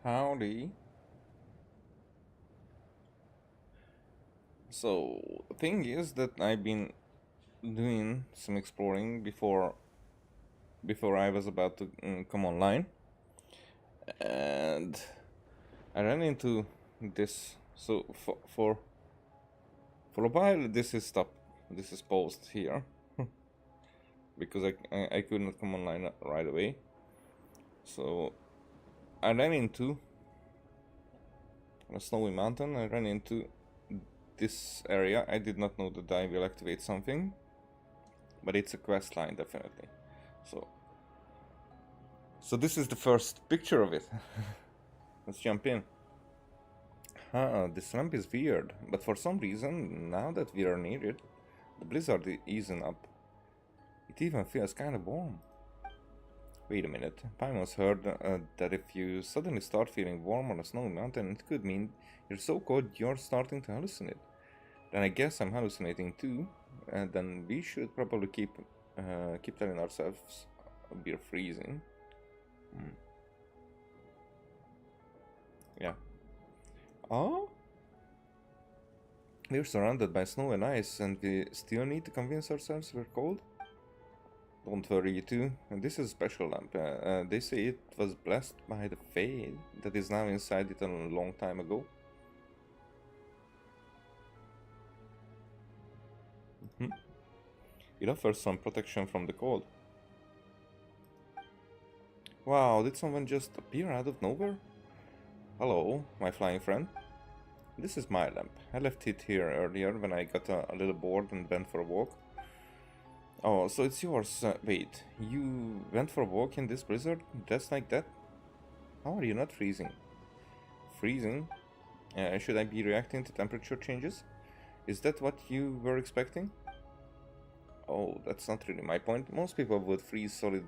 Howdy. So, the thing is that I've been doing some exploring before I was about to come online, and I ran into this. So for a while, this is stopped. This is paused here because I could not come online right away. So I ran into a snowy mountain. I ran into this area. I did not know that I will activate something, but it's a quest line definitely. So this is the first picture of it. Let's jump in. This ramp is weird, but for some reason, now that we are near it, the blizzard is easing up. It even feels kind of warm. Wait a minute, Paimos heard that if you suddenly start feeling warm on a snowy mountain, it could mean you're so cold you're starting to hallucinate. Then I guess I'm hallucinating too, and then we should probably keep telling ourselves we're freezing. Yeah. Oh? We're surrounded by snow and ice, and we still need to convince ourselves we're cold? Don't worry, you two. This is a special lamp. They say it was blessed by the Fae that is now inside it a long time ago. It offers some protection from the cold. Wow, did someone just appear out of nowhere? Hello, my flying friend. This is my lamp. I left it here earlier when I got a little bored and went for a walk. Oh, so it's yours. Wait, you went for a walk in this blizzard? Just like that? How are you not freezing? Freezing? Should I be reacting to temperature changes? Is that what you were expecting? Oh, that's not really my point. Most people would freeze solid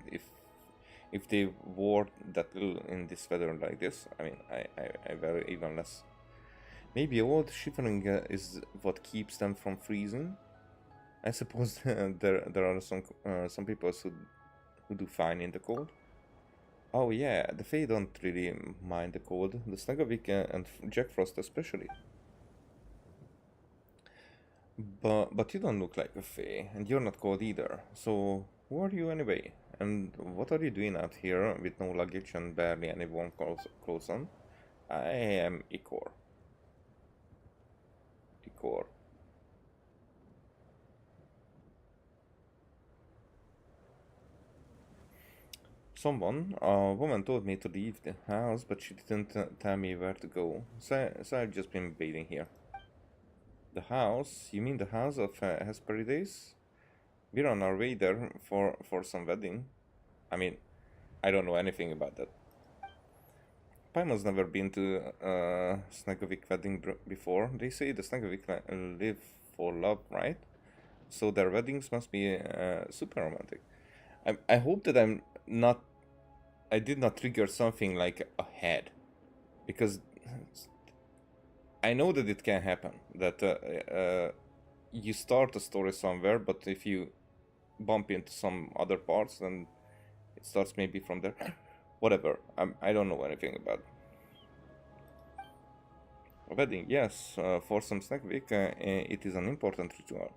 if they wore that little in this weather like this. I mean, I wear even less. Maybe old shivering is what keeps them from freezing. I suppose there are some people who do fine in the cold. Oh yeah, the Fae don't really mind the cold. The Snegavik and Jack Frost especially. But you don't look like a Fae, and you're not cold either. So who are you anyway? And what are you doing out here with no luggage and barely any warm clothes on? I am Ikor. Ikor. A woman told me to leave the house, but she didn't tell me where to go. So I've just been waiting here. The house? You mean the house of Hesperides? We're on our way there for some wedding. I mean, I don't know anything about that. Paimon's never been to Snegavik wedding before. They say the Snegavik live for love, right? So their weddings must be super romantic. I hope that I did not trigger something like a head, because I know that it can happen. That you start a story somewhere, but if you bump into some other parts, then it starts maybe from there. Whatever. I don't know anything about a wedding. Yes, for some snack week, it is an important ritual.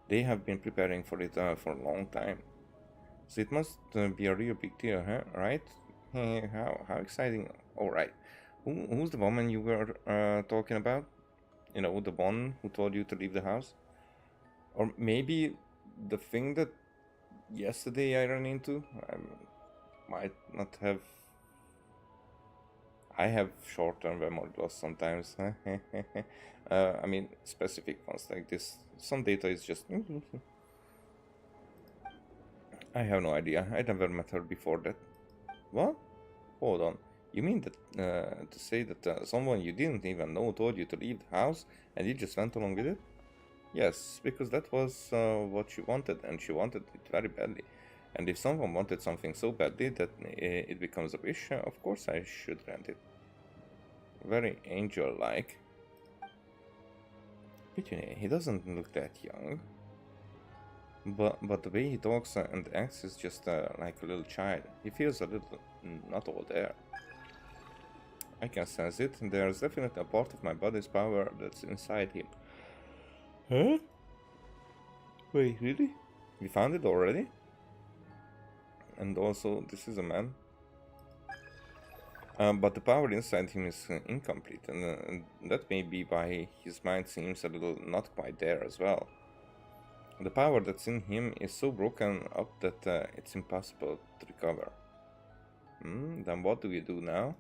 They have been preparing for it for a long time. So it must be a real big deal, huh? Right? How exciting! All right. Who's the woman you were talking about? You know, the one who told you to leave the house? Or maybe the thing that yesterday I ran into? I might not have. I have short-term memory loss sometimes. I mean, specific ones like this. Some data is just. I have no idea. I never met her before that. What? Hold on. You mean that to say that someone you didn't even know told you to leave the house and you just went along with it? Yes, because that was what she wanted, and she wanted it very badly. And if someone wanted something so badly that it becomes a wish, of course I should grant it. Very angel-like. Petunia, he doesn't look that young. But the way he talks and acts is just like a little child. He feels a little not all there. I can sense it. There's definitely a part of my body's power that's inside him. Huh? Wait, really? We found it already? And also, this is a man. But the power inside him is incomplete, and that may be why his mind seems a little not quite there as well. The power that's in him is so broken up that it's impossible to recover. Then what do we do now?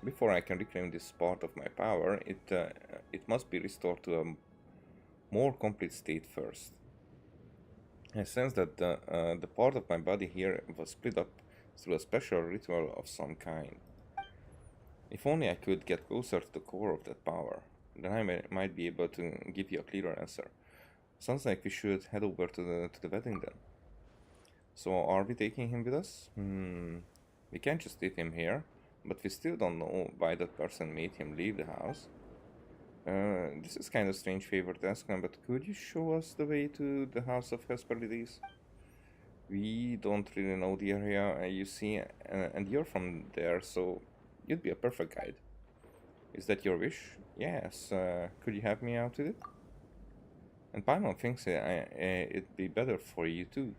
Before I can reclaim this part of my power, it must be restored to a more complete state first. I sense that the part of my body here was split up through a special ritual of some kind. If only I could get closer to the core of that power, then I might be able to give you a clearer answer. Sounds like we should head over to the wedding then. So are we taking him with us? We can't just leave him here, but we still don't know why that person made him leave the house. This is kind of strange favor to ask him, but could you show us the way to the house of Hesperides? We don't really know the area, you see, and you're from there, so you'd be a perfect guide. Is that your wish? Yes. Could you help me out with it? And Paimon thinks it'd be better for you too.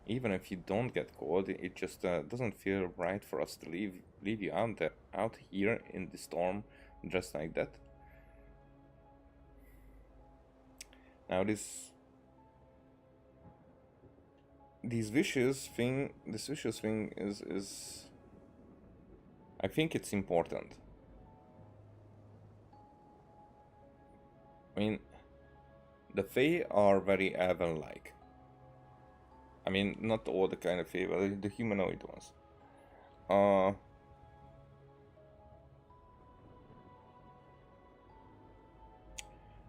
Even if you don't get caught, it just doesn't feel right for us to leave you out here in the storm, dressed like that. Now this vicious thing is I think it's important. I mean, the Fae are very elven-like. I mean, not all the kind of Fae, but the humanoid ones.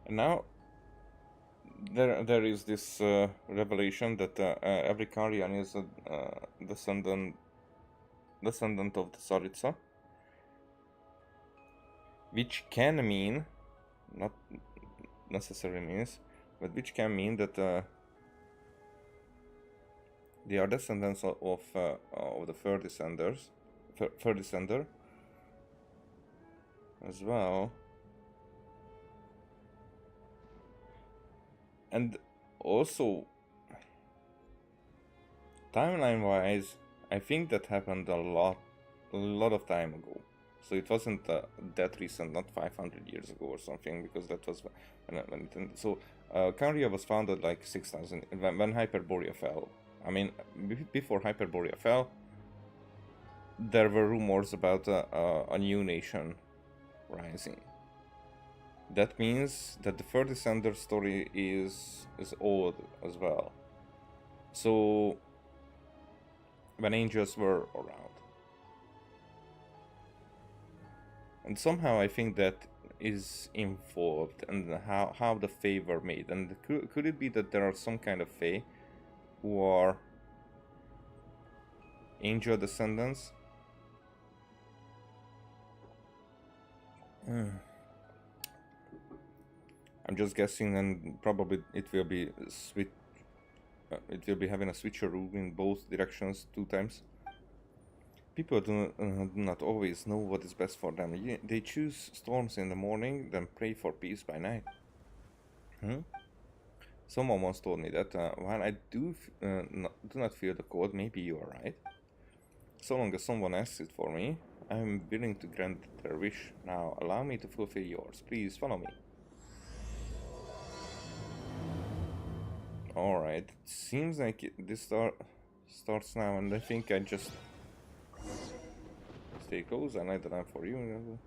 And now there is this revelation that every Karian is a descendant of the Tsaritsa, which can mean, not necessarily means, but which can mean that they are descendants of the third descender as well. And also, timeline-wise, I think that happened a lot of time ago. So it wasn't that recent, not 500 years ago or something, because that was so Canria was founded like 6,000 when Hyperborea fell. I mean, before Hyperborea fell, there were rumors about a new nation rising. That means that the third descender story is old as well. So when angels were around. And somehow I think that is involved and how the Fae were made. And could it be that there are some kind of Fae who are angel descendants? I'm just guessing, and probably it will be having a switcheroo in both directions 2 times. People do not always know what is best for them. They choose storms in the morning, then pray for peace by night. Someone once told me that while I do not feel the cold, maybe you are right. So long as someone asks it for me, I am willing to grant their wish. Now allow me to fulfill yours. Please follow me. Alright, it seems like this starts now, and I think I just stay close and light the lamp for you.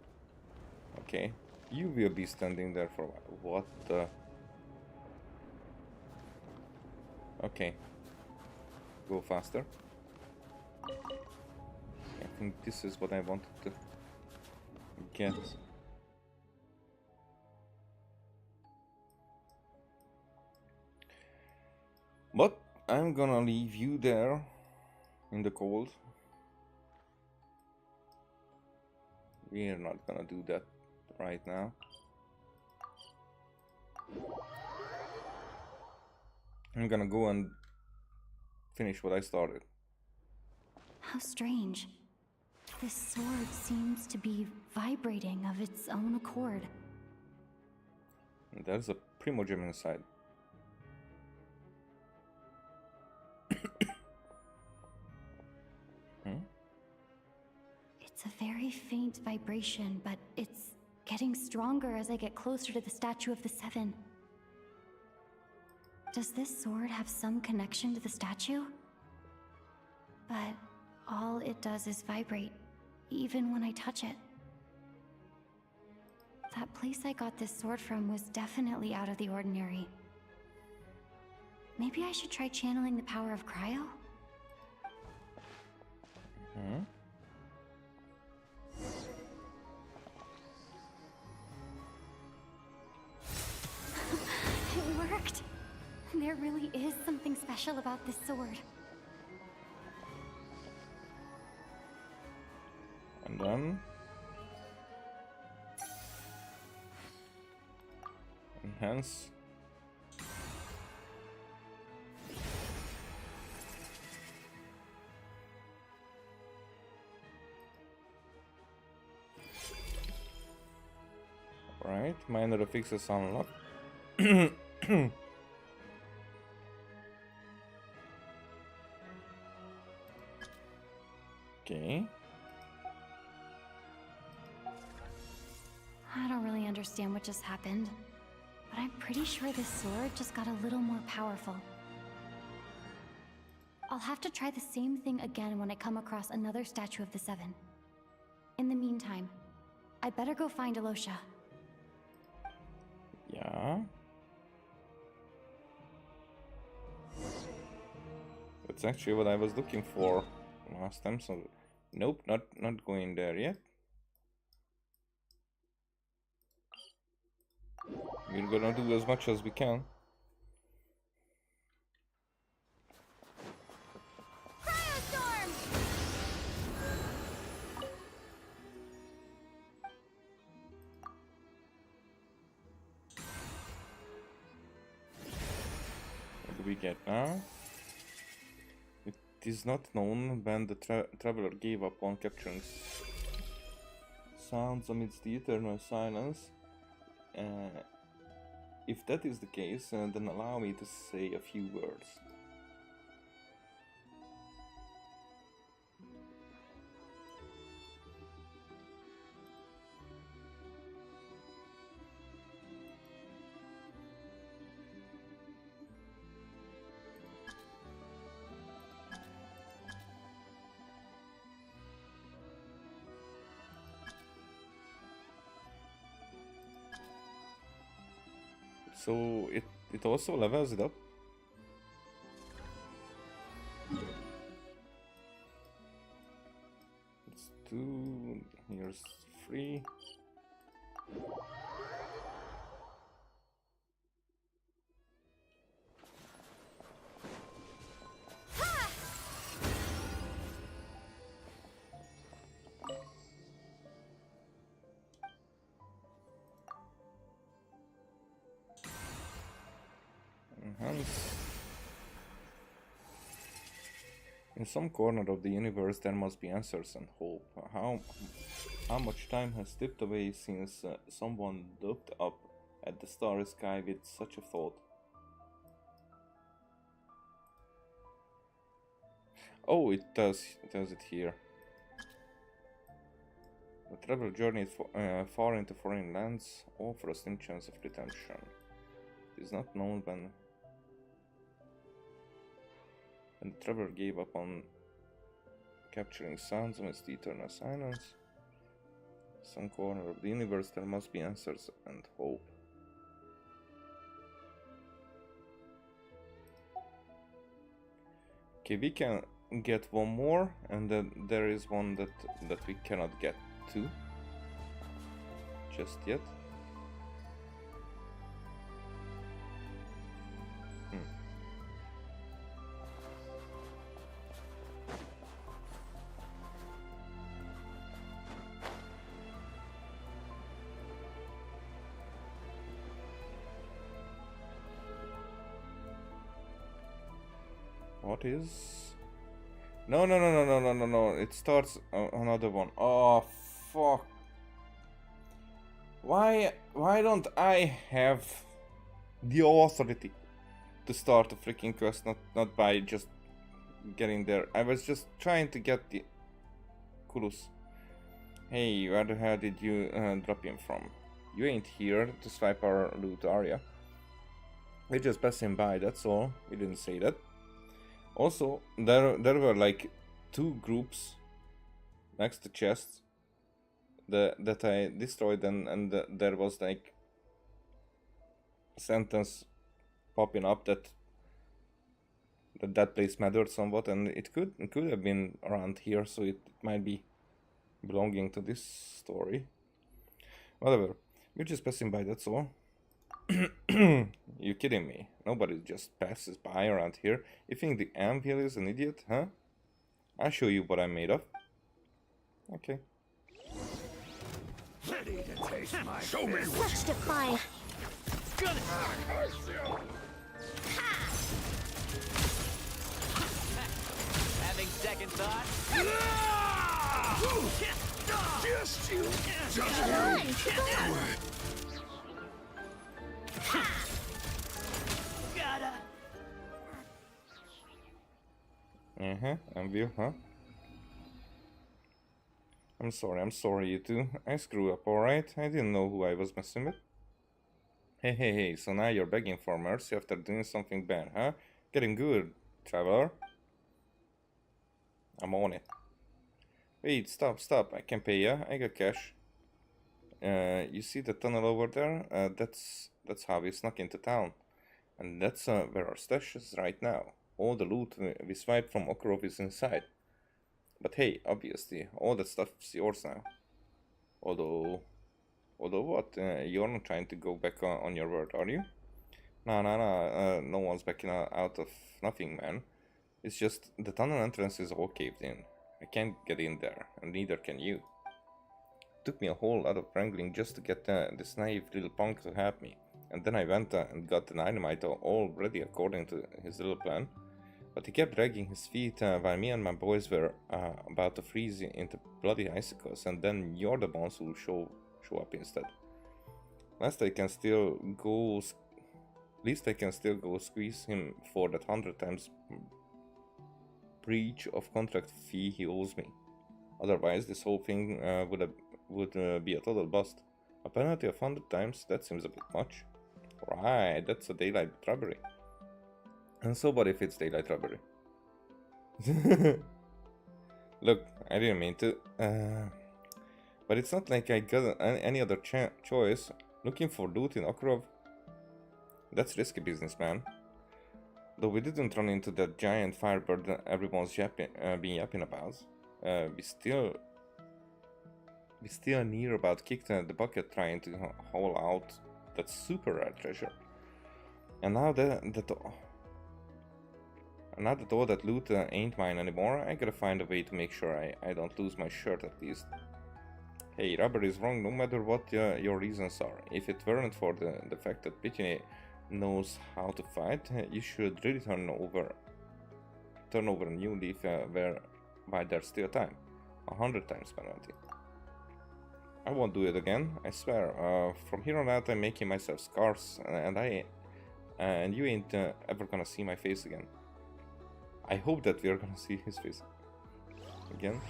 Okay, you will be standing there for a while. What the? Okay, go faster. I think this is what I wanted to get. But I'm gonna leave you there in the cold. We're not gonna do that right now. I'm gonna go and finish what I started. How strange. This sword seems to be vibrating of its own accord. There's a primogem inside. It's a very faint vibration, but it's getting stronger as I get closer to the statue of the Seven. Does this sword have some connection to the statue? But all it does is vibrate, even when I touch it. That place I got this sword from was definitely out of the ordinary. Maybe I should try channeling the power of cryo? It worked! There really is something special about this sword. And then enhance. Right, minor fixes unlocked. Okay. I don't really understand what just happened, but I'm pretty sure this sword just got a little more powerful. I'll have to try the same thing again when I come across another statue of the Seven. In the meantime, I better go find Alosha. Yeah. That's actually what I was looking for last time, so nope, not going there yet. We're gonna do as much as we can. Cryostorm! What do we get now? It is not known when the traveler gave up on capturing sounds amidst the eternal silence. If that is the case, then allow me to say a few words. So it also levels it up. It's 2, here's 3. Enhance. In some corner of the universe there must be answers and hope. How much time has slipped away since someone looked up at the starry sky with such a thought? Oh, it does it here. The travel journey far into foreign lands offers a slim chance of redemption. It is not known when the traveler gave up on capturing sounds amidst the eternal silence. Some corner of the universe there must be answers and hope. Okay, we can get one more, and then there is one that we cannot get to just yet. What is No, no, no, no, no, no, no, no. It starts another one. Oh, fuck. Why don't I have the authority to start a freaking quest, not by just getting there. I was just trying to get the Kulus. Hey, where the hell did you drop in from? You ain't here to swipe our loot, are ya? We're just passing by, that's all. We didn't say that. Also, there were like 2 groups next to chests that I destroyed, and there was like a sentence popping up that place mattered somewhat, and it could have been around here, so it might be belonging to this story. Whatever, we're just passing by, that's all. You kidding me? Nobody just passes by around here. You think the anvil is an idiot, huh? I'll show you what I'm made of. Okay. Ready to taste my Show me fist. such defiance. Having second thoughts? Just you. Just Come you. on, come on. Gotta. Anvil, huh? I'm sorry, you two. I screwed up, alright? I didn't know who I was messing with. Hey, so now you're begging for mercy after doing something bad, huh? Getting good, traveler. I'm on it. Wait, stop, I can pay ya, I got cash. You see the tunnel over there? That's how we snuck into town. And that's where our stash is right now. All the loot we swiped from Okrov is inside. But hey, obviously, all that stuff's yours now. Although what? You're not trying to go back on your word, are you? No, no one's backing out of nothing, man. It's just the tunnel entrance is all caved in. I can't get in there, and neither can you. Took me a whole lot of wrangling just to get this naive little punk to help me. And then I went and got the dynamite all ready according to his little plan. But he kept dragging his feet while me and my boys were about to freeze into bloody icicles, and then you're the ones who show up instead. Least I can still go squeeze him for that 100 times breach of contract fee he owes me. Otherwise, this whole thing would be a total bust. A penalty of 100 times? That seems a bit much. Right, that's a daylight robbery. And so what if it's daylight robbery? Look, I didn't mean to. But it's not like I got any other choice. Looking for loot in Okrov? That's risky business, man. Though we didn't run into that giant firebird that everyone's been yapping about. We still near about kicked the bucket trying to haul out that super rare treasure. And now that all that loot ain't mine anymore, I gotta find a way to make sure I don't lose my shirt at least. Hey, robbery is wrong no matter what your reasons are. If it weren't for the fact that Pitine knows how to fight, you should really turn over a new leaf while there's still time. 100 times penalty. I won't do it again, I swear. From here on out I'm making myself scarce, and you ain't ever gonna see my face again. I hope that we're gonna see his face again.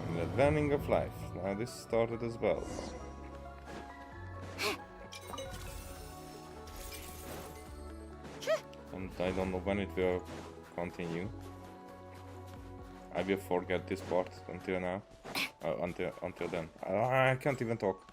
And the vanning of life. Now this started as well. And I don't know when it will continue. I will forget this part until now. Until then. I can't even talk.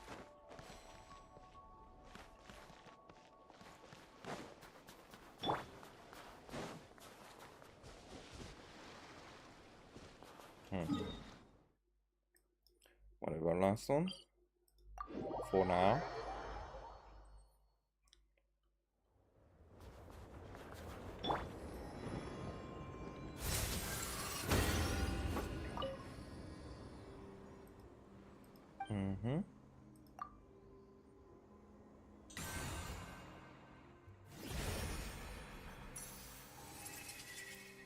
Whatever, last one. For now.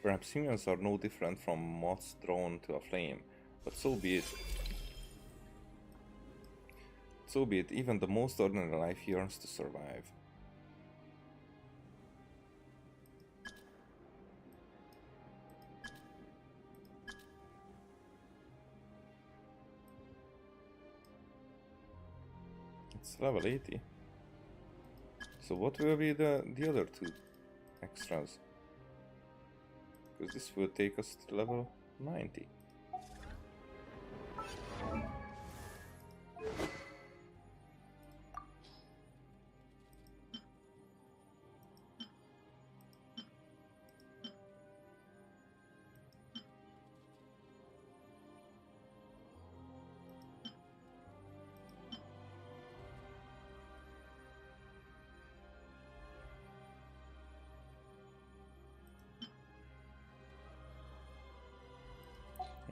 Perhaps humans are no different from moths drawn to a flame, but so be it. So be it, even the most ordinary life yearns to survive. It's level 80. So what will be the other two extras? Because this will take us to level 90.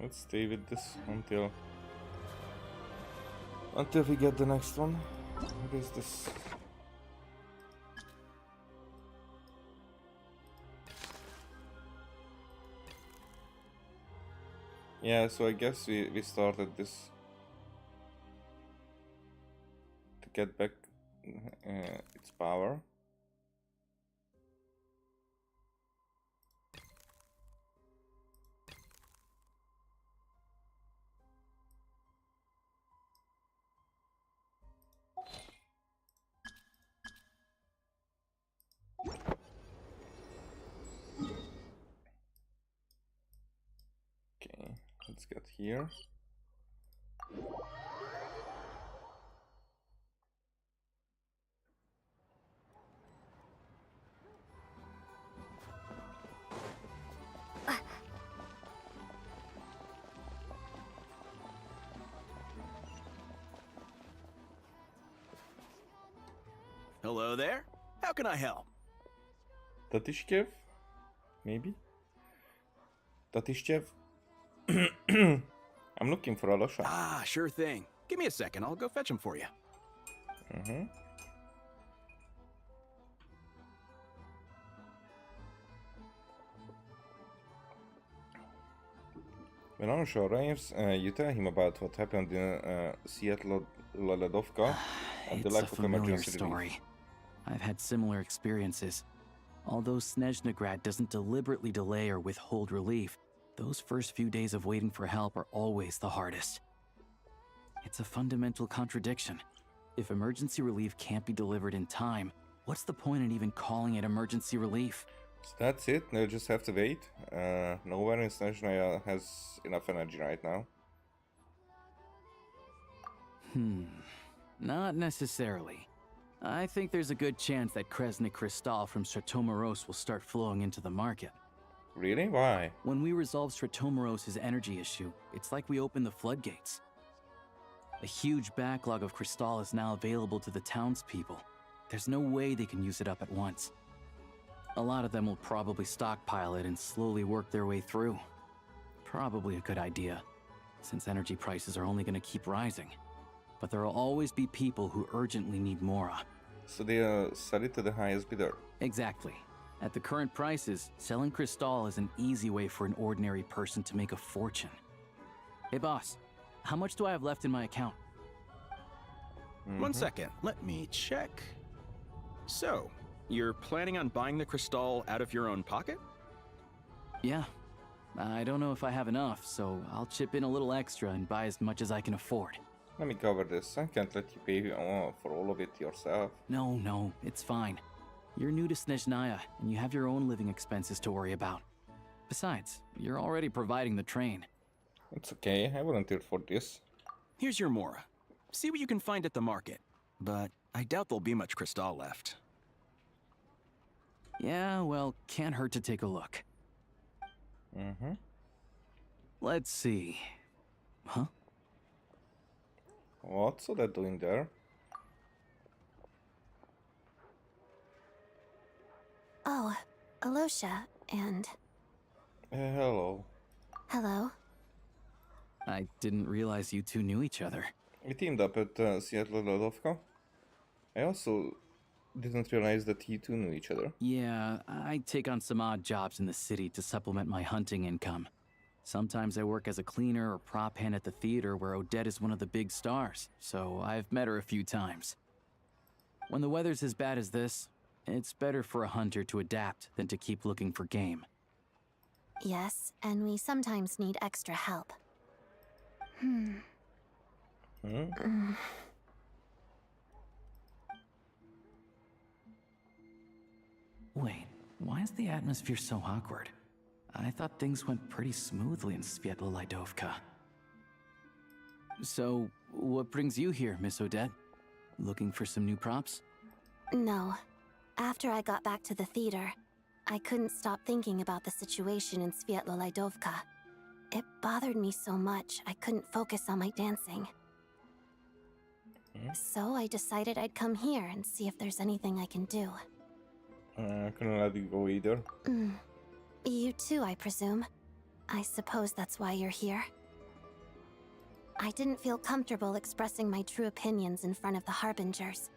Let's stay with this until we get the next one. What is this? Yeah, so I guess we started this to get back its power. Okay, let's get here. Hello there. How can I help? Tatishkev? Maybe? Tatishchev? I'm looking for Alosha. Ah, sure thing. Give me a second. I'll go fetch him for you. When Alosha arrives, you tell him about what happened in Seattle Laladovka and the It's a lack of familiar emergency story. relief. I've had similar experiences. Although Snezhnaya doesn't deliberately delay or withhold relief, those first few days of waiting for help are always the hardest. It's a fundamental contradiction. If emergency relief can't be delivered in time, what's the point in even calling it emergency relief? So that's it, they'll just have to wait. No one in Snezhnaya has enough energy right now. Not necessarily. I think there's a good chance that Kresny Crystal from Stratomeros will start flowing into the market. Really? Why? When we resolve Stratomeros' energy issue, it's like we open the floodgates. A huge backlog of Crystal is now available to the townspeople. There's no way they can use it up at once. A lot of them will probably stockpile it and slowly work their way through. Probably a good idea, since energy prices are only going to keep rising. But there will always be people who urgently need Mora. So they sell it to the highest bidder. Exactly. At the current prices, selling Crystal is an easy way for an ordinary person to make a fortune. Hey boss, how much do I have left in my account? 1 second. Let me check. So, you're planning on buying the Crystal out of your own pocket? Yeah. I don't know if I have enough, so I'll chip in a little extra and buy as much as I can afford. Let me cover this. I can't let you pay for all of it yourself. No, it's fine. You're new to Snezhnaya, and you have your own living expenses to worry about. Besides, you're already providing the train. It's okay, I volunteered for this. Here's your Mora. See what you can find at the market. But I doubt there'll be much Crystal left. Yeah, well, can't hurt to take a look. Let's see. Huh? What's that doing there? Oh, Alosha, and Hello. hello. I didn't realize you two knew each other. We teamed up at Seattle Laladovka. I also didn't realize that you two knew each other. Yeah, I take on some odd jobs in the city to supplement my hunting income. Sometimes I work as a cleaner or prop hand at the theater where Odette is one of the big stars, so I've met her a few times. When the weather's as bad as this, it's better for a hunter to adapt than to keep looking for game. Yes, and we sometimes need extra help. Wait, why is the atmosphere so awkward? I thought things went pretty smoothly in Svietlolaidovka. So, what brings you here, Miss Odette? Looking for some new props? No. After I got back to the theater, I couldn't stop thinking about the situation in Svietlolaidovka. It bothered me so much, I couldn't focus on my dancing. So I decided I'd come here and see if there's anything I can do. I couldn't let you go either. You too, I presume. I suppose that's why you're here. I didn't feel comfortable expressing my true opinions in front of the Harbingers.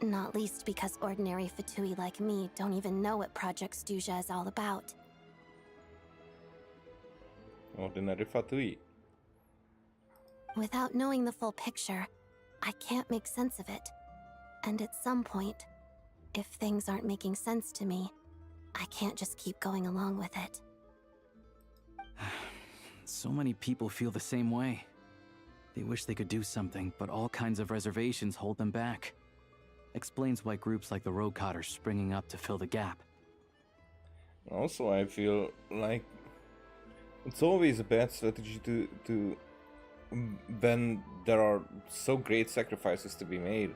Not least because ordinary Fatui like me don't even know what Project Stuzha is all about. Ordinary Fatui. Without knowing the full picture, I can't make sense of it. And at some point, if things aren't making sense to me, I can't just keep going along with it. So many people feel the same way. They wish they could do something, but all kinds of reservations hold them back. Explains why groups like the Rokot are springing up to fill the gap. Also, I feel like it's always a bad strategy to when there are so great sacrifices to be made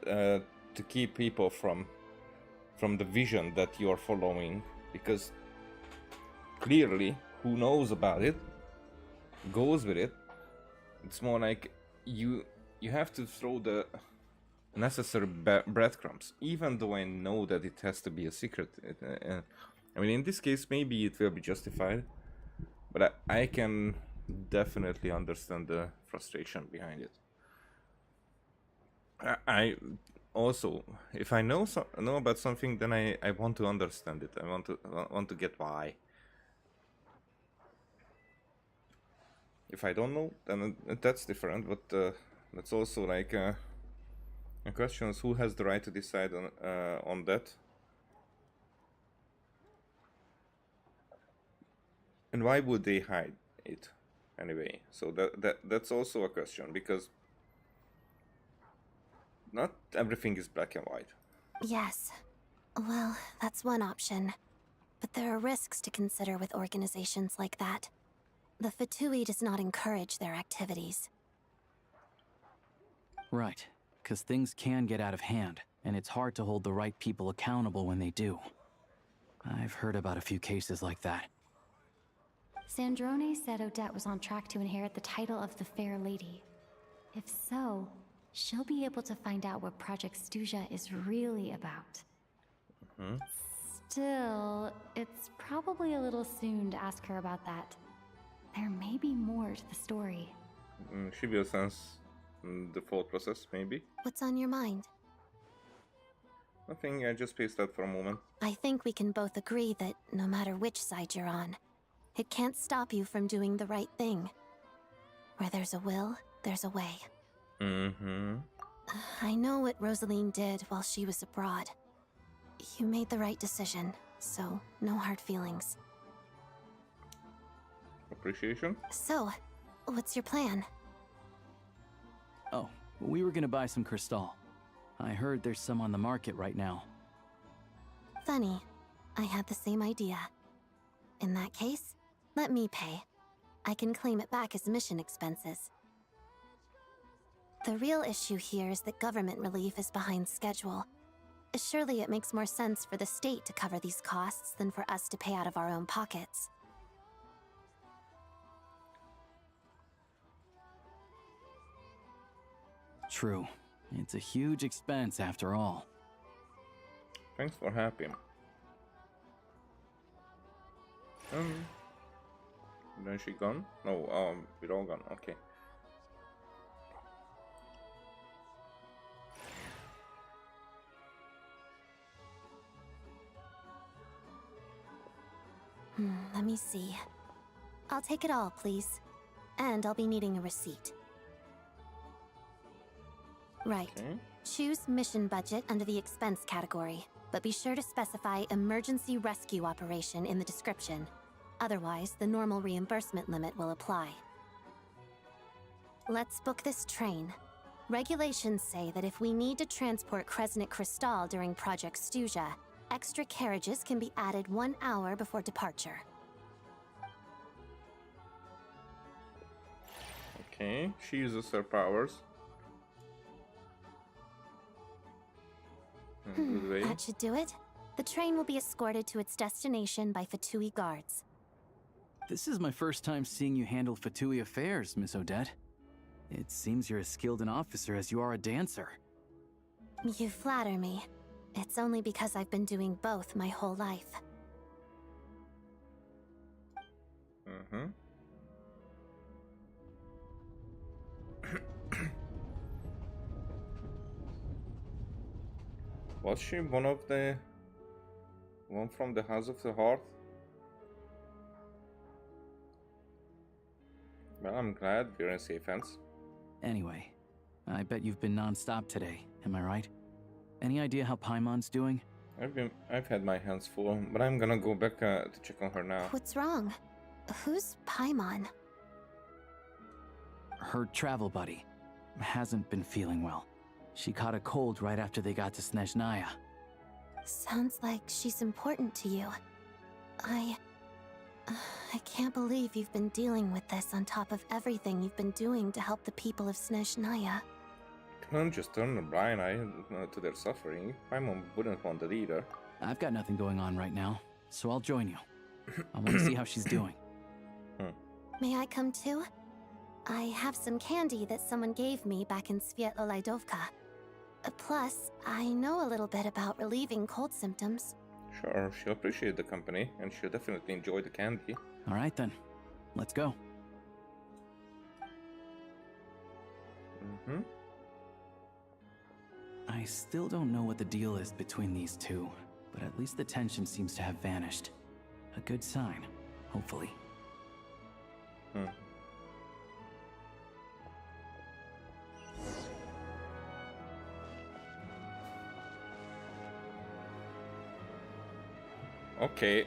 to keep people from the vision that you are following, because clearly who knows about it goes with it. It's more like you have to throw the necessary breadcrumbs, even though I know that it has to be a secret. I mean, in this case maybe it will be justified, but I can definitely understand the frustration behind it. I also, if I know about something, then I want to understand it. I want to get why. If I don't know, then that's different. But that's also like a question is who has the right to decide on that, and why would they hide it anyway? So that's also a question, because not everything is black and white. Yes. Well, that's one option. But there are risks to consider with organizations like that. The Fatui does not encourage their activities. Right, because things can get out of hand, and it's hard to hold the right people accountable when they do. I've heard about a few cases like that. Sandrone said Odette was on track to inherit the title of the Fair Lady. If so, she'll be able to find out what Project Stuzha is really about. Still, it's probably a little soon to ask her about that. There may be more to the story. She will sense the thought process, maybe. What's on your mind? Nothing, I just spaced out for a moment. I think we can both agree that no matter which side you're on, it can't stop you from doing the right thing. Where there's a will, there's a way. I know what Rosaline did while she was abroad. You made the right decision, so no hard feelings. Appreciation? So, what's your plan? Oh, we were gonna buy some Crystal. I heard there's some on the market right now. Funny. I had the same idea. In that case, let me pay. I can claim it back as mission expenses. The real issue here is that government relief is behind schedule. Surely it makes more sense for the state to cover these costs than for us to pay out of our own pockets. True. It's a huge expense after all. Thanks for helping. Then she gone? No, we're all gone, okay. Let me see. I'll take it all, please. And I'll be needing a receipt. Right. Okay. Choose mission budget under the expense category, but be sure to specify emergency rescue operation in the description. Otherwise, the normal reimbursement limit will apply. Let's book this train. Regulations say that if we need to transport Kresnik Crystal during Project Stuja, extra carriages can be added 1 hour before departure. Okay, she uses her powers. In a good way. That should do it. The train will be escorted to its destination by Fatui guards. This is my first time seeing you handle Fatui affairs, Miss Odette. It seems you're as skilled an officer as you are a dancer. You flatter me. It's only because I've been doing both my whole life. Mm-hmm. Was she one from the House of the Hearth? Well, I'm glad we're in safe hands. Anyway, I bet you've been non-stop today, am I right? Any idea how Paimon's doing? I've had my hands full, but I'm gonna go back to check on her now. What's wrong? Who's Paimon? Her travel buddy hasn't been feeling well. She caught a cold right after they got to Snezhnaya. Sounds like she's important to you. I can't believe you've been dealing with this on top of everything you've been doing to help the people of Snezhnaya. Don't just turn a blind eye to their suffering. My mom wouldn't want that either. I've got nothing going on right now, so I'll join you. I want to see how she's doing. May I come too? I have some candy that someone gave me back in Svietlo-Lidovka. Plus, I know a little bit about relieving cold symptoms. Sure, she'll appreciate the company, and she'll definitely enjoy the candy. All right then, let's go. Mm-hmm. I still don't know what the deal is between these two, but at least the tension seems to have vanished. A good sign, hopefully. Okay.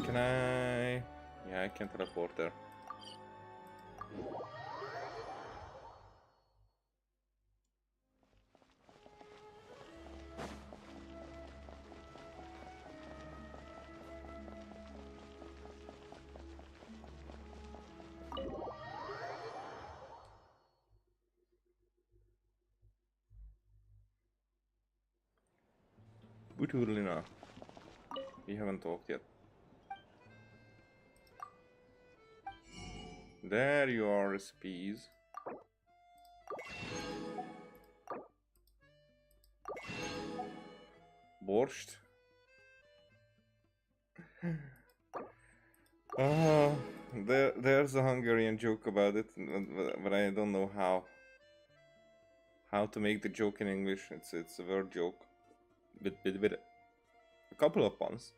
Can I? Yeah, I can teleport there. Butulina. We haven't talked yet. There you are, recipes. Borscht. There's a Hungarian joke about it, but I don't know how to make the joke in English. It's a word joke, with a couple of puns.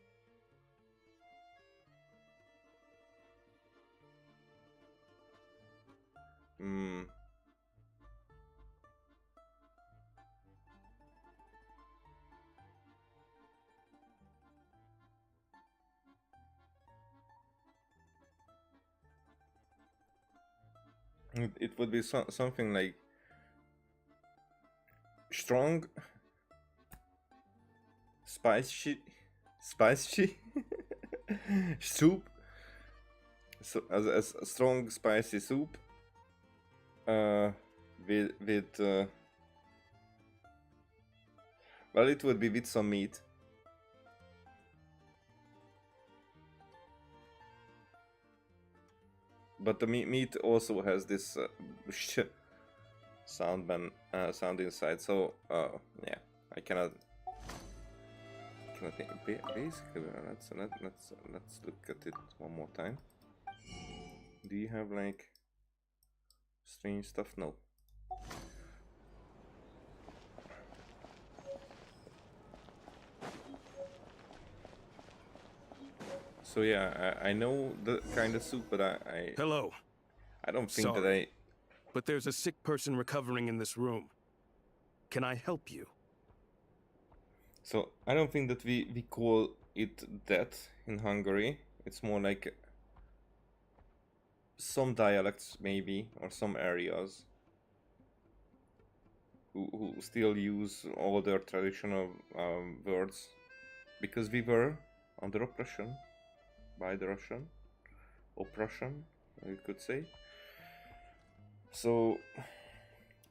It would be something like strong, spicy soup. So as a strong spicy soup. With well, it would be with some meat. But the meat also has this sound inside. So yeah, I cannot think. Basically, let's look at it one more time. Do you have like strange stuff? No. So yeah, I know the kind of soup, but I Hello, don't think that Sorry. but there's a sick person recovering in this room. Can I help you? So I don't think that we call it death in Hungary. It's more like some dialects maybe, or some areas who still use all their traditional words, because we were under oppression by the oppression, you could say. So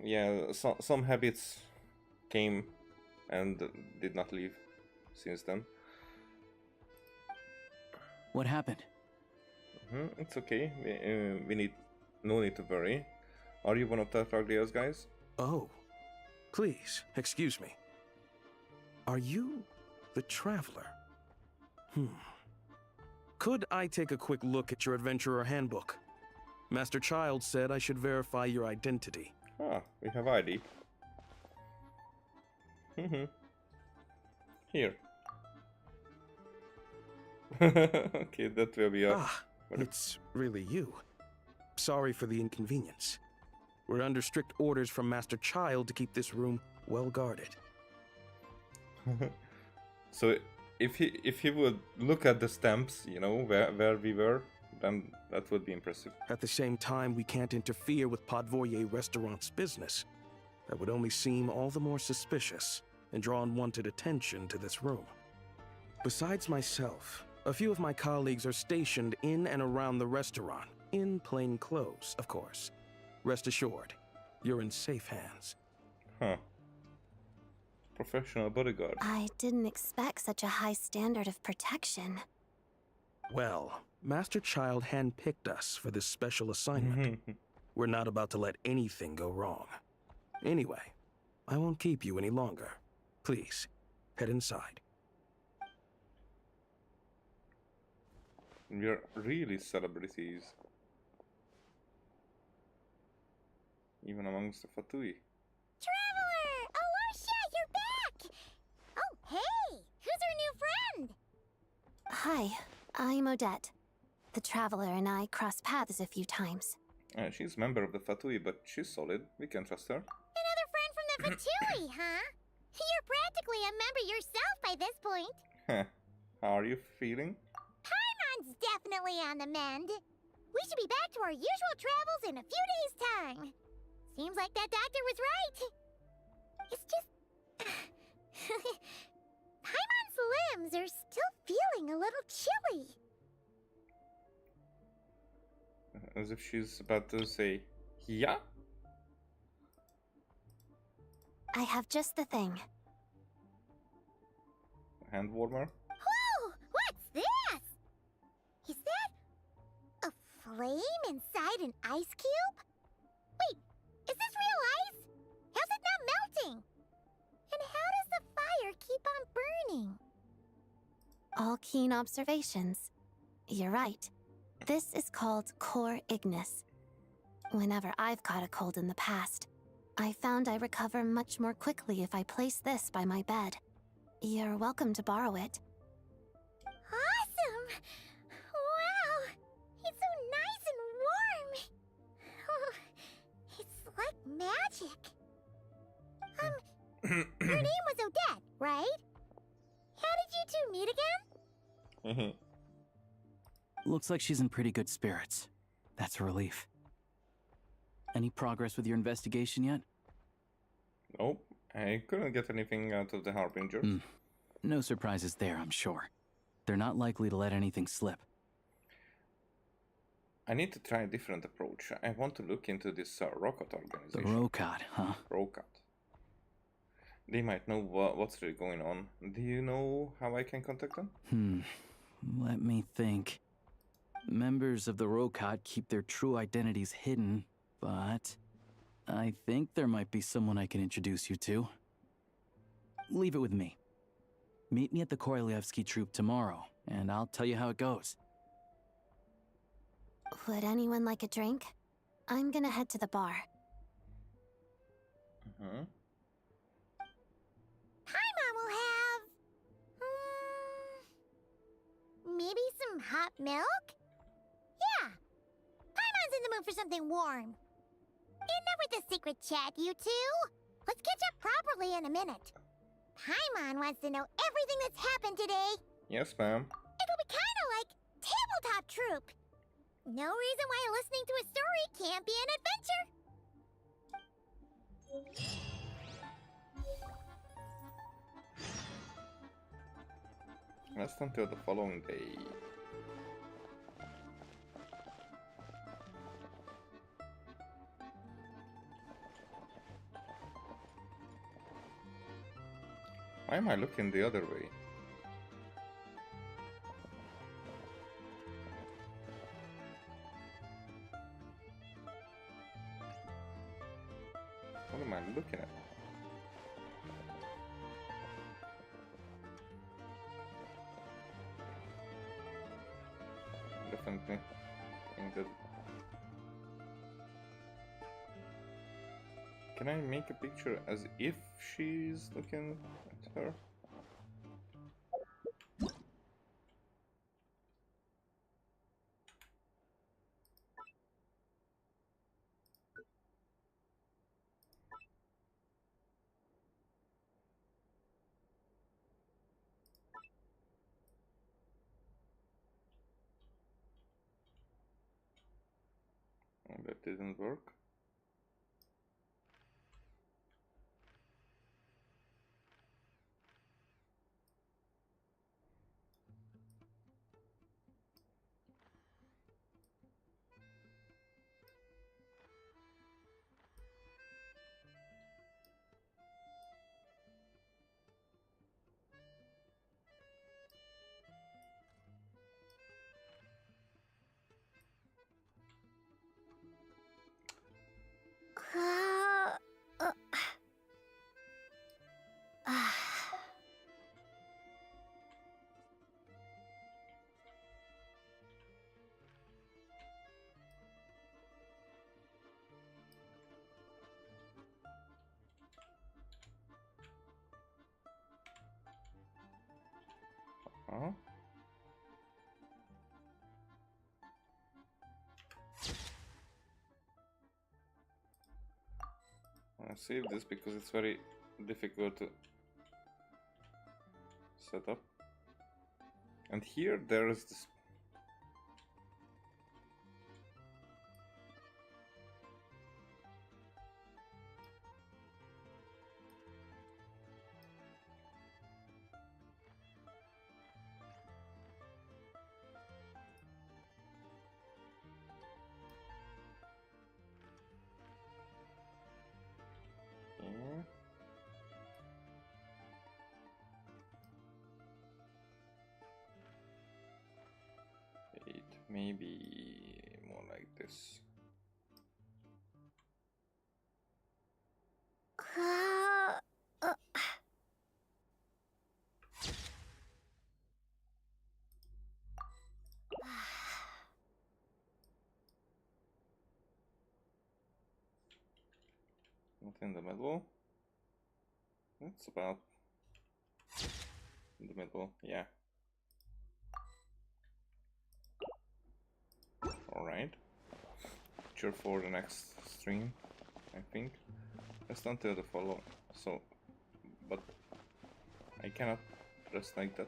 yeah, some habits came and did not leave since then. What happened? It's okay. We need no need to worry. Are you one of the Taglia's guys? Oh, please, excuse me. Are you the traveler? Could I take a quick look at your adventurer handbook? Master Child said I should verify your identity. Ah, we have ID. Here. Okay, that will be Ah, it's really you. Sorry for the inconvenience. We're under strict orders from Master Child to keep this room well guarded. So if he would look at the stamps, you know, where we were, then that would be impressive. At the same time, we can't interfere with Podvoye Restaurant's business. That would only seem all the more suspicious and draw unwanted attention to this room. Besides myself, a few of my colleagues are stationed in and around the restaurant, in plain clothes, of course. Rest assured, you're in safe hands. Huh. Professional bodyguard. I didn't expect such a high standard of protection. Well, Master Child handpicked us for this special assignment. We're not about to let anything go wrong. Anyway, I won't keep you any longer. Please, head inside. We're really celebrities. Even amongst the Fatui. Traveler! Alusha, you're back! Oh, hey! Who's our new friend? Hi, I'm Odette. The Traveler and I crossed paths a few times. She's a member of the Fatui, but she's solid. We can trust her. Another friend from the Fatui, huh? You're practically a member yourself by this point. Heh. How are you feeling? Paimon's definitely on the mend. We should be back to our usual travels in a few days' time. Seems like that doctor was right. It's just... Paimon's limbs are still feeling a little chilly. As if she's about to say, yeah? I have just the thing. Hand warmer? Whoa! What's this? Is that a flame inside an ice cube? Wait, is this real ice? How's it not melting? And how does the fire keep on burning? All keen observations. You're right. This is called core ignis. Whenever I've caught a cold in the past, I found I recover much more quickly if I place this by my bed. You're welcome to borrow it. Awesome! Wow! It's so nice and warm! Oh, it's like magic. Your name was Odette, right? How did you two meet again? Looks like she's in pretty good spirits. That's a relief. Any progress with your investigation yet? Nope. I couldn't get anything out of the Harbingers. No surprises there, I'm sure. They're not likely to let anything slip. I need to try a different approach. I want to look into this Rokat The organization. Rokat, huh? Rokat. They might know what's really going on. Do you know how I can contact them? Let me think. Members of the Rokat keep their true identities hidden, but I think there might be someone I can introduce you to. Leave it with me. Meet me at the Korolyevsky troop tomorrow, and I'll tell you how it goes. Would anyone like a drink? I'm gonna head to the bar. Paimon will have... maybe some hot milk? Yeah. Paimon's in the mood for something warm. Enough with the secret chat, you two. Let's catch up properly in a minute. Paimon wants to know everything that's happened today. Yes, ma'am. It'll be kinda like tabletop troop. No reason why listening to a story can't be an adventure. Rest until the following day. Why am I looking the other way? What am I looking at? Definitely think that. Can I make a picture as if she's looking at her? Oh, that didn't work. Huh? I'll save this because it's very difficult to set up. And here there is this. Here. Wait, maybe more like this. Not in the middle. It's about in the middle, yeah. Alright. Picture for the next stream, I think. Just until the follow. So, but I cannot press like that.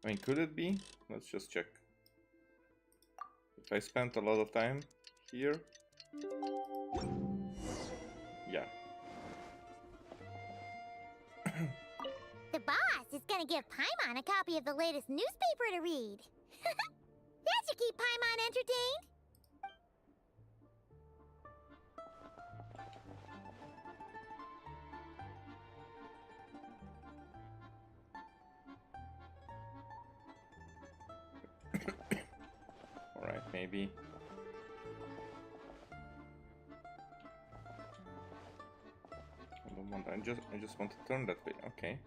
I mean, could it be? Let's just check. If I spent a lot of time here. Yeah. The boss is gonna give Paimon a copy of the latest newspaper to read. That should keep Paimon entertained. Alright, maybe. Come on, I just want to turn that way. Okay.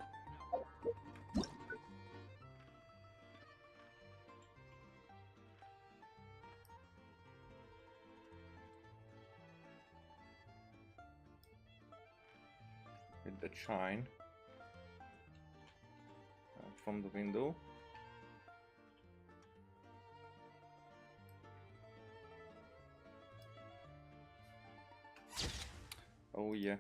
With the shine from the window. Oh yeah.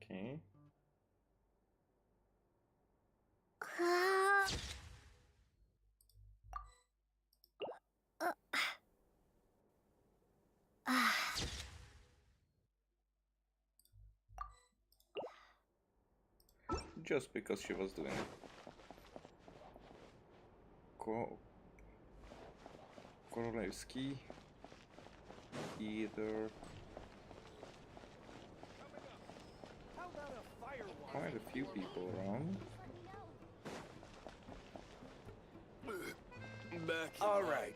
Okay. Just because she was doing Korolevsky either. Quite a few people around. All right.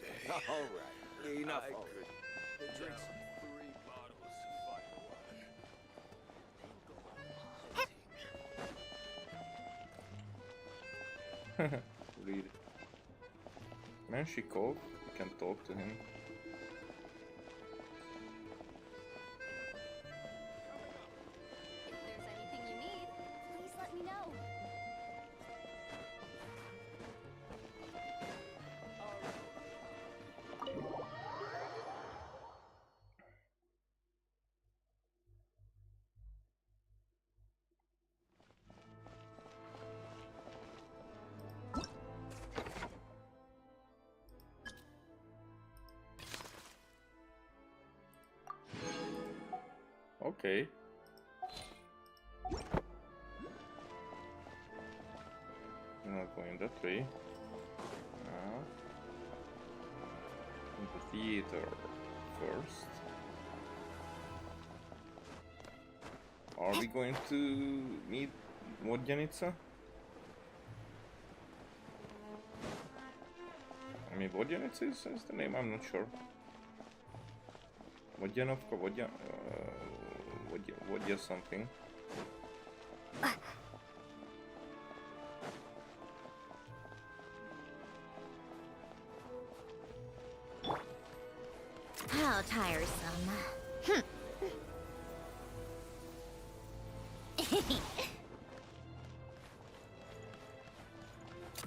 Enough. Drink some 3 bottles of firewater. Read. Man, she called. We can talk to him. If there's anything you need, please let me know. Okay. We're not going that way. In the theater first. Are we going to meet Vodyanica? I mean, Vodyanica is the name, I'm not sure. Vodyanovka, Vodya something. How tiresome.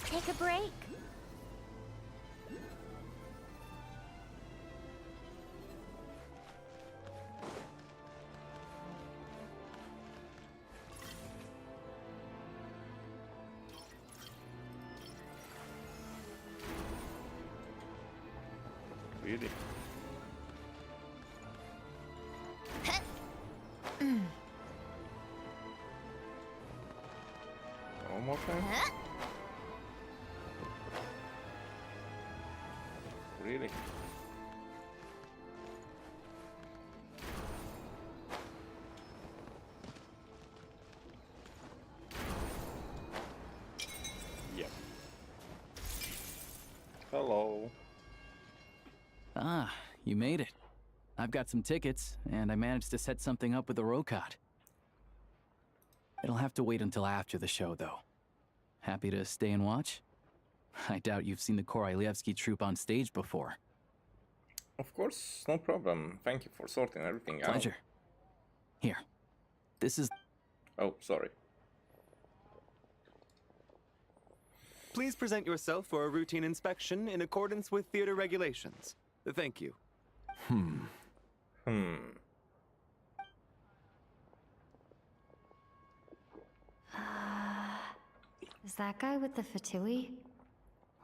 Take a break. Really? One more time? Really? Yep. Hello. Ah, you made it. I've got some tickets, and I managed to set something up with the Rokot. It'll have to wait until after the show, though. Happy to stay and watch? I doubt you've seen the Korolyevsky troupe on stage before. Of course, no problem. Thank you for sorting everything out. Pleasure. Here. This is... Oh, sorry. Please present yourself for a routine inspection in accordance with theater regulations. Thank you. Is that guy with the fatui?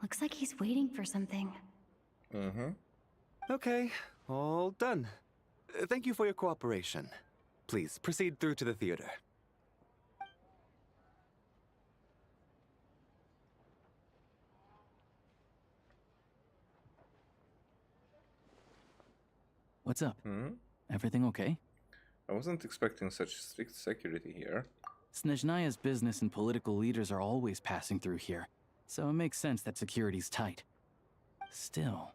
Looks like he's waiting for something. Okay, all done. Thank you for your cooperation. Please proceed through to the theater. What's up? Everything okay? I wasn't expecting such strict security here. Snezhnaya's business and political leaders are always passing through here, so it makes sense that security's tight. Still,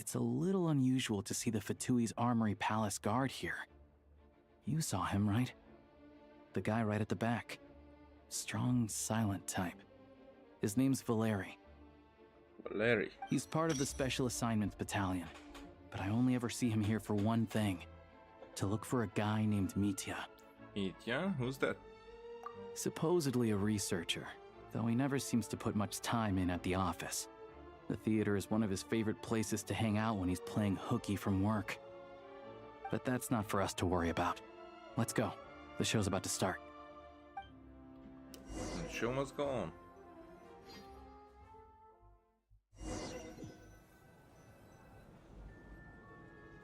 It's a little unusual to see the Fatui's Armory Palace guard here. You saw him, right? The guy right at the back. Strong, silent type. His name's Valeri. Valeri. He's part of the Special Assignments Battalion, but I only ever see him here for one thing. To look for a guy named Mitya. Mitya? Who's that? Supposedly a researcher, though he never seems to put much time in at the office. The theater is one of his favorite places to hang out when he's playing hooky from work. But that's not for us to worry about. Let's go. The show's about to start. The show must go on.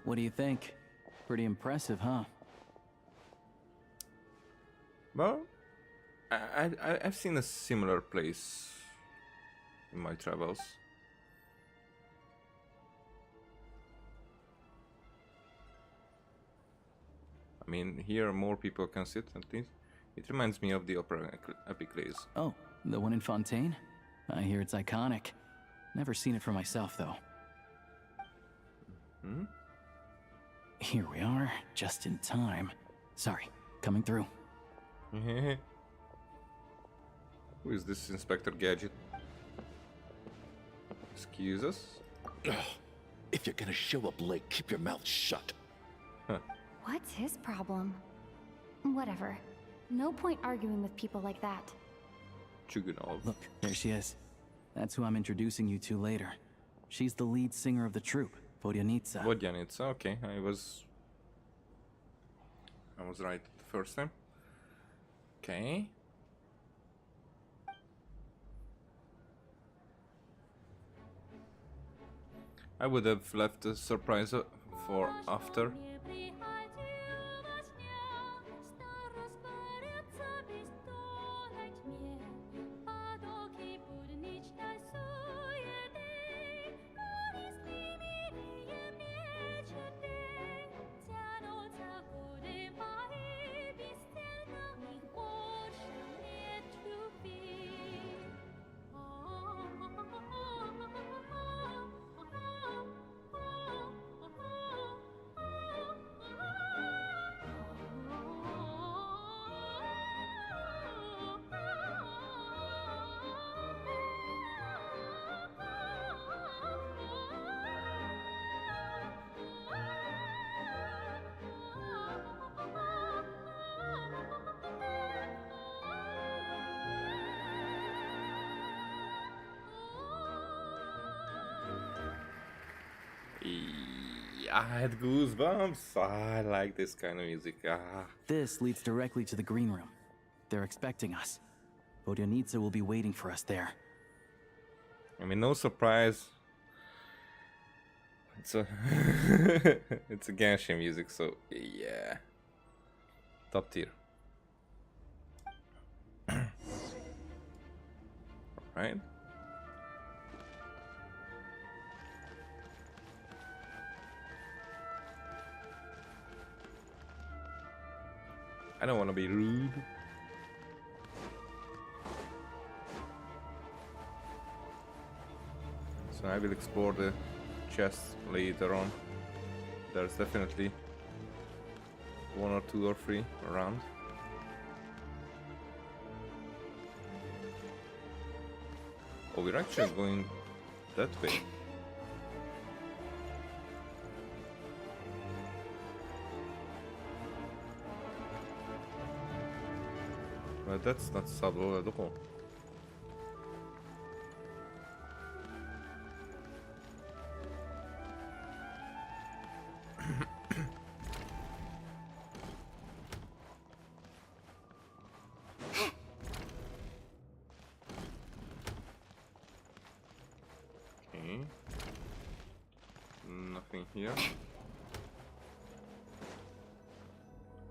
What do you think? Pretty impressive, huh? Well, I've seen a similar place in my travels. I mean, here more people can sit at least. It reminds me of the opera Epicles. Oh, the one in Fontaine? I hear it's iconic. Never seen it for myself, though. Hmm? Here we are, just in time. Sorry, coming through. Who is this Inspector Gadget? Excuse us? If you're gonna show up late, keep your mouth shut. Huh. What's his problem? Whatever. No point arguing with people like that. Chugunov. Look, there she is. That's who I'm introducing you to later. She's the lead singer of the troupe, Vodyanitsa. Vodyanitsa, okay. I was right the first time. Okay. I would have left a surprise for after. I had goosebumps. I like this kind of music. This leads directly to the green room. They're expecting us. Vodyanitsa will be waiting for us there. I mean, no surprise. It's a it's a Genshin music, so yeah, top tier. Right. I don't want to be rude. So I will explore the chest later on. There's definitely one or two or three around. Oh, we're actually going that way. Well, that's not subtle at all. Okay. Nothing here.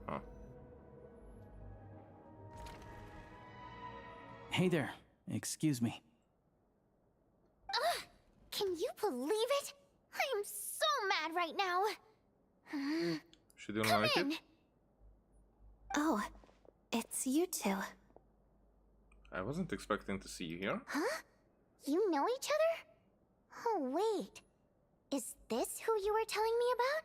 Huh. Hey there, excuse me. Can you believe it? I am so mad right now. She didn't like it? Oh, it's you two. I wasn't expecting to see you here. Huh? You know each other? Oh, wait. Is this who you were telling me about?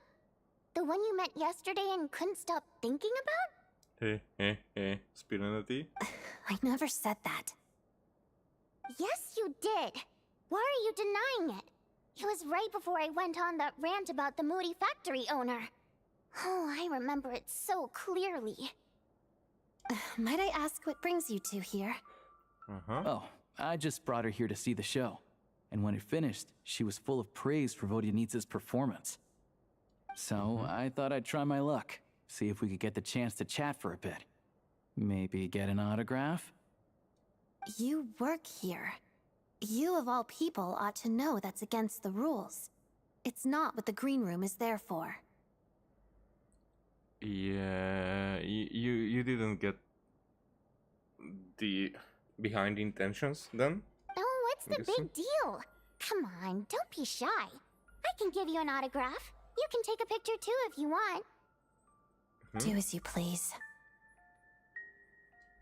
The one you met yesterday and couldn't stop thinking about? Spilling the tea? I never said that. Yes, you did. Why are you denying it? It was right before I went on that rant about the moody factory owner. Oh, I remember it so clearly. Might I ask what brings you two here? Oh, I just brought her here to see the show. And when it finished, she was full of praise for Vodyanitsa's performance. So I thought I'd try my luck, see if we could get the chance to chat for a bit. Maybe get an autograph? You work here. You of all people ought to know that's against the rules. It's not what the green room is there for. Yeah, you didn't get the behind intentions then? Oh, what's the big deal? Come on, don't be shy. I can give you an autograph. You can take a picture too if you want. Do as you please.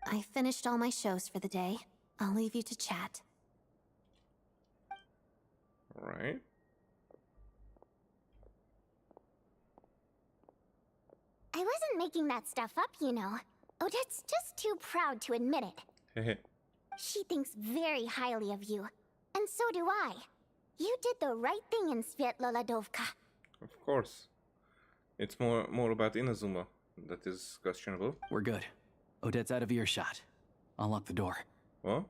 I finished all my shows for the day. I'll leave you to chat. Right. I wasn't making that stuff up, you know. Odette's just too proud to admit it. She thinks very highly of you. And so do I. You did the right thing in Svietloladovka. Of course. It's more about Inazuma that is questionable. We're good. Odette's out of earshot. I'll lock the door. What?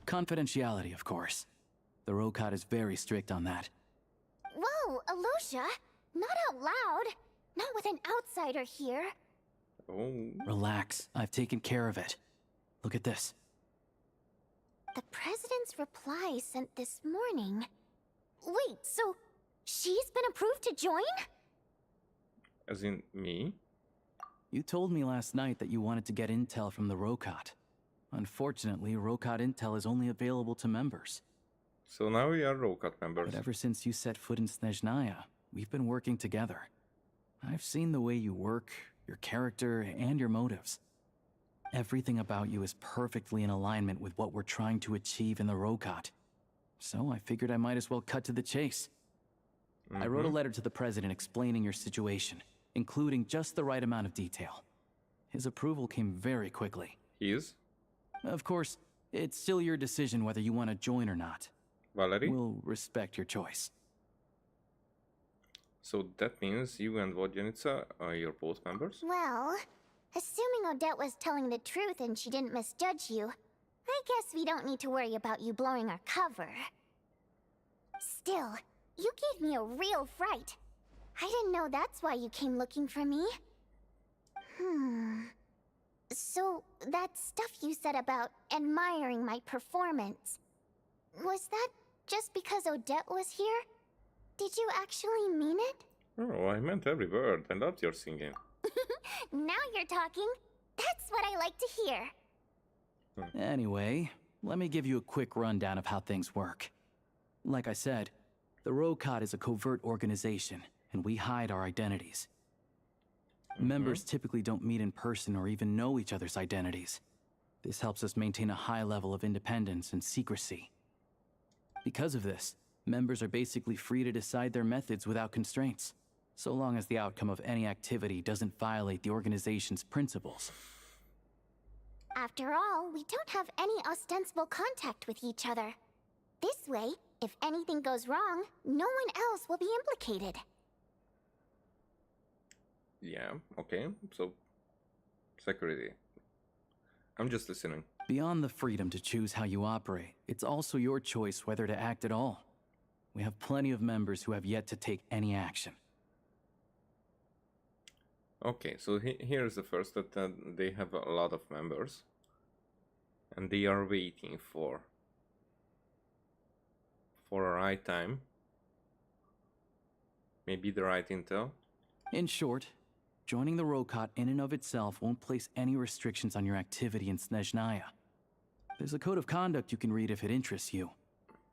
Confidentiality, of course. The Rokat is very strict on that. Whoa, Alosia! Not out loud! Not with an outsider here. Oh. Relax. I've taken care of it. Look at this. The President's reply sent this morning. Wait, so she's been approved to join? As in me? You told me last night that you wanted to get intel from the Rokat. Unfortunately, Rokat intel is only available to members. So now we are Rokat members. But ever since you set foot in Snezhnaya, we've been working together. I've seen the way you work, your character, and your motives. Everything about you is perfectly in alignment with what we're trying to achieve in the Rokat. So I figured I might as well cut to the chase. I wrote a letter to the President explaining your situation, including just the right amount of detail. His approval came very quickly. His? Of course, it's still your decision whether you want to join or not. Valerie? We'll respect your choice. So that means you and Vodyanitsa you're both members? Well, assuming Odette was telling the truth and she didn't misjudge you, I guess we don't need to worry about you blowing our cover. Still, you gave me a real fright. I didn't know that's why you came looking for me. So, that stuff you said about admiring my performance, was that just because Odette was here? Did you actually mean it? Oh, I meant every word. I loved your singing. Now you're talking. That's what I like to hear. Anyway, let me give you a quick rundown of how things work. Like I said, the Rokat is a covert organization, and we hide our identities. Members typically don't meet in person or even know each other's identities. This helps us maintain a high level of independence and secrecy. Because of this, members are basically free to decide their methods without constraints, so long as the outcome of any activity doesn't violate the organization's principles. After all, we don't have any ostensible contact with each other. This way, if anything goes wrong, no one else will be implicated. Yeah, okay. So, security. I'm just listening. Beyond the freedom to choose how you operate, it's also your choice whether to act at all. We have plenty of members who have yet to take any action. Okay, so here's the first that they have a lot of members. And they are waiting for a right time. Maybe the right intel. In short, joining the Rokat in and of itself won't place any restrictions on your activity in Snezhnaya. There's a code of conduct you can read if it interests you.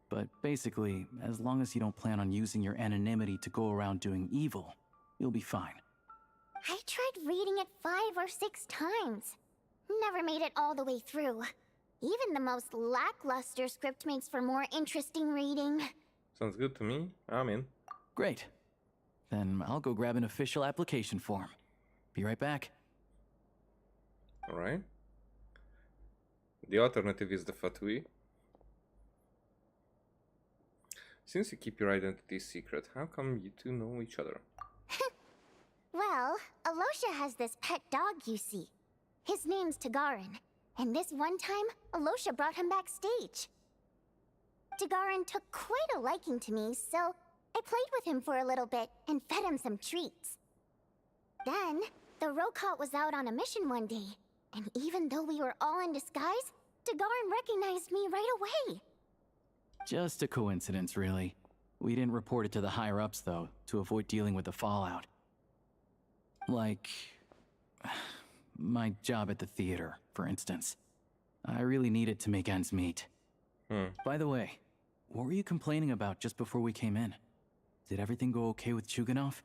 But basically, as long as you don't plan on using your anonymity to go around doing evil, you'll be fine. I tried reading it 5 or 6 times. Never made it all the way through. Even the most lackluster script makes for more interesting reading. Sounds good to me. I'm in. Great. Then I'll go grab an official application form. Be right back. Alright. The alternative is the Fatui. Since you keep your identity secret, how come you two know each other? Well, Alosha has this pet dog, you see. His name's Tagarin, and this one time, Alosha brought him backstage. Tagarin took quite a liking to me, so I played with him for a little bit and fed him some treats. Then, the Rokot was out on a mission one day, and even though we were all in disguise, Tagarin recognized me right away. Just a coincidence, really. We didn't report it to the higher-ups, though, to avoid dealing with the fallout. Like... my job at the theater, for instance. I really needed to make ends meet. By the way, what were you complaining about just before we came in? Did everything go okay with Chuganov?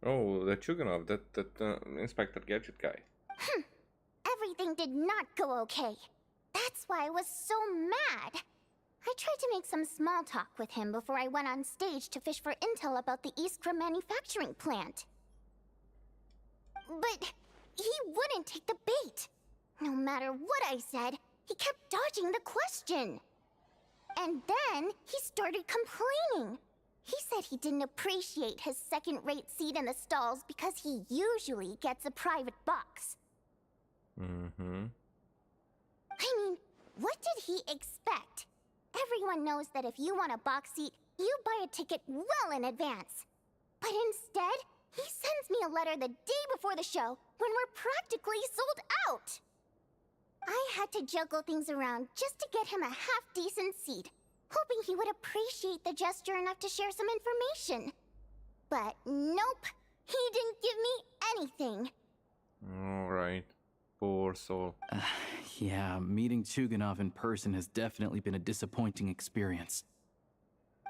Oh, the Chuganov, that Inspector Gadget guy. Everything did not go okay. That's why I was so mad. I tried to make some small talk with him before I went on stage to fish for intel about the Iskra manufacturing plant. But he wouldn't take the bait. No matter what I said, he kept dodging the question. And then he started complaining. He said he didn't appreciate his second-rate seat in the stalls because he usually gets a private box. Mm-hmm. I mean, what did he expect? Everyone knows that if you want a box seat, you buy a ticket well in advance. But instead, he sends me a letter the day before the show when we're practically sold out. I had to juggle things around just to get him a half-decent seat, hoping he would appreciate the gesture enough to share some information. But nope, he didn't give me anything. Alright. Poor soul. Yeah, meeting Chuganov in person has definitely been a disappointing experience.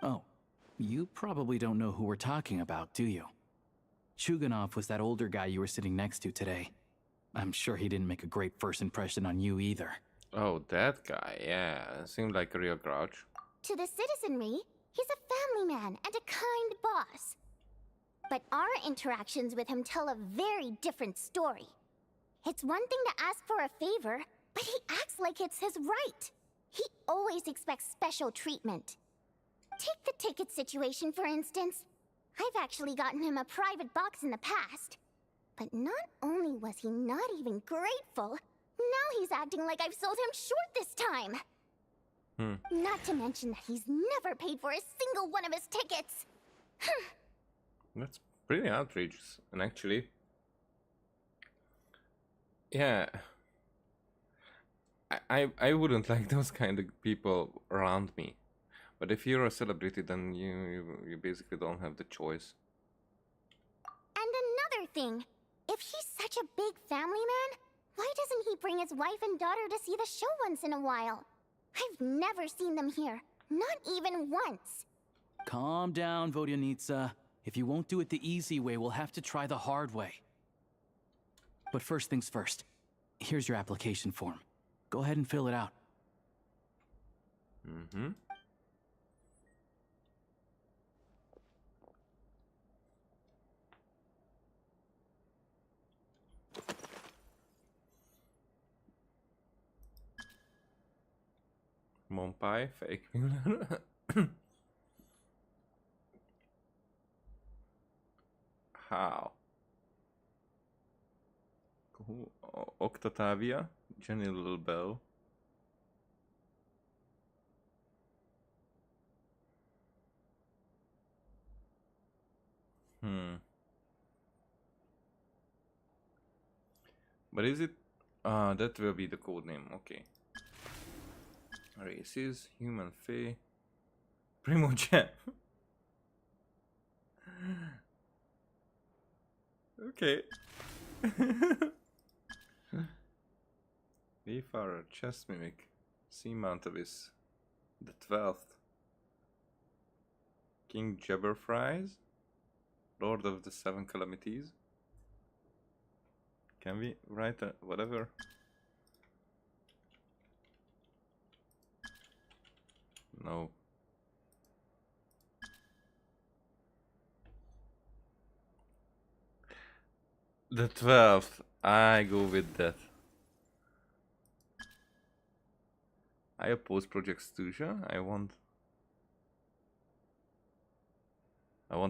Oh, you probably don't know who we're talking about, do you? Chuganov was that older guy you were sitting next to today. I'm sure he didn't make a great first impression on you either. Oh, that guy, yeah. Seemed like a real grouch. To the citizenry, he's a family man and a kind boss. But our interactions with him tell a very different story. It's one thing to ask for a favor, but he acts like it's his right. He always expects special treatment. Take the ticket situation, for instance. I've actually gotten him a private box in the past. But not only was he not even grateful, now he's acting like I've sold him short this time. Not to mention that he's never paid for a single one of his tickets. That's pretty outrageous. And actually... yeah... I wouldn't like those kind of people around me. But if you're a celebrity, then you basically don't have the choice. And another thing, if he's such a big family man, why doesn't he bring his wife and daughter to see the show once in a while? I've never seen them here, not even once. Calm down, Vodyanitsa. If you won't do it the easy way, we'll have to try the hard way. But first things first. Here's your application form. Go ahead and fill it out. Mm-hmm. Mompai, fake Miller. How? Cool. Octatavia, Jenny Little Bell. But is it? That will be the code name. Okay. Races, human, fae, Primogem. Okay. Wayfarer, Chest Mimic, Sea Mantavis, the 12th, King Jabberfries, Lord of the Seven Calamities. Can we write a whatever? No. The 12th. I go with that. I oppose Project Stuja. I want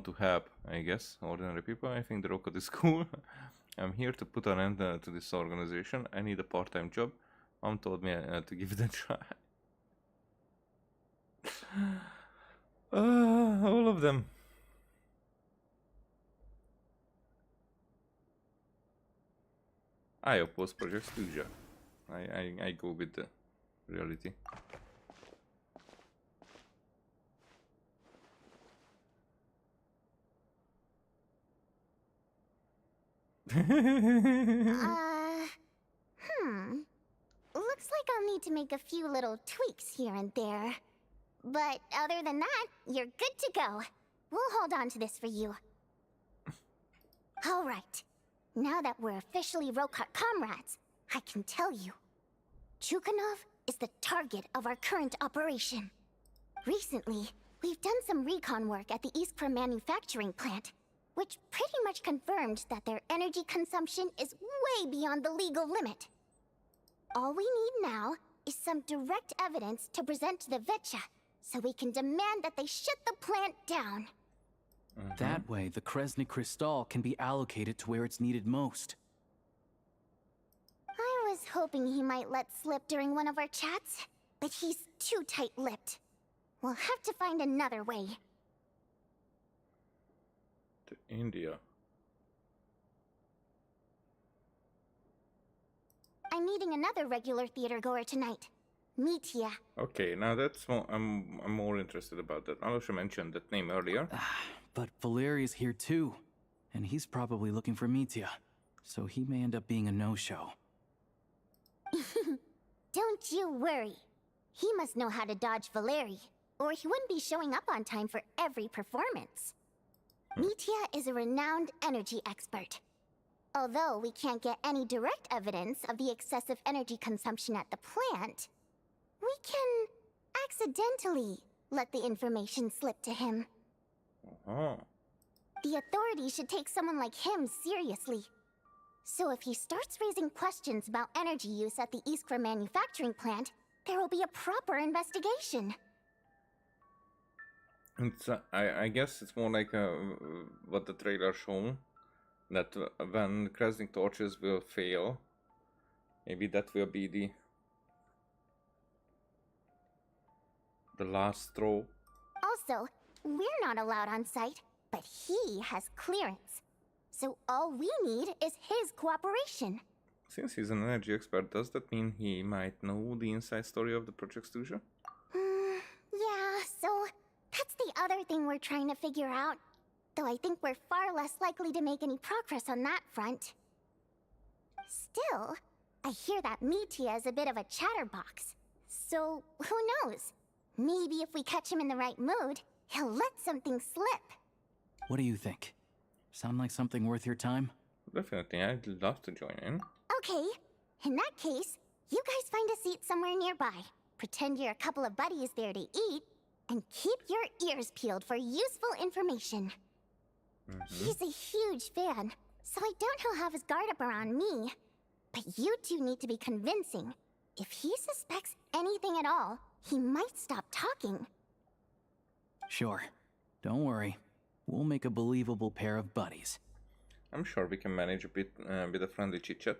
to help, I guess, ordinary people. I think the rocket is cool. I'm here to put an end to this organization. I need a part-time job. Mom told me to give it a try. All of them. I oppose Project Stuja. I go with the reality. Looks like I'll need to make a few little tweaks here and there. But other than that, you're good to go. We'll hold on to this for you. Alright. Now that we're officially Rokot comrades, I can tell you. Chukhanov is the target of our current operation. Recently, we've done some recon work at the Iskra manufacturing plant, which pretty much confirmed that their energy consumption is way beyond the legal limit. All we need now is some direct evidence to present to the Vetcha, so we can demand that they shut the plant down. That way, the Kresny Crystal can be allocated to where it's needed most. I was hoping he might let slip during one of our chats, but he's too tight-lipped. We'll have to find another way. To India. I'm meeting another regular theater goer tonight. Mitya. Okay, now that's more, I'm more interested about that. Alosha mentioned that name earlier. But Valeri's here too, and he's probably looking for Mitya, so he may end up being a no-show. Don't you worry. He must know how to dodge Valeri, or he wouldn't be showing up on time for every performance. Mitya is a renowned energy expert. Although we can't get any direct evidence of the excessive energy consumption at the plant, we can accidentally let the information slip to him. The authorities should take someone like him seriously. So if he starts raising questions about energy use at the Iskra manufacturing plant, there will be a proper investigation. It's, I guess it's more like what the trailer shown, that when Kresnik torches will fail, maybe that will be the last straw. Also, we're not allowed on site, but he has clearance. So all we need is his cooperation. Since he's an energy expert, does that mean he might know the inside story of the Project Stuja? Yeah, so that's the other thing we're trying to figure out. Though I think we're far less likely to make any progress on that front. Still, I hear that Mitya is a bit of a chatterbox. So, who knows? Maybe if we catch him in the right mood, he'll let something slip. What do you think? Sound like something worth your time? Definitely, I'd love to join in. Okay, in that case, you guys find a seat somewhere nearby. Pretend you're a couple of buddies there to eat, and keep your ears peeled for useful information. He's a huge fan, so I doubt he'll have his guard up around me. But you two need to be convincing. If he suspects anything at all, he might stop talking. Sure. Don't worry. We'll make a believable pair of buddies. I'm sure we can manage a bit of friendly chit-chat.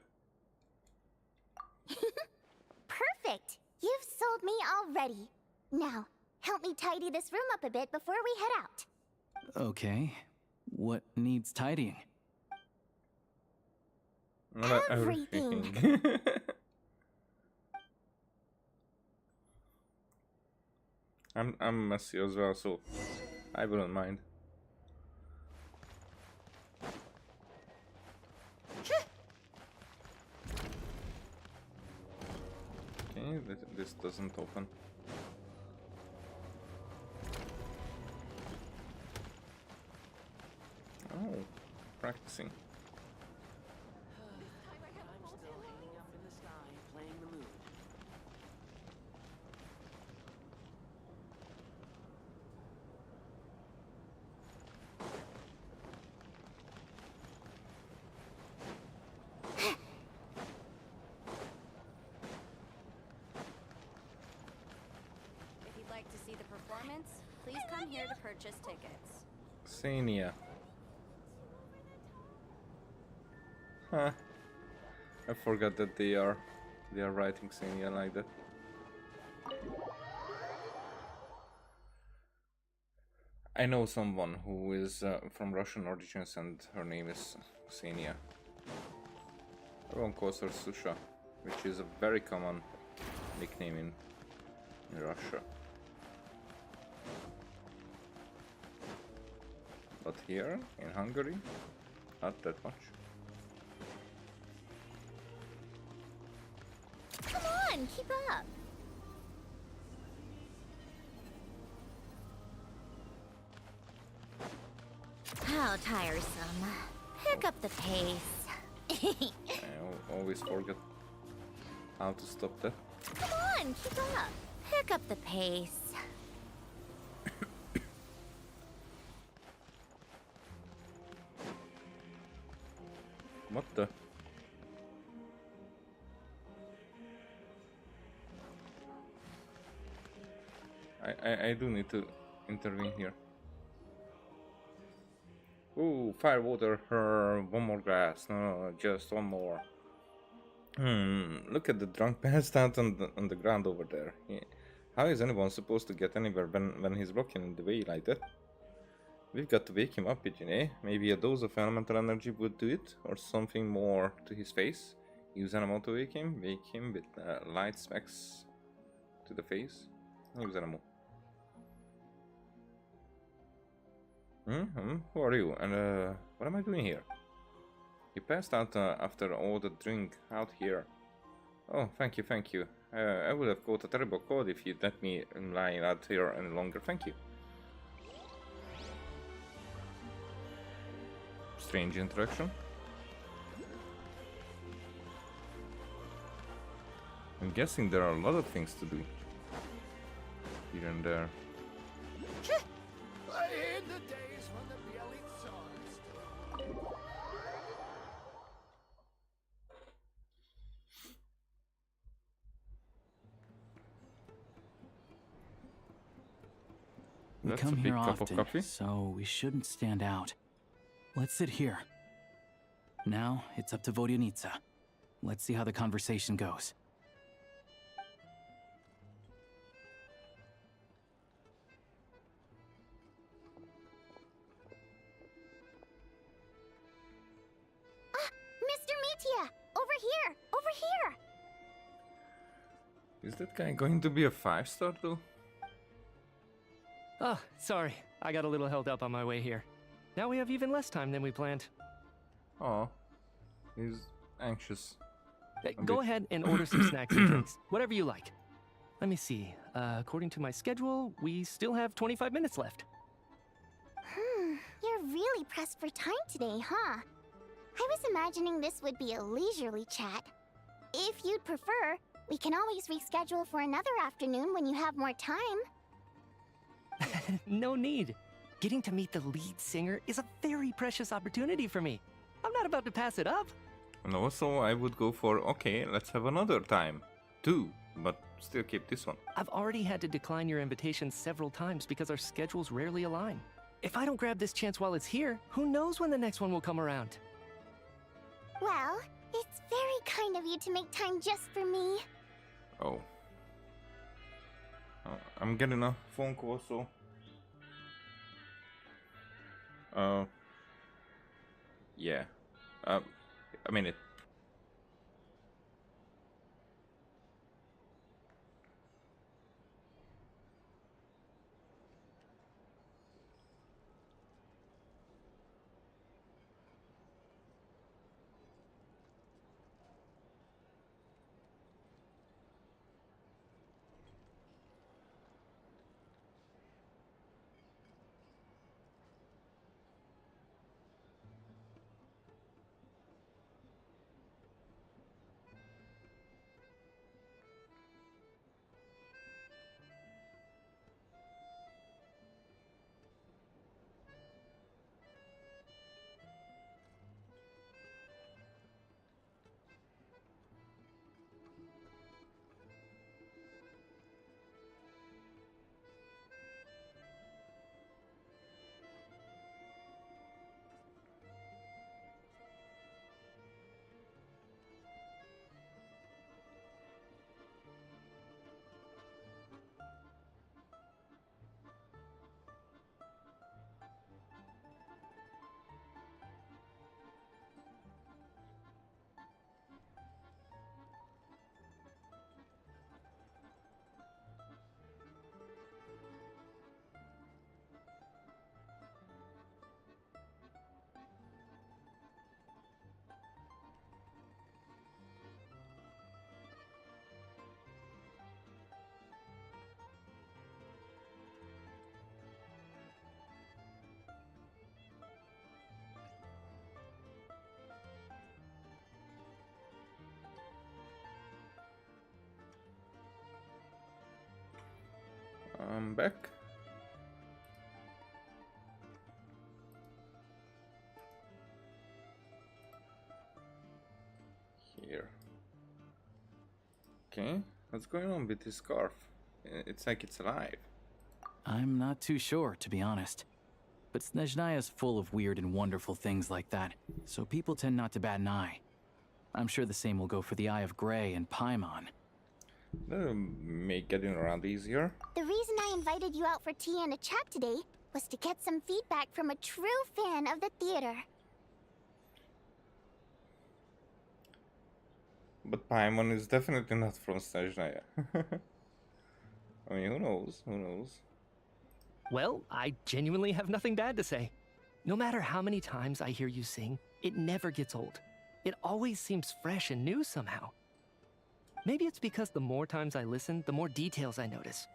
Perfect! You've sold me already. Now, help me tidy this room up a bit before we head out. Okay. What needs tidying? Everything. I'm messy as well, so I wouldn't mind. Okay, this doesn't open. Oh, practicing. like to see the performance, please come here to purchase tickets. Xenia. Huh. I forgot that they are writing Xenia like that. I know someone who is from Russian origins and her name is Xenia. Everyone calls her Susha, which is a very common nickname in Russia. But here, in Hungary, not that much. Come on, keep up. How tiresome. Pick up the pace. I always forget how to stop that. Come on, keep up. Pick up the pace. What the? I do need to intervene here. Ooh, fire, water, one more glass. No, just one more. Look at the drunk bastard on the ground over there. How is anyone supposed to get anywhere when he's blocking in the way like that? We've got to wake him up, eh? Maybe a dose of elemental energy would do it, or something more to his face. Use animal to wake him with light smacks to the face. Use animal. Who are you? And what am I doing here? He passed out after all the drink out here. Oh, thank you. I would have caught a terrible cold if you'd let me lie out here any longer. Thank you. Strange interaction. I'm guessing there are a lot of things to do here and there. I hate the days when the Bialik songs. We That's come a big here cup of often, coffee. so we shouldn't stand out. Let's sit here. Now, it's up to Vodyanitsa. Let's see how the conversation goes. Mr. Mitya! Over here! Over here! Is that guy going to be a 5-star though? Oh, sorry. I got a little held up on my way here. Now we have even less time than we planned. Oh, he's anxious. Go ahead and order some snacks and drinks. Whatever you like. Let me see. According to my schedule, we still have 25 minutes left. You're really pressed for time today, huh? I was imagining this would be a leisurely chat. If you'd prefer, we can always reschedule for another afternoon when you have more time. No need. Getting to meet the lead singer is a very precious opportunity for me. I'm not about to pass it up. And also I would go for, okay, let's have another time. 2, but still keep this one. I've already had to decline your invitation several times because our schedules rarely align. If I don't grab this chance while it's here, who knows when the next one will come around? Well, it's very kind of you to make time just for me. Oh. I'm getting a phone call, so... Yeah. A minute. I'm back. Here. Okay, what's going on with this scarf? It's like it's alive. I'm not too sure, to be honest. But Snezhnaya is full of weird and wonderful things like that, so people tend not to bat an eye. I'm sure the same will go for the Eye of Grey and Paimon. That'll make getting around easier. The reason I invited you out for tea and a chat today was to get some feedback from a true fan of the theater. But Paimon is definitely not from Snezhnaya. I mean, who knows? Who knows? Well, I genuinely have nothing bad to say. No matter how many times I hear you sing, it never gets old. It always seems fresh and new somehow. Maybe it's because the more times I listen, the more details I notice.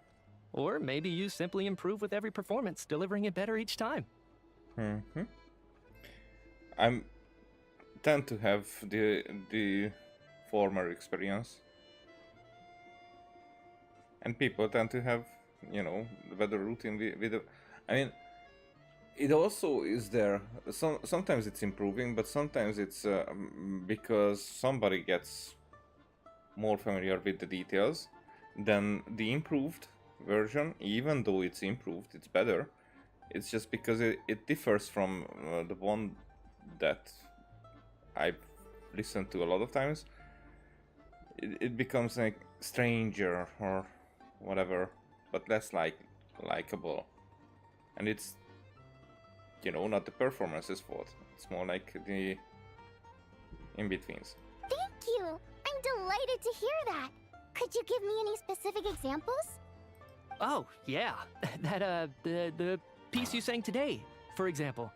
Or maybe you simply improve with every performance, delivering it better each time. I tend to have the former experience. And people tend to have, you know, the better routine with the... I mean, it also is there. Sometimes it's improving, but sometimes it's because somebody gets more familiar with the details than the improved version. Even though it's improved, it's better. It's just because it differs from the one that I've listened to a lot of times. It becomes like stranger or whatever, but less likable. And it's, you know, not the performance's fault. It's more like the in-betweens. Thank you! I'm delighted to hear that! Could you give me any specific examples? Oh, yeah. That, the piece you sang today, for example.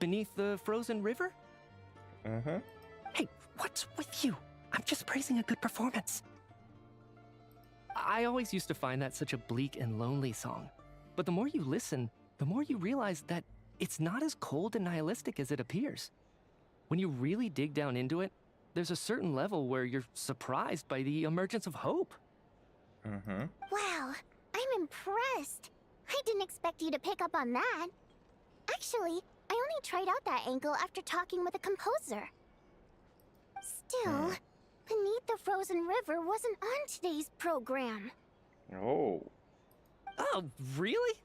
Beneath the Frozen River? Uh-huh. Hey, what's with you? I'm just praising a good performance. I always used to find that such a bleak and lonely song. But the more you listen, the more you realize that it's not as cold and nihilistic as it appears. When you really dig down into it, there's a certain level where you're surprised by the emergence of hope. Mm-hmm. Wow, I'm impressed. I didn't expect you to pick up on that. Actually, I only tried out that angle after talking with a composer. Still, Beneath the Frozen River wasn't on today's program. Oh. Oh, really?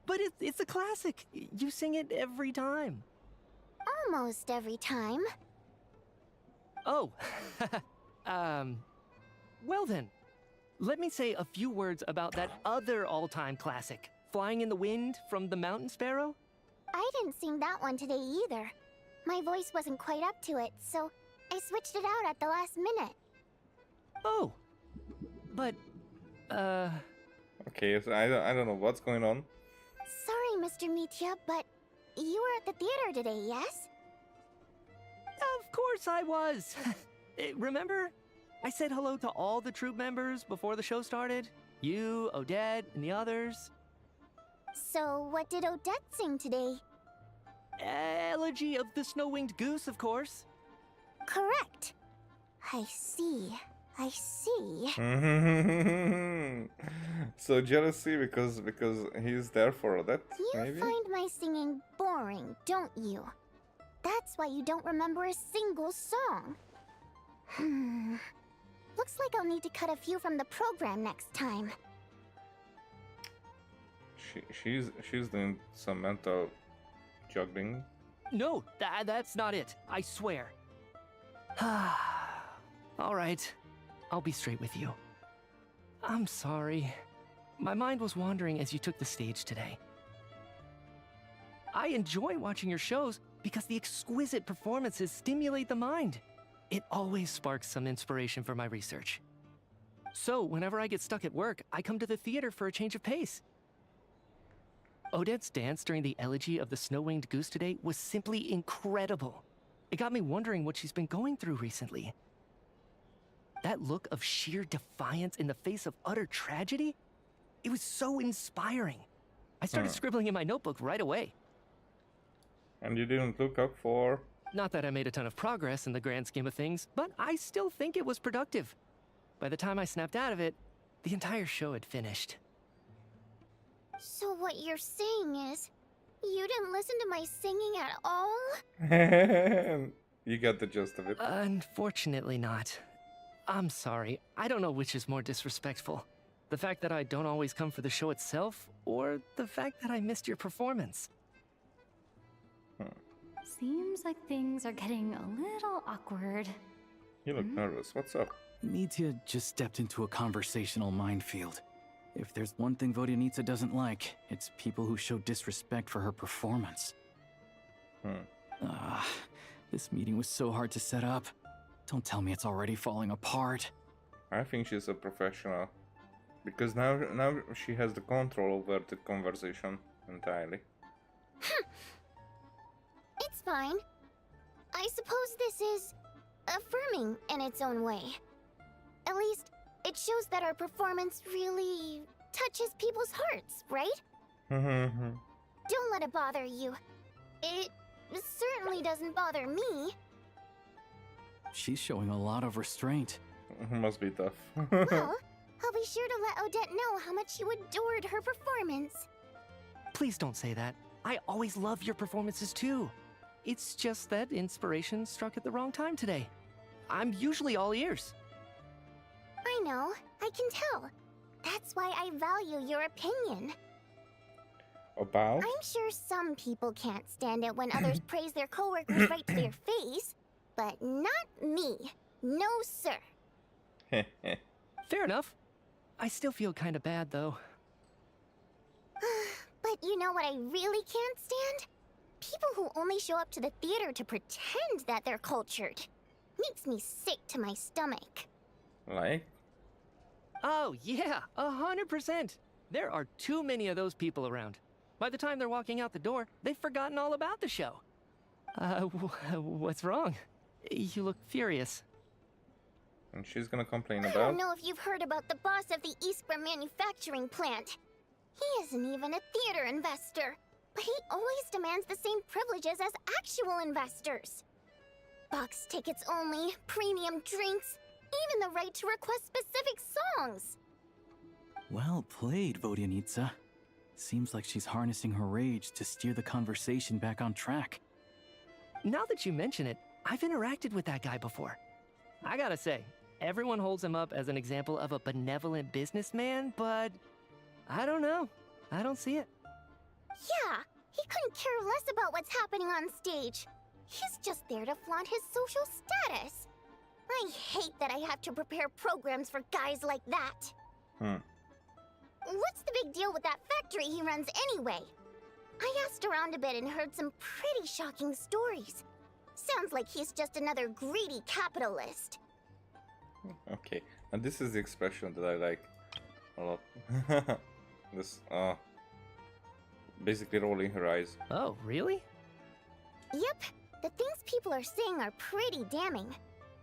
But it's a classic. You sing it every time. Almost every time. Oh. Well then, let me say a few words about that other all-time classic, Flying in the Wind from the Mountain Sparrow. I didn't sing that one today either. My voice wasn't quite up to it, so I switched it out at the last minute. Oh. But, Okay, so I don't know what's going on. Sorry, Mr. Mitya, but you were at the theater today, yes? Of course I was. Remember? I said hello to all the troupe members before the show started. You, Odette, and the others. So, what did Odette sing today? Elegy of the Snow-Winged Goose, of course. Correct. I see. I see. So jealousy because he's there for that, You maybe? find my singing boring, don't you? That's why you don't remember a single song. Looks like I'll need to cut a few from the program next time. She's doing some mental juggling. No, that's not it. I swear. All right. I'll be straight with you. I'm sorry. My mind was wandering as you took the stage today. I enjoy watching your shows because the exquisite performances stimulate the mind. It always sparks some inspiration for my research. So, whenever I get stuck at work, I come to the theater for a change of pace. Odette's dance during the elegy of the Snow-Winged Goose today was simply incredible. It got me wondering what she's been going through recently. That look of sheer defiance in the face of utter tragedy? It was so inspiring. I started scribbling in my notebook right away. And you didn't look up for... Not that I made a ton of progress in the grand scheme of things, but I still think it was productive. By the time I snapped out of it, the entire show had finished. So what you're saying is, you didn't listen to my singing at all? You got the gist of it. Unfortunately not. I'm sorry. I don't know which is more disrespectful. The fact that I don't always come for the show itself, or the fact that I missed your performance. Seems like things are getting a little awkward. You look nervous. What's up? Mitya just stepped into a conversational minefield. If there's one thing Vodyanitsa doesn't like, it's people who show disrespect for her performance. This meeting was so hard to set up. Don't tell me it's already falling apart. I think she's a professional. Because now she has the control over the conversation entirely. It's fine. I suppose this is affirming in its own way. At least, it shows that our performance really touches people's hearts, right? Don't let it bother you. It certainly doesn't bother me. She's showing a lot of restraint. Must be tough. Well, I'll be sure to let Odette know how much you adored her performance. Please don't say that. I always love your performances too. It's just that inspiration struck at the wrong time today. I'm usually all ears. I know, I can tell. That's why I value your opinion. About? I'm sure some people can't stand it when others praise their coworkers right to their face, but not me. No, sir. Fair enough. I still feel kind of bad, though. But you know what I really can't stand? People who only show up to the theater to pretend that they're cultured. Makes me sick to my stomach. Like? Oh, yeah, 100%. There are too many of those people around. By the time they're walking out the door, they've forgotten all about the show. What's wrong? You look furious. And she's gonna complain I about? don't know if you've heard about the boss of the Iskra manufacturing plant. He isn't even a theater investor, but he always demands the same privileges as actual investors. Box tickets only, premium drinks, even the right to request specific songs. Well played, Vodyanitsa. Seems like she's harnessing her rage to steer the conversation back on track. Now that you mention it, I've interacted with that guy before. I gotta say, everyone holds him up as an example of a benevolent businessman, but I don't know. I don't see it. Yeah, he couldn't care less about what's happening on stage. He's just there to flaunt his social status. I hate that I have to prepare programs for guys like that. What's the big deal with that factory he runs anyway? I asked around a bit and heard some pretty shocking stories. Sounds like he's just another greedy capitalist. Okay, and this is the expression that I like a lot. This, basically rolling her eyes. Oh, really? Yep, the things people are saying are pretty damning.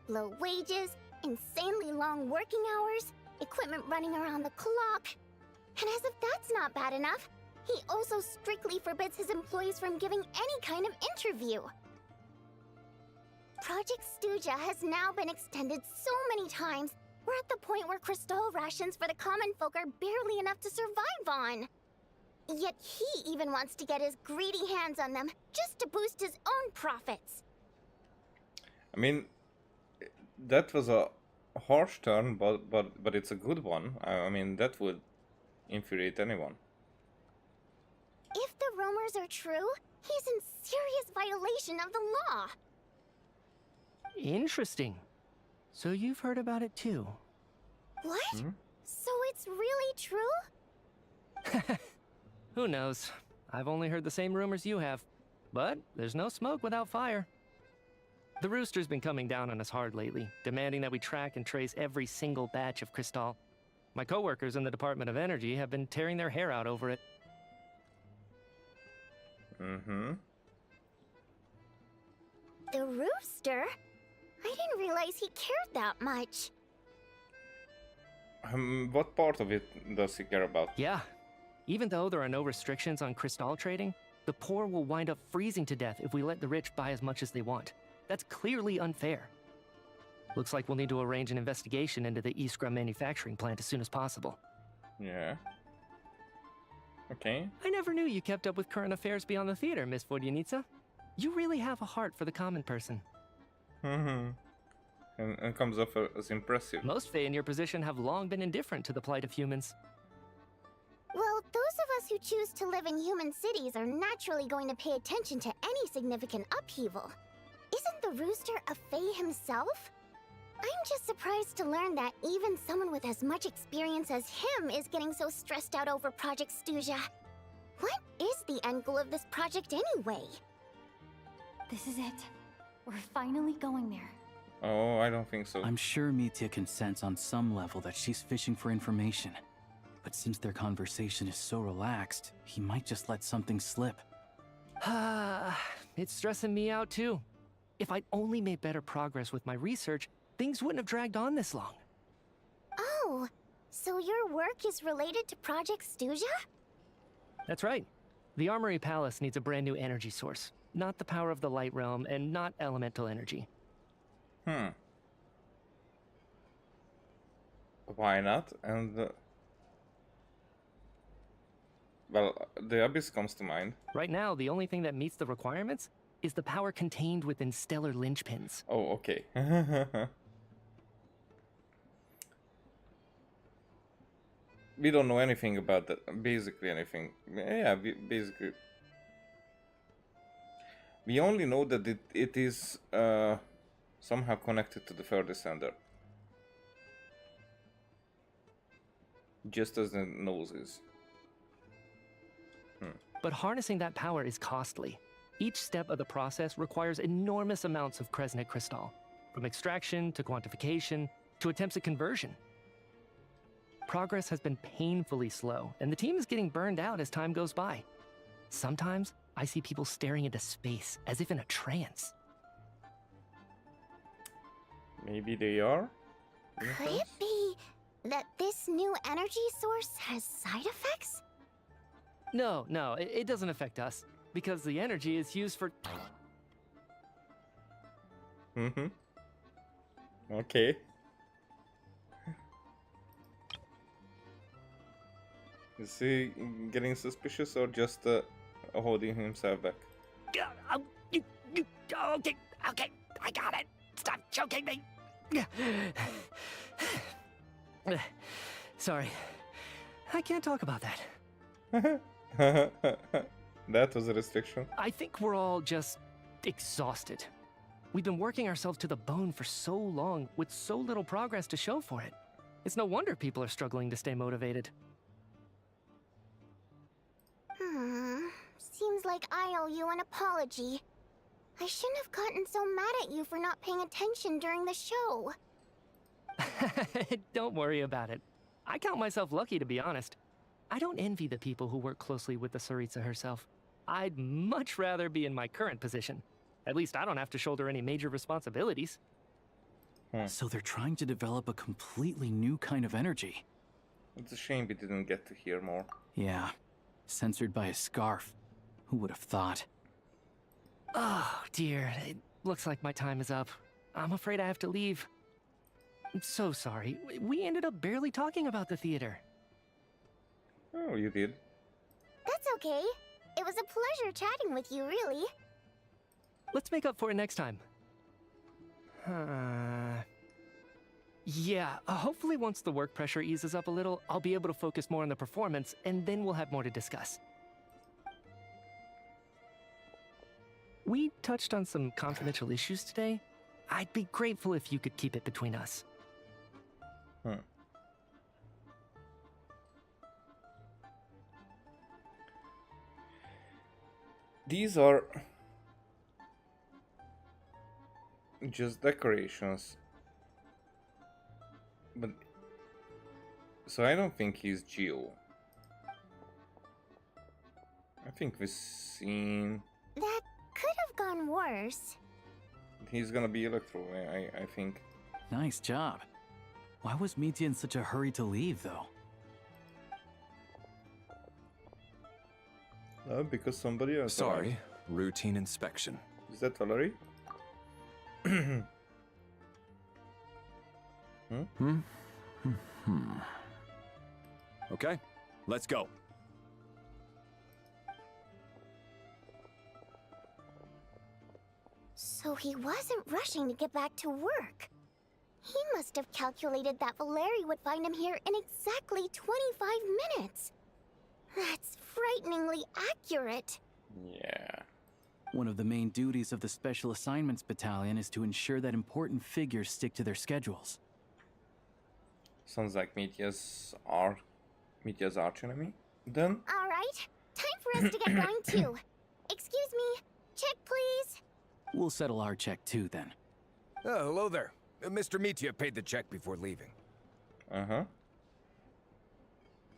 Low wages, insanely long working hours, equipment running around the clock. And as if that's not bad enough, he also strictly forbids his employees from giving any kind of interview. Project Stuja has now been extended so many times, we're at the point where crystal rations for the common folk are barely enough to survive on. Yet he even wants to get his greedy hands on them just to boost his own profits. I mean, that was a harsh turn, but it's a good one. I mean, that would infuriate anyone. If the rumors are true, he's in serious violation of the law. Interesting. So you've heard about it too? What? So it's really true? Who knows? I've only heard the same rumors you have. But there's no smoke without fire. The Rooster's been coming down on us hard lately, demanding that we track and trace every single batch of Crystal. My coworkers in the Department of Energy have been tearing their hair out over it. The Rooster? I didn't realize he cared that much. What part of it does he care about? Yeah. Even though there are no restrictions on Crystal trading, the poor will wind up freezing to death if we let the rich buy as much as they want. That's clearly unfair. Looks like we'll need to arrange an investigation into the Iskra manufacturing plant as soon as possible. Yeah. Okay. I never knew you kept up with current affairs beyond the theater, Miss Vodyanica. You really have a heart for the common person. And comes off as impressive. Most Fae in your position have long been indifferent to the plight of humans. Well, those of us who choose to live in human cities are naturally going to pay attention to any significant upheaval. Isn't the Rooster a Fae himself? I'm just surprised to learn that even someone with as much experience as him is getting so stressed out over Project Stuzia. What is the end goal of this project anyway? This is it. We're finally going there. Oh, I don't think so. I'm sure Mitya can sense on some level that she's fishing for information. But since their conversation is so relaxed, he might just let something slip. It's stressing me out too. If I'd only made better progress with my research, things wouldn't have dragged on this long. Oh, so your work is related to Project Stuzia? That's right. The Armory Palace needs a brand new energy source. Not the power of the Light Realm, and not elemental energy. Why not? And well, the Abyss comes to mind. Right now, the only thing that meets the requirements is the power contained within stellar linchpins. Oh, okay. We don't know anything about that. Basically anything. Yeah, basically. We only know that it is somehow connected to the furthest sender. Just as the nose is. But harnessing that power is costly. Each step of the process requires enormous amounts of Kresnik crystal, from extraction to quantification to attempts at conversion. Progress has been painfully slow, and the team is getting burned out as time goes by. Sometimes, I see people staring into space as if in a trance. Maybe they are? Could it be that this new energy source has side effects? No, it doesn't affect us, because the energy is used for... Okay. Is he getting suspicious or just holding himself back? Okay, I got it. Stop choking me. Sorry, I can't talk about that. That was a restriction. I think we're all just exhausted. We've been working ourselves to the bone for so long with so little progress to show for it. It's no wonder people are struggling to stay motivated. Seems like I owe you an apology. I shouldn't have gotten so mad at you for not paying attention during the show. Don't worry about it. I count myself lucky, to be honest. I don't envy the people who work closely with the Tsaritsa herself. I'd much rather be in my current position. At least I don't have to shoulder any major responsibilities. So they're trying to develop a completely new kind of energy. It's a shame we didn't get to hear more. Yeah, censored by a scarf. Who would have thought? Oh, dear. It looks like my time is up. I'm afraid I have to leave. I'm so sorry. We ended up barely talking about the theater. Oh, you did? That's okay. It was a pleasure chatting with you, really. Let's make up for it next time. Yeah, hopefully once the work pressure eases up a little, I'll be able to focus more on the performance, and then we'll have more to discuss. We touched on some confidential issues today. I'd be grateful if you could keep it between us. These are just decorations. But so I don't think he's Geo. I think we've seen That could have gone worse. he's gonna be Electro, I think. Nice job. Why was Mitya in such a hurry to leave, though? Because somebody else. Sorry, routine inspection. Is that Valerie? Okay, let's go. So he wasn't rushing to get back to work. He must have calculated that Valeri would find him here in exactly 25 minutes. That's frighteningly accurate. Yeah. One of the main duties of the Special Assignments Battalion is to ensure that important figures stick to their schedules. Sounds like Mitya's arch enemy. Then? All right, time for us to get going too. Excuse me, check please. We'll settle our check too then. Oh, hello there. Mr. Mitya paid the check before leaving. Uh-huh.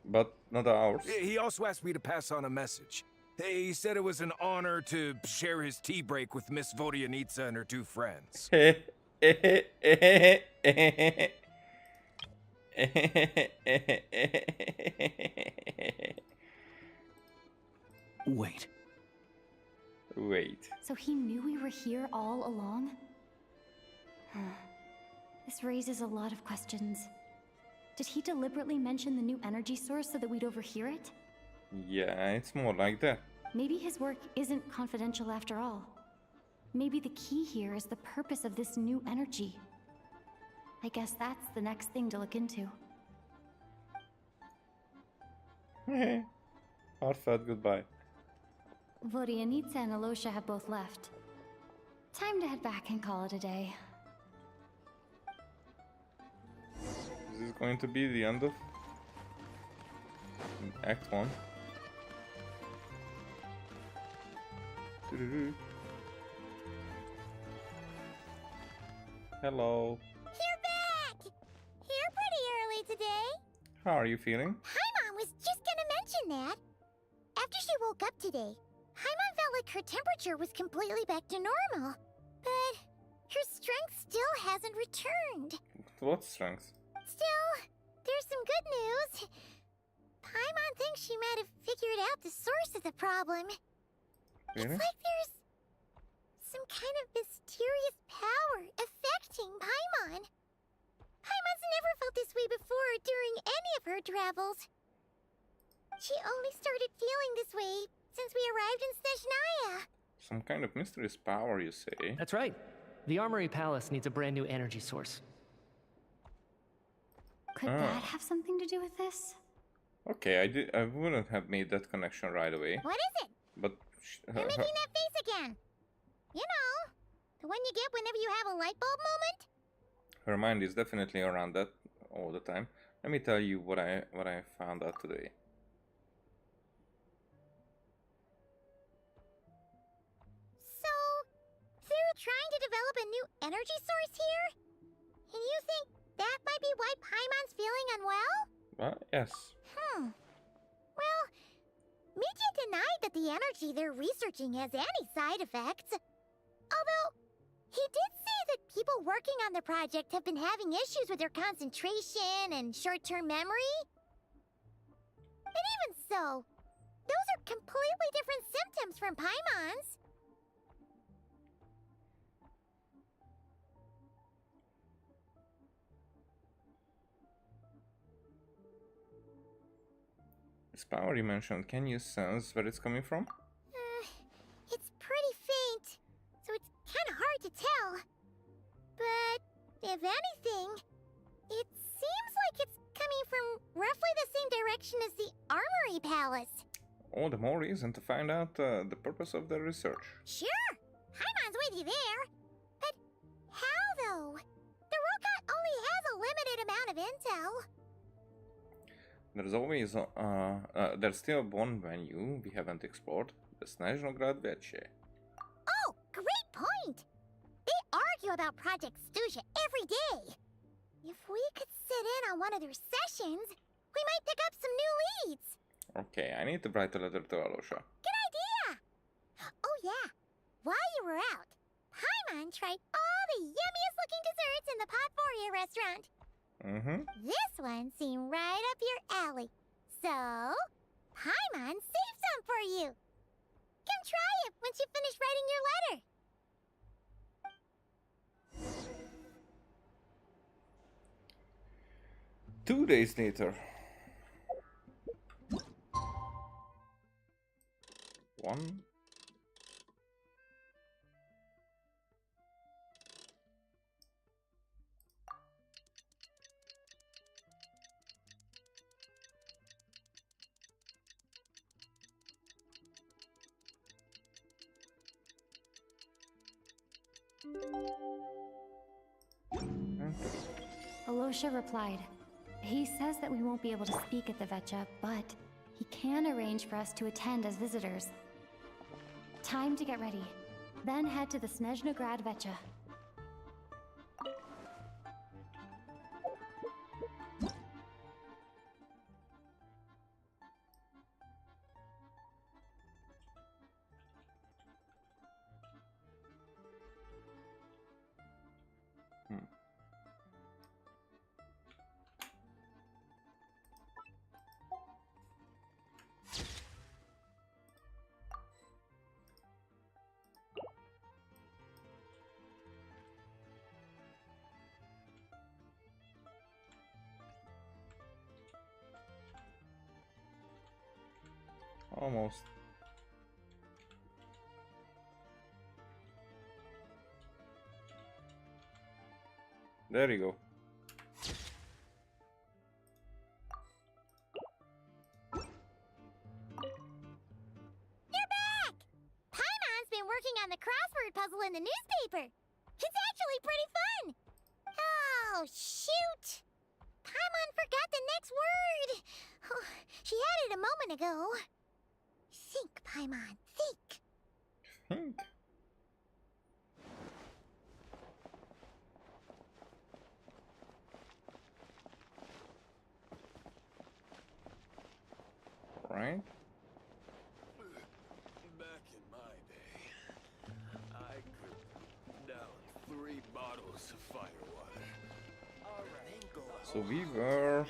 But not ours. He also asked me to pass on a message. He said it was an honor to share his tea break with Miss Vodyanitsa and her 2 friends. Wait. So he knew we were here all along? This raises a lot of questions. Did he deliberately mention the new energy source so that we'd overhear it? Yeah, it's more like that. Maybe his work isn't confidential after all. Maybe the key here is the purpose of this new energy. I guess that's the next thing to look into. Heartfelt goodbye. Vodyanitsa and Alosha have both left. Time to head back and call it a day. Is this going to be the end of Act 1? Hello. You're back! Here pretty early today. How are you feeling? Paimon was just gonna mention that. After she woke up today, Paimon felt like her temperature was completely back to normal. But her strength still hasn't returned. What strength? Still, there's some good news. Paimon thinks she might have figured out the source of the problem. Really? It's like there's some kind of mysterious power affecting Paimon. Paimon's never felt this way before during any of her travels. She only started feeling this way since we arrived in Snezhnaya. Some kind of mysterious power, you say? That's right. The Armory Palace needs a brand new energy source. Could that have something to do with this? Okay, I wouldn't have made that connection right away. What is it? But You're making that face again. You know, the one you get whenever you have a light bulb moment? her mind is definitely around that all the time. Let me tell you what I found out today. So, they're trying to develop a new energy source here? And you think that might be why Paimon's feeling unwell? Yes. Well, Mitya denied that the energy they're researching has any side effects. Although, he did say that people working on the project have been having issues with their concentration and short-term memory. But even so, those are completely different symptoms from Paimon's. This power you mentioned, can you sense where it's coming from? It's pretty faint, so it's kind of hard to tell. But, if anything, it seems like it's coming from roughly the same direction as the Armory Palace. All the more reason to find out the purpose of their research. Sure, Paimon's with you there. But how, though? The robot only has a limited amount of intel. There's always there's still one venue we haven't explored, the Snezhnaya Veche. Oh, great point! They argue about Project Stusha every day. If we could sit in on one of their sessions, we might pick up some new leads. Okay, I need to write a letter to Alosha. Good idea! Oh yeah, while you were out, Paimon tried all the yummiest looking desserts in the Potvoria restaurant. This one seemed right up your alley. So, Paimon saved some for you. Come try it once you finish writing your letter. 2 days later. One. Alosha replied. He says that we won't be able to speak at the Vecha, but he can arrange for us to attend as visitors. Time to get ready. Then head to the Snezhnaya Vecha. Almost. There you go. You're back! Paimon's been working on the crossword puzzle in the newspaper. It's actually pretty fun. Oh, shoot! Paimon forgot the next word. Oh, she had it a moment ago. Think, Paimon, think. Think. Right. Back in my day, I could down 3 bottles of firewater. So we were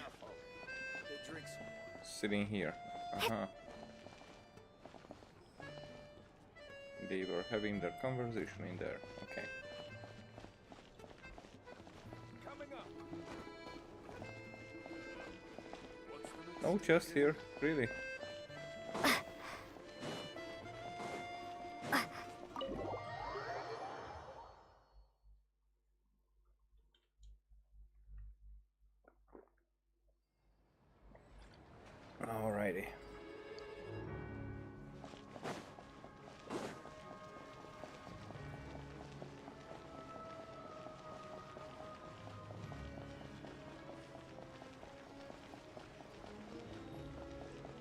sitting here. They were having their conversation in there. Okay. No chest here, really. Alrighty.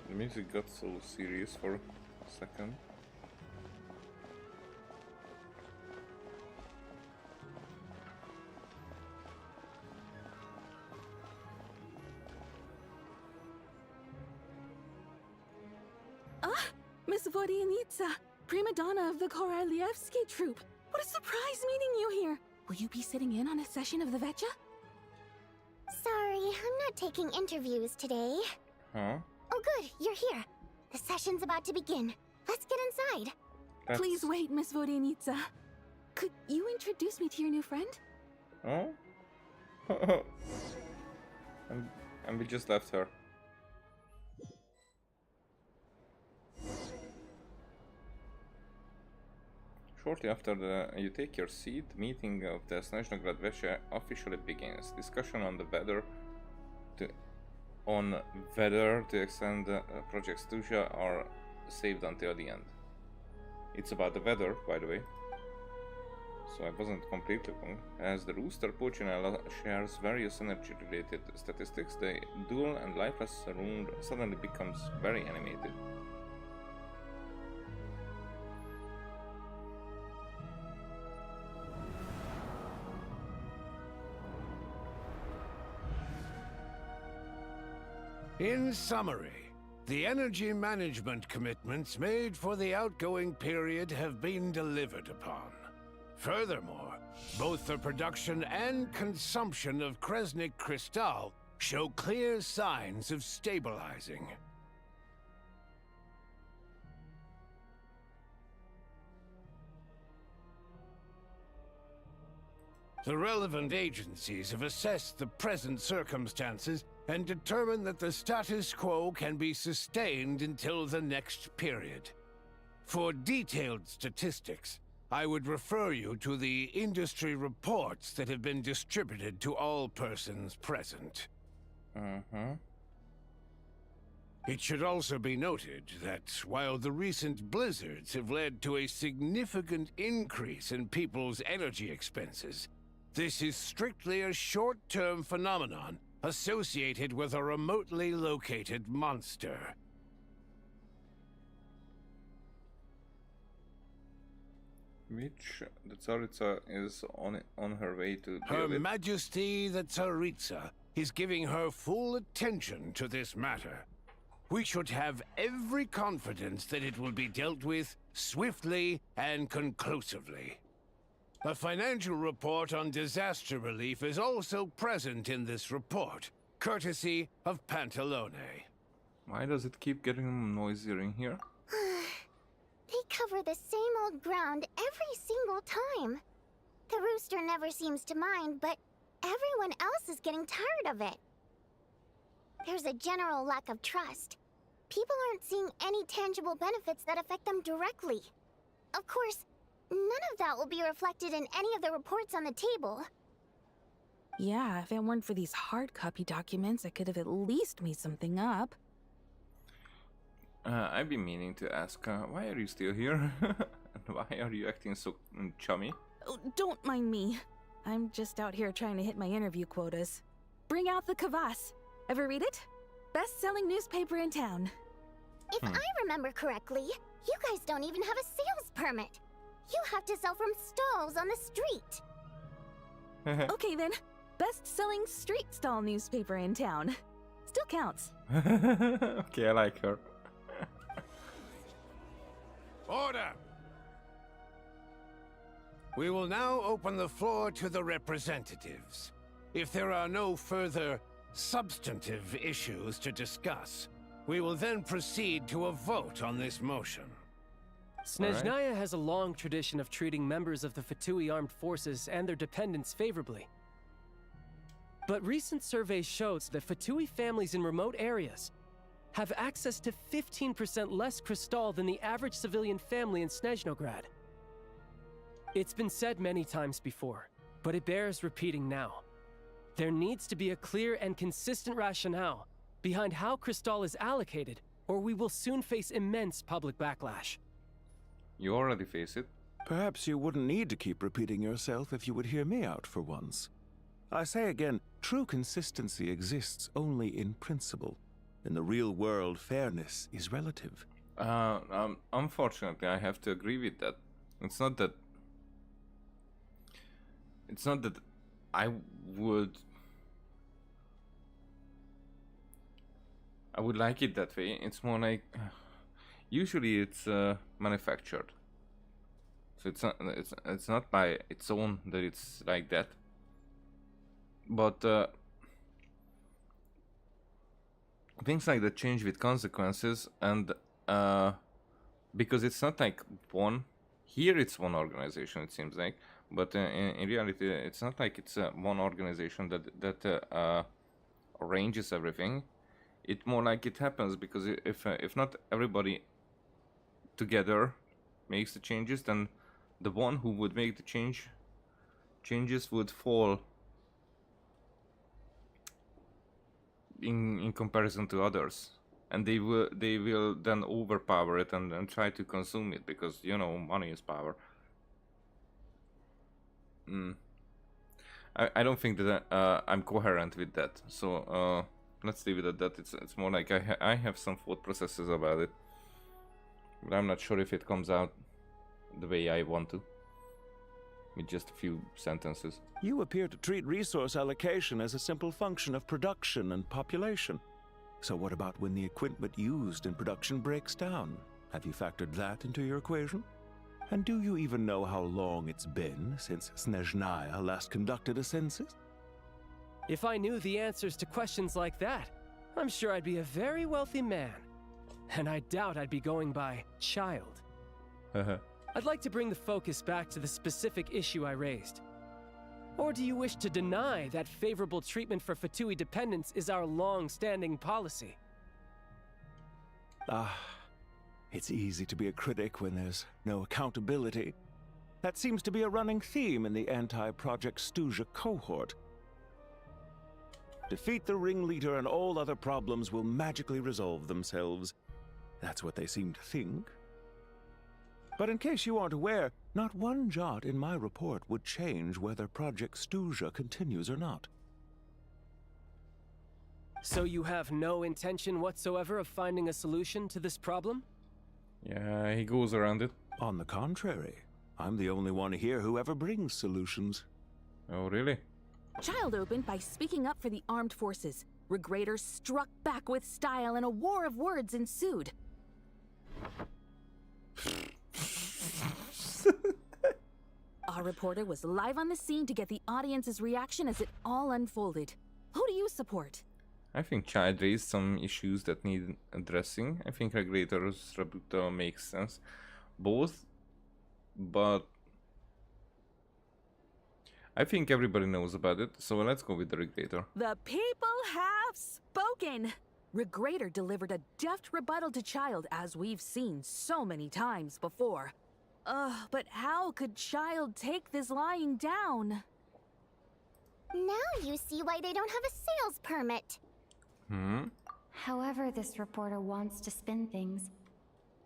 The music got so serious for a second. Miss Vodyanitsa, prima donna of the Korolievsky troupe. What a surprise meeting you here. Will you be sitting in on a session of the Vecha? Sorry, I'm not taking interviews today. Huh? Oh good, you're here. The session's about to begin. Let's get inside. Please wait, Miss Vodyanitsa. Could you introduce me to your new friend? Oh? and we just left her. Shortly after you take your seat, meeting of the Snezhnaya Vecha officially begins. Discussion on whether to extend Project Snezhnaya or saved until the end. It's about the weather, by the way. So I wasn't completely wrong. As the rooster Puccinella shares various energy-related statistics, the dull and lifeless room suddenly becomes very animated. In summary, the energy management commitments made for the outgoing period have been delivered upon. Furthermore, both the production and consumption of Kresnik Crystal show clear signs of stabilizing. The relevant agencies have assessed the present circumstances and determined that the status quo can be sustained until the next period. For detailed statistics, I would refer you to the industry reports that have been distributed to all persons present. It should also be noted that while the recent blizzards have led to a significant increase in people's energy expenses, this is strictly a short-term phenomenon associated with a remotely located monster. Which the Tsaritsa is on her way to Her deal with. Majesty the Tsaritsa is giving her full attention to this matter. We should have every confidence that it will be dealt with swiftly and conclusively. A financial report on disaster relief is also present in this report, courtesy of Pantalone. Why does it keep getting noisier in here? They cover the same old ground every single time. The rooster never seems to mind, but everyone else is getting tired of it. There's a general lack of trust. People aren't seeing any tangible benefits that affect them directly. Of course, none of that will be reflected in any of the reports on the table. Yeah, if it weren't for these hard copy documents, I could have at least made something up. I've been meaning to ask, why are you still here? And why are you acting so chummy? Oh, don't mind me. I'm just out here trying to hit my interview quotas. Bring out the kvass. Ever read it? Best-selling newspaper in town. If I remember correctly, you guys don't even have a sales permit. You have to sell from stalls on the street. Okay then, best-selling street stall newspaper in town. Still counts. Okay, I like her. Order! We will now open the floor to the representatives. If there are no further substantive issues to discuss, we will then proceed to a vote on this motion. Snezhnaya has a long tradition of treating members of the Fatui armed forces and their dependents favorably. But recent surveys shows that Fatui families in remote areas have access to 15% less crystal than the average civilian family in Snezhnograd. It's been said many times before, but it bears repeating now. There needs to be a clear and consistent rationale behind how crystal is allocated, or we will soon face immense public backlash. You already face it. Perhaps you wouldn't need to keep repeating yourself if you would hear me out for once. I say again, true consistency exists only in principle. In the real world, fairness is relative. Unfortunately, I have to agree with that. It's not that I would like it that way. It's more like usually it's manufactured, so it's not by its own that it's like that. But things like that change with consequences, and because it's not like one. Here it's one organization, it seems like, but in reality it's not like it's one organization that arranges everything. It's more like it happens because if not everybody together makes the changes, then the one who would make the changes would fall in comparison to others, and they will then overpower it and try to consume it, because you know, money is power. I don't think that I'm coherent with that, so let's leave it at that. It's more like I have some thought processes about it, but I'm not sure if it comes out the way I want to, with just a few sentences. You appear to treat resource allocation as a simple function of production and population. So what about when the equipment used in production breaks down? Have you factored that into your equation? And do you even know how long it's been since Snezhnaya last conducted a census? If I knew the answers to questions like that, I'm sure I'd be a very wealthy man. And I doubt I'd be going by child. I'd like to bring the focus back to the specific issue I raised. Or do you wish to deny that favorable treatment for Fatui dependents is our long-standing policy? It's easy to be a critic when there's no accountability. That seems to be a running theme in the anti-Project Stuja cohort. Defeat the ringleader and all other problems will magically resolve themselves. That's what they seem to think. But in case you aren't aware, not one jot in my report would change whether Project Snezhnaya continues or not. So you have no intention whatsoever of finding a solution to this problem? Yeah, he goes around it. On the contrary, I'm the only one here who ever brings solutions. Oh, really? Child opened by speaking up for the armed forces. Regrator struck back with style and a war of words ensued. Our reporter was live on the scene to get the audience's reaction as it all unfolded. Who do you support? I think Child raised some issues that need addressing. I think Regulator's rebuttal makes sense. Both, but I think everybody knows about it, so let's go with the Regulator. The people have spoken! Regrator delivered a deft rebuttal to Child, as we've seen so many times before. But how could Child take this lying down? Now you see why they don't have a sales permit. However this reporter wants to spin things,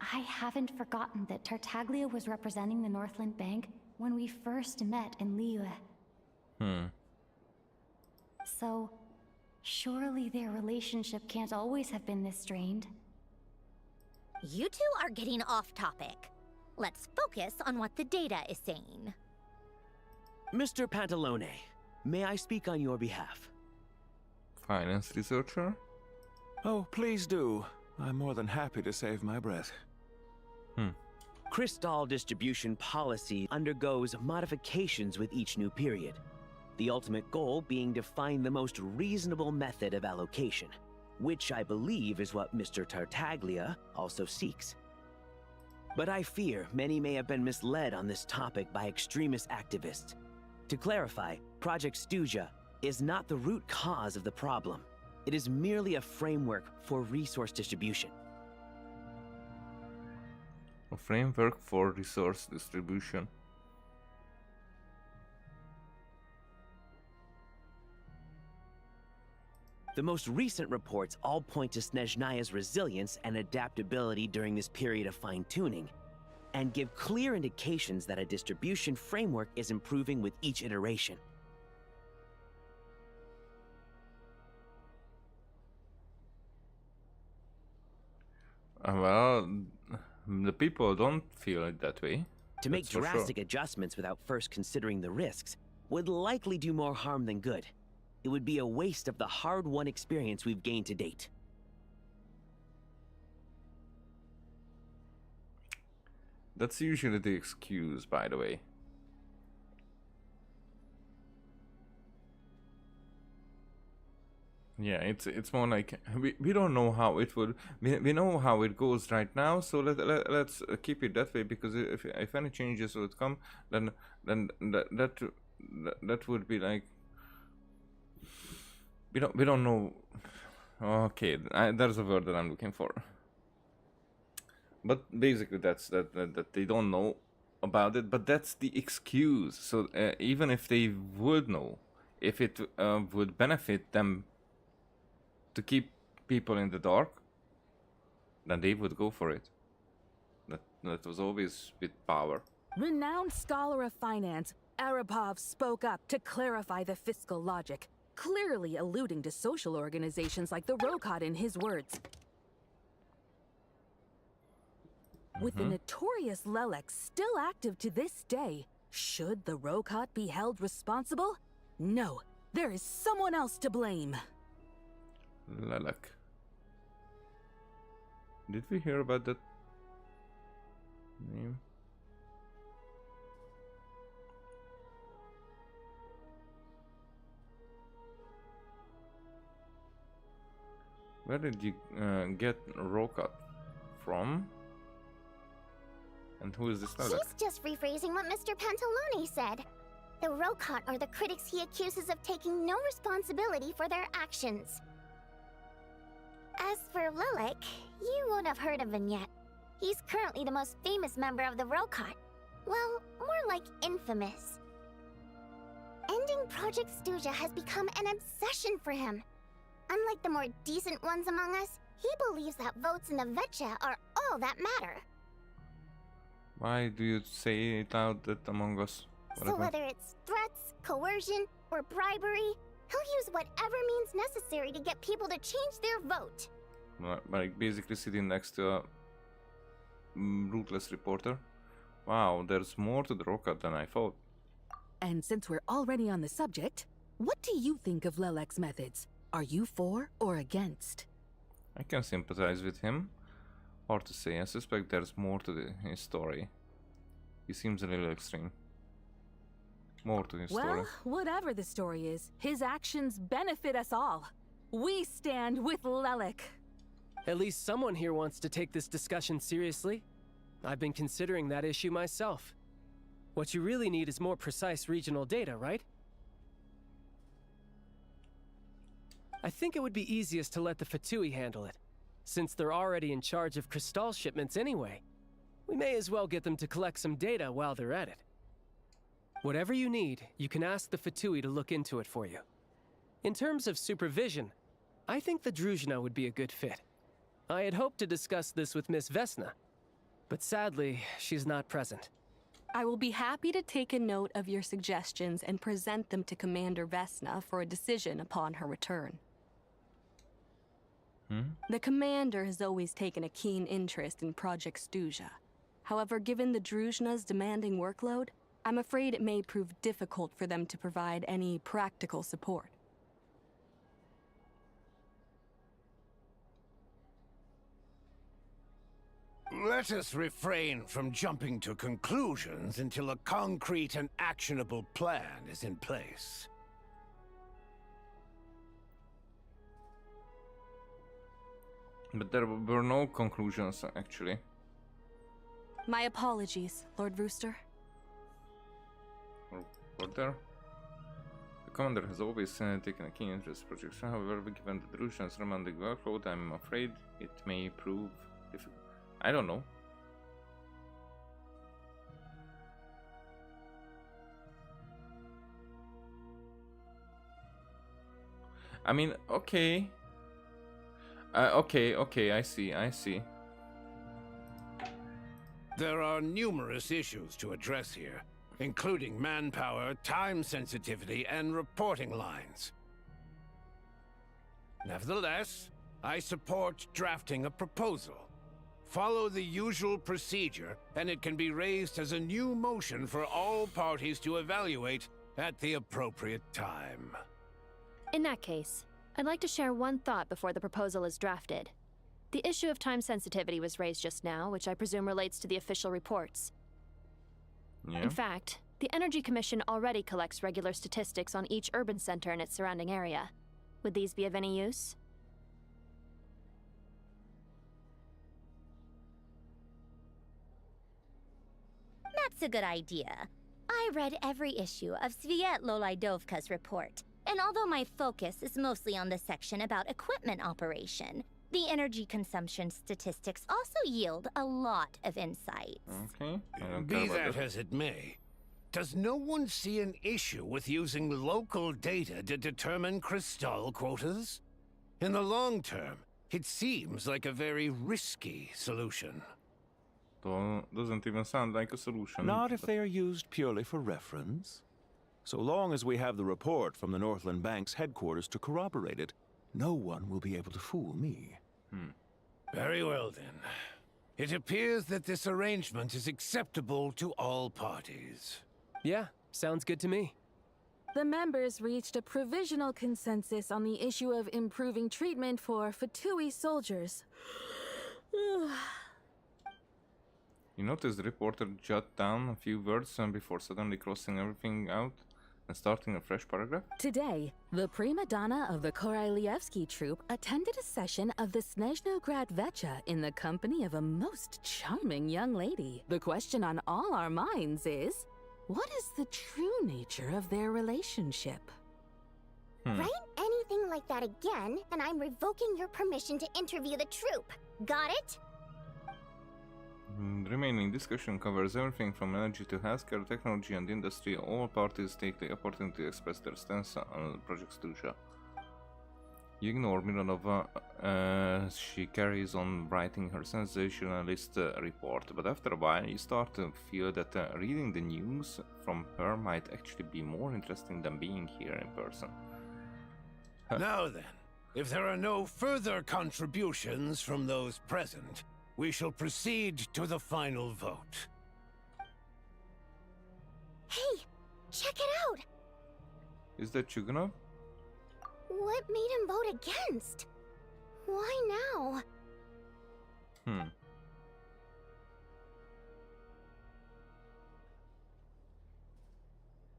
I haven't forgotten that Tartaglia was representing the Northland Bank when we first met in Liyue. So, surely their relationship can't always have been this strained. You two are getting off topic. Let's focus on what the data is saying. Mr. Pantalone, may I speak on your behalf? Finance researcher? Oh, please do. I'm more than happy to save my breath. Crystal distribution policy undergoes modifications with each new period. The ultimate goal being to find the most reasonable method of allocation, which I believe is what Mr. Tartaglia also seeks. But I fear many may have been misled on this topic by extremist activists. To clarify, Project Snezhnaya is not the root cause of the problem. It is merely a framework for resource distribution. A framework for resource distribution. The most recent reports all point to Snezhnaya's resilience and adaptability during this period of fine-tuning, and give clear indications that a distribution framework is improving with each iteration. Well, the people don't feel it that way. To make drastic adjustments without first considering the risks would likely do more harm than good. It would be a waste of the hard-won experience we've gained to date. That's usually the excuse, by the way. Yeah, it's more like we don't know how it would. We know how it goes right now, so let's keep it that way, because if any changes would come, then that would be like we don't know. Okay, there's a word that I'm looking for. But basically, that's that they don't know about it. But that's the excuse. So even if they would know, if it would benefit them to keep people in the dark, then they would go for it. That was always with power. Renowned scholar of finance, Arapov spoke up to clarify the fiscal logic, clearly alluding to social organizations like the Rokot in his words. With the notorious Lelek still active to this day, should the Rokot be held responsible? No, there is someone else to blame. Lelek. Did we hear about that name? Where did you get Rokot from? And who is this Lelek? She's just rephrasing what Mr. Pantalone said. The Rokot are the critics he accuses of taking no responsibility for their actions. As for Lelek, you won't have heard of him yet. He's currently the most famous member of the Rokot. Well, more like infamous. Ending Project Snezhnaya has become an obsession for him. unlike the more decent ones among us, he believes that votes in the Vetcha are all that matter. Why do you say it out that among us? So whether it's threats, coercion, or bribery, he'll use whatever means necessary to get people to change their vote. Like basically sitting next to a ruthless reporter. Wow, there's more to the Rocket than I thought. And since we're already on the subject, what do you think of Lelek's methods? Are you for or against? I can sympathize with him. Hard to say, I suspect there's more to his story. He seems a little extreme. More to his story. Well, whatever the story is, his actions benefit us all. We stand with Lelek. At least someone here wants to take this discussion seriously. I've been considering that issue myself. What you really need is more precise regional data, right? I think it would be easiest to let the Fatui handle it, since they're already in charge of Crystal shipments anyway. We may as well get them to collect some data while they're at it. Whatever you need, you can ask the Fatui to look into it for you. In terms of supervision, I think the Druzhna would be a good fit. I had hoped to discuss this with Miss Vesna, but sadly, she's not present. I will be happy to take a note of your suggestions and present them to Commander Vesna for a decision upon her return. The Commander has always taken a keen interest in Project Stuzha. However, given the Druzhna's demanding workload, I'm afraid it may prove difficult for them to provide any practical support. Let us refrain from jumping to conclusions until a concrete and actionable plan is in place. But there were no conclusions, actually. My apologies, Lord Rooster. Reporter? The commander has always taken a keen interest in projects. However, given the Druzhna's demanding workload, I'm afraid it may prove difficult. I don't know. I mean, okay. Okay, I see. There are numerous issues to address here, including manpower, time sensitivity, and reporting lines. Nevertheless, I support drafting a proposal. Follow the usual procedure, and it can be raised as a new motion for all parties to evaluate at the appropriate time. In that case, I'd like to share one thought before the proposal is drafted. The issue of time sensitivity was raised just now, which I presume relates to the official reports. Yeah. In fact, the Energy Commission already collects regular statistics on each urban center and its surrounding area. Would these be of any use? That's a good idea. I read every issue of Svietlo Lydovka's report, and although my focus is mostly on the section about equipment operation, the energy consumption statistics also yield a lot of insights. Okay. Be that as it may, does no one see an issue with using local data to determine Crystal quotas? In the long term, it seems like a very risky solution. Doesn't even sound like a solution. Not if they are used purely for reference. So long as we have the report from the Northland Bank's headquarters to corroborate it, no one will be able to fool me. Very well, then. It appears that this arrangement is acceptable to all parties. Yeah, sounds good to me. The members reached a provisional consensus on the issue of improving treatment for Fatui soldiers. You notice the reporter jot down a few words before suddenly crossing everything out and starting a fresh paragraph? Today, the prima donna of the Korailievsky troupe attended a session of the Snezhnograd Vetcha in the company of a most charming young lady. The question on all our minds is, what is the true nature of their relationship? Write anything like that again, and I'm revoking your permission to interview the troupe. Got it? The remaining discussion covers everything from energy to healthcare, technology, and industry. All parties take the opportunity to express their stance on Project Stuzha. You ignore Mironova. She carries on writing her sensationalist report, but after a while you start to feel that reading the news from her might actually be more interesting than being here in person. Now then, if there are no further contributions from those present, we shall proceed to the final vote. Hey, check it out! Is that Chuganov? What made him vote against? Why now?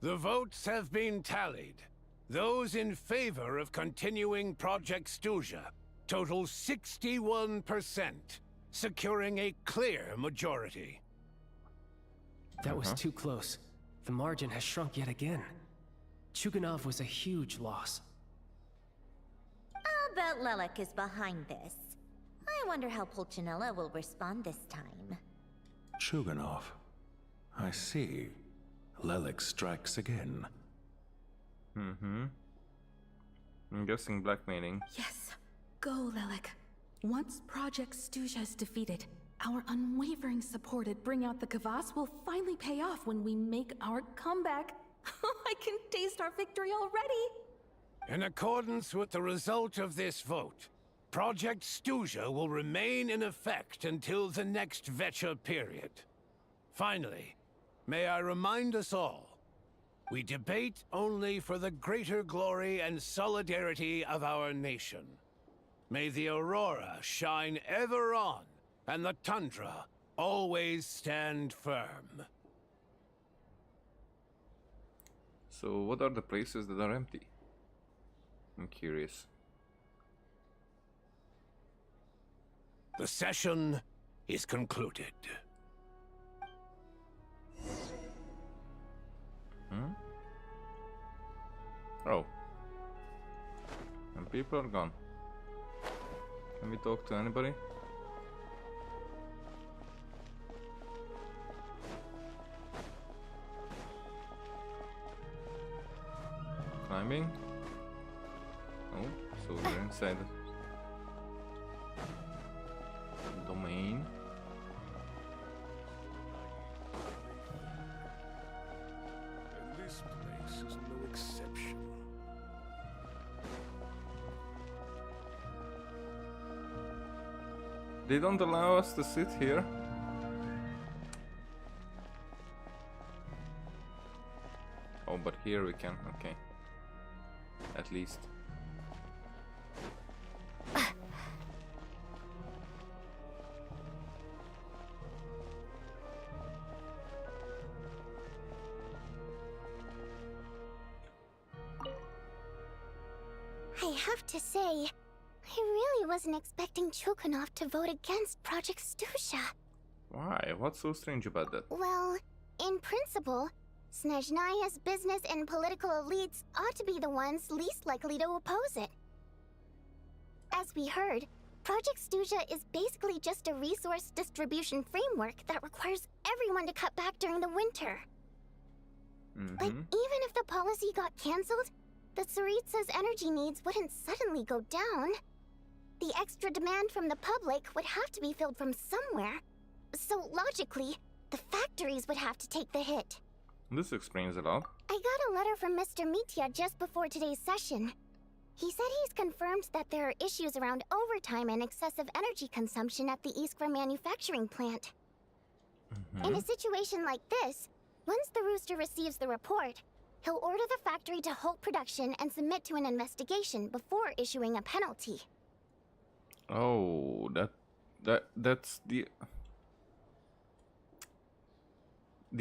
The votes have been tallied. Those in favor of continuing Project Stuzha total 61%, securing a clear majority. That was too close. The margin has shrunk yet again. Chuganov was a huge loss. I'll bet Lelek is behind this. I wonder how Pulcinella will respond this time. Chuganov. I see. Lelek strikes again. I'm guessing blackmailing. Yes. Go, Lelek. Once Project Stuzha is defeated, our unwavering support at Bring Out the Kvass will finally pay off when we make our comeback. I can taste our victory already! In accordance with the result of this vote, Project Stuzha will remain in effect until the next Vecha period. Finally, may I remind us all, we debate only for the greater glory and solidarity of our nation. May the aurora shine ever on, and the tundra always stand firm. So what are the places that are empty? I'm curious. The session is concluded. Oh. And people are gone. Can we talk to anybody? Climbing? Oh, so we're inside the domain. And this place is no exception. They don't allow us to sit here. Oh, but here we can, okay. At least. I have to say, I really wasn't expecting Chuganov to vote against Project Stuzha. Why? What's so strange about that? Well, in principle, Snezhnaya's business and political elites ought to be the ones least likely to oppose it. As we heard, Project Stuzha is basically just a resource distribution framework that requires everyone to cut back during the winter. But even if the policy got cancelled, the Tsaritsa's energy needs wouldn't suddenly go down. The extra demand from the public would have to be filled from somewhere. So logically, the factories would have to take the hit. This explains a lot. I got a letter from Mr. Mitya just before today's session. He said he's confirmed that there are issues around overtime and excessive energy consumption at the Iskra manufacturing plant. In a situation like this, once the Rooster receives the report, he'll order the factory to halt production and submit to an investigation before issuing a penalty. Oh, that's the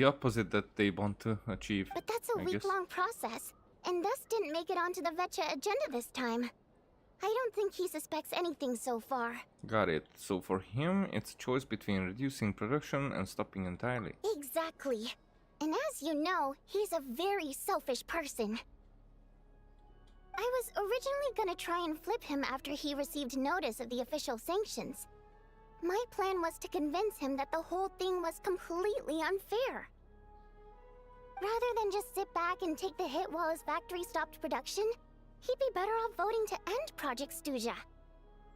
opposite that they want to achieve. But that's a week-long process, and thus didn't make it onto the Vecha agenda this time. I don't think he suspects anything so far. Got it. So for him, it's a choice between reducing production and stopping entirely. Exactly. And as you know, he's a very selfish person. I was originally gonna try and flip him after he received notice of the official sanctions. My plan was to convince him that the whole thing was completely unfair. Rather than just sit back and take the hit while his factory stopped production, he'd be better off voting to end Project Stuzha.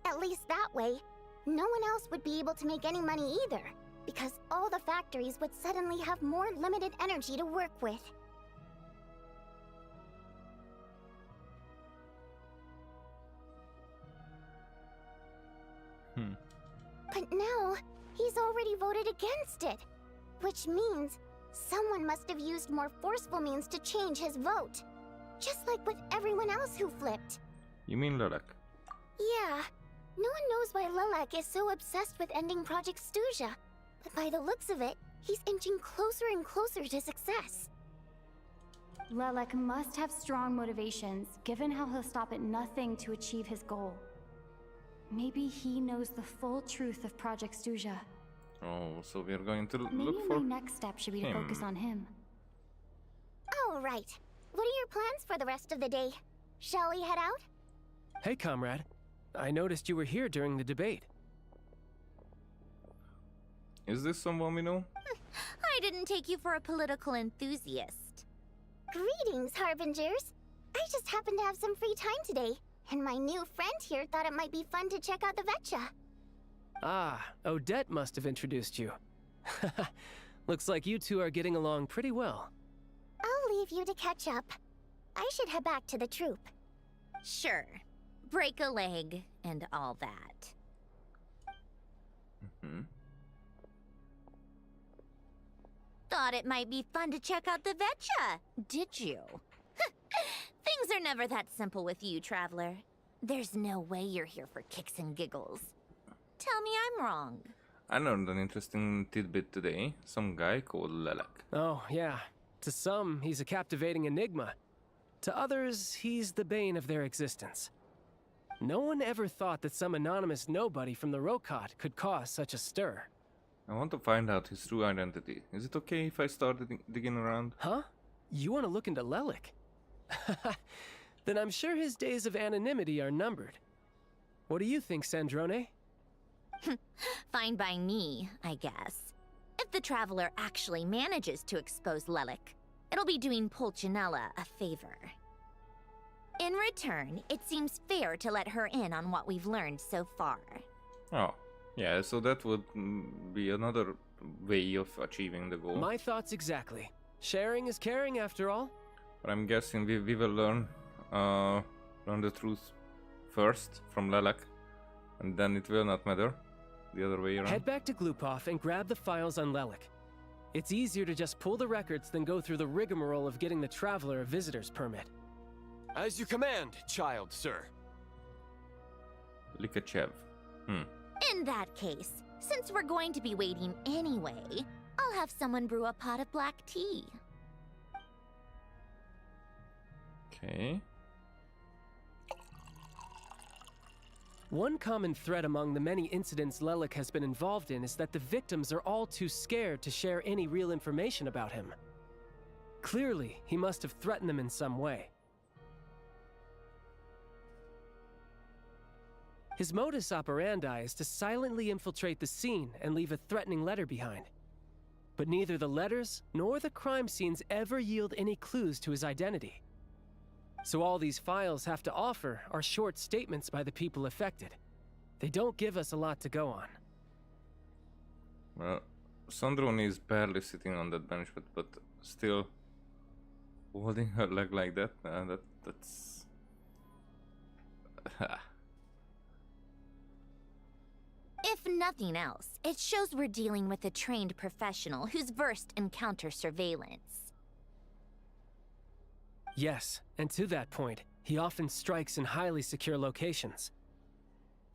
At least that way, no one else would be able to make any money either, because all the factories would suddenly have more limited energy to work with. But now, he's already voted against it, which means someone must have used more forceful means to change his vote. Just like with everyone else who flipped. You mean Lilac? Yeah. No one knows why Lilac is so obsessed with ending Project Stuzha, but by the looks of it, he's inching closer and closer to success. Lilac must have strong motivations, given how he'll stop at nothing to achieve his goal. Maybe he knows the full truth of Project Stuzha. Oh, so we're going to Maybe look for my next step should be to focus on him. Oh, right. What are your plans for the rest of the day? Shall we head out? Hey, comrade. I noticed you were here during the debate. Is this someone we know? I didn't take you for a political enthusiast. Greetings, Harbingers. I just happened to have some free time today, and my new friend here thought it might be fun to check out the Vetcha. Ah, Odette must have introduced you. Looks like you two are getting along pretty well. I'll leave you to catch up. I should head back to the troop. Sure. Break a leg and all that. Thought it might be fun to check out the Vetcha, did you? Things are never that simple with you, Traveler. There's no way you're here for kicks and giggles. Tell me I'm wrong. I learned an interesting tidbit today. Some guy called Lilac. Oh, yeah. To some, he's a captivating enigma. To others, he's the bane of their existence. No one ever thought that some anonymous nobody from the Rokot could cause such a stir. I want to find out his true identity. Is it okay if I start digging around? Huh? You want to look into Lilac? Then I'm sure his days of anonymity are numbered. What do you think, Sandrone? Fine by me, I guess. If the Traveler actually manages to expose Lilac, it'll be doing Pulcinella a favor. In return, it seems fair to let her in on what we've learned so far. Oh, yeah, so that would be another way of achieving the goal. My thoughts exactly. Sharing is caring, after all. But I'm guessing we will learn the truth first from Lilac, and then it will not matter the other way around. Head back to Glupov and grab the files on Lilac. It's easier to just pull the records than go through the rigmarole of getting the Traveler a visitor's permit. As you command, child, sir. Likachev. In that case, since we're going to be waiting anyway, I'll have someone brew a pot of black tea. Okay. One common thread among the many incidents Lilac has been involved in is that the victims are all too scared to share any real information about him. Clearly, he must have threatened them in some way. His modus operandi is to silently infiltrate the scene and leave a threatening letter behind. But neither the letters nor the crime scenes ever yield any clues to his identity. So all these files have to offer are short statements by the people affected. They don't give us a lot to go on. Well, Sandrone is barely sitting on that bench, but still holding her leg like that, that's... If nothing else, it shows we're dealing with a trained professional who's versed in counter-surveillance. Yes, and to that point, he often strikes in highly secure locations.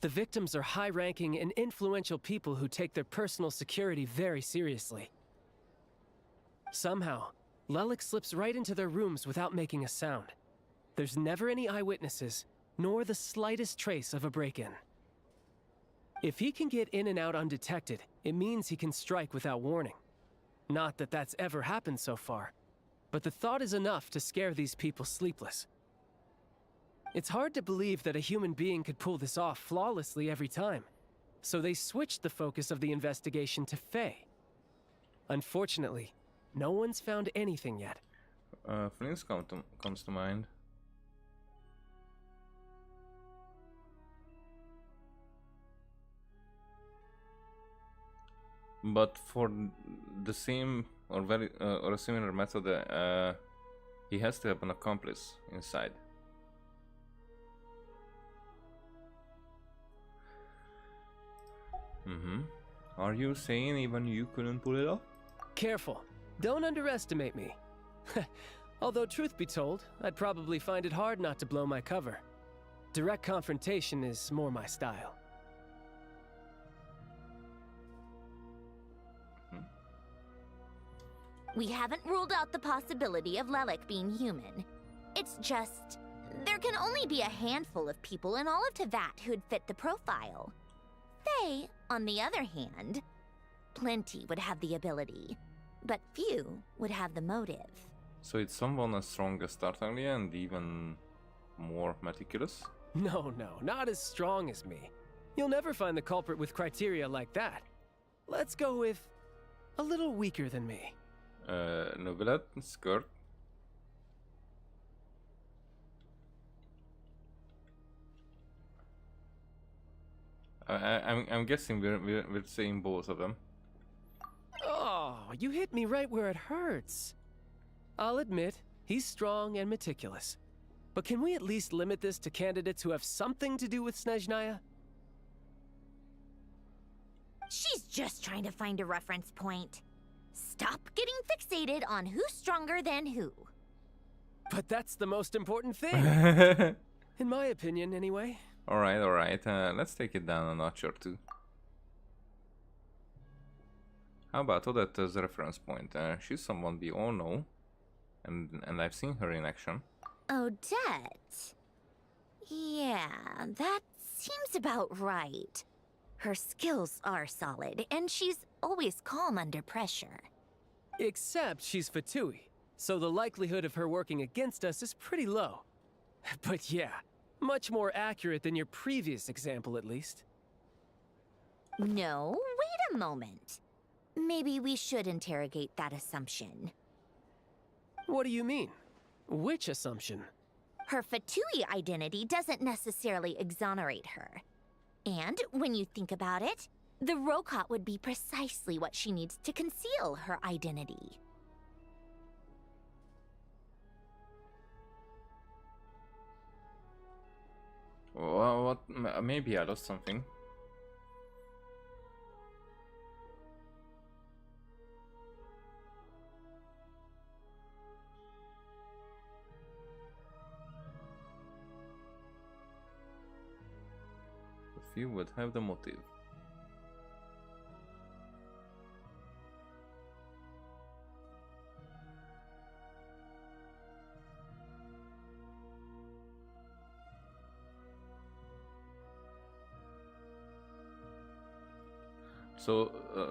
The victims are high-ranking and influential people who take their personal security very seriously. Somehow, Lilac slips right into their rooms without making a sound. There's never any eyewitnesses, nor the slightest trace of a break-in. If he can get in and out undetected, it means he can strike without warning. Not that that's ever happened so far, but the thought is enough to scare these people sleepless. It's hard to believe that a human being could pull this off flawlessly every time, so they switched the focus of the investigation to Faye. Unfortunately, no one's found anything yet. Flint's comes to mind. But for the same or or a similar method, he has to have an accomplice inside. Are you saying even you couldn't pull it off? Careful. Don't underestimate me. Although, truth be told, I'd probably find it hard not to blow my cover. Direct confrontation is more my style. We haven't ruled out the possibility of Lelik being human. It's just, there can only be a handful of people in all of Teyvat who'd fit the profile. They, on the other hand, plenty would have the ability, but few would have the motive. So it's someone as strong as Tartaglia and even more meticulous? No, not as strong as me. You'll never find the culprit with criteria like that. Let's go with a little weaker than me. Novelet, skirt. I'm guessing we're saying both of them. Oh, you hit me right where it hurts. I'll admit, he's strong and meticulous. But can we at least limit this to candidates who have something to do with Snezhnaya? She's just trying to find a reference point. Stop getting fixated on who's stronger than who. But that's the most important thing. In my opinion, anyway. Alright. Let's take it down a notch or two. How about Odette as a reference point? She's someone we all know. And I've seen her in action. Odette? Yeah, that seems about right. Her skills are solid, and she's always calm under pressure. Except she's Fatui, so the likelihood of her working against us is pretty low. But yeah, much more accurate than your previous example, at least. No, wait a moment. Maybe we should interrogate that assumption. What do you mean? Which assumption? Her Fatui identity doesn't necessarily exonerate her. And when you think about it, the Rokot would be precisely what she needs to conceal her identity. Well, what? Maybe I lost something. If you would have the motive.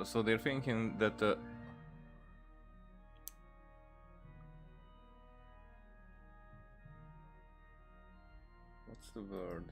So they're thinking that what's the word?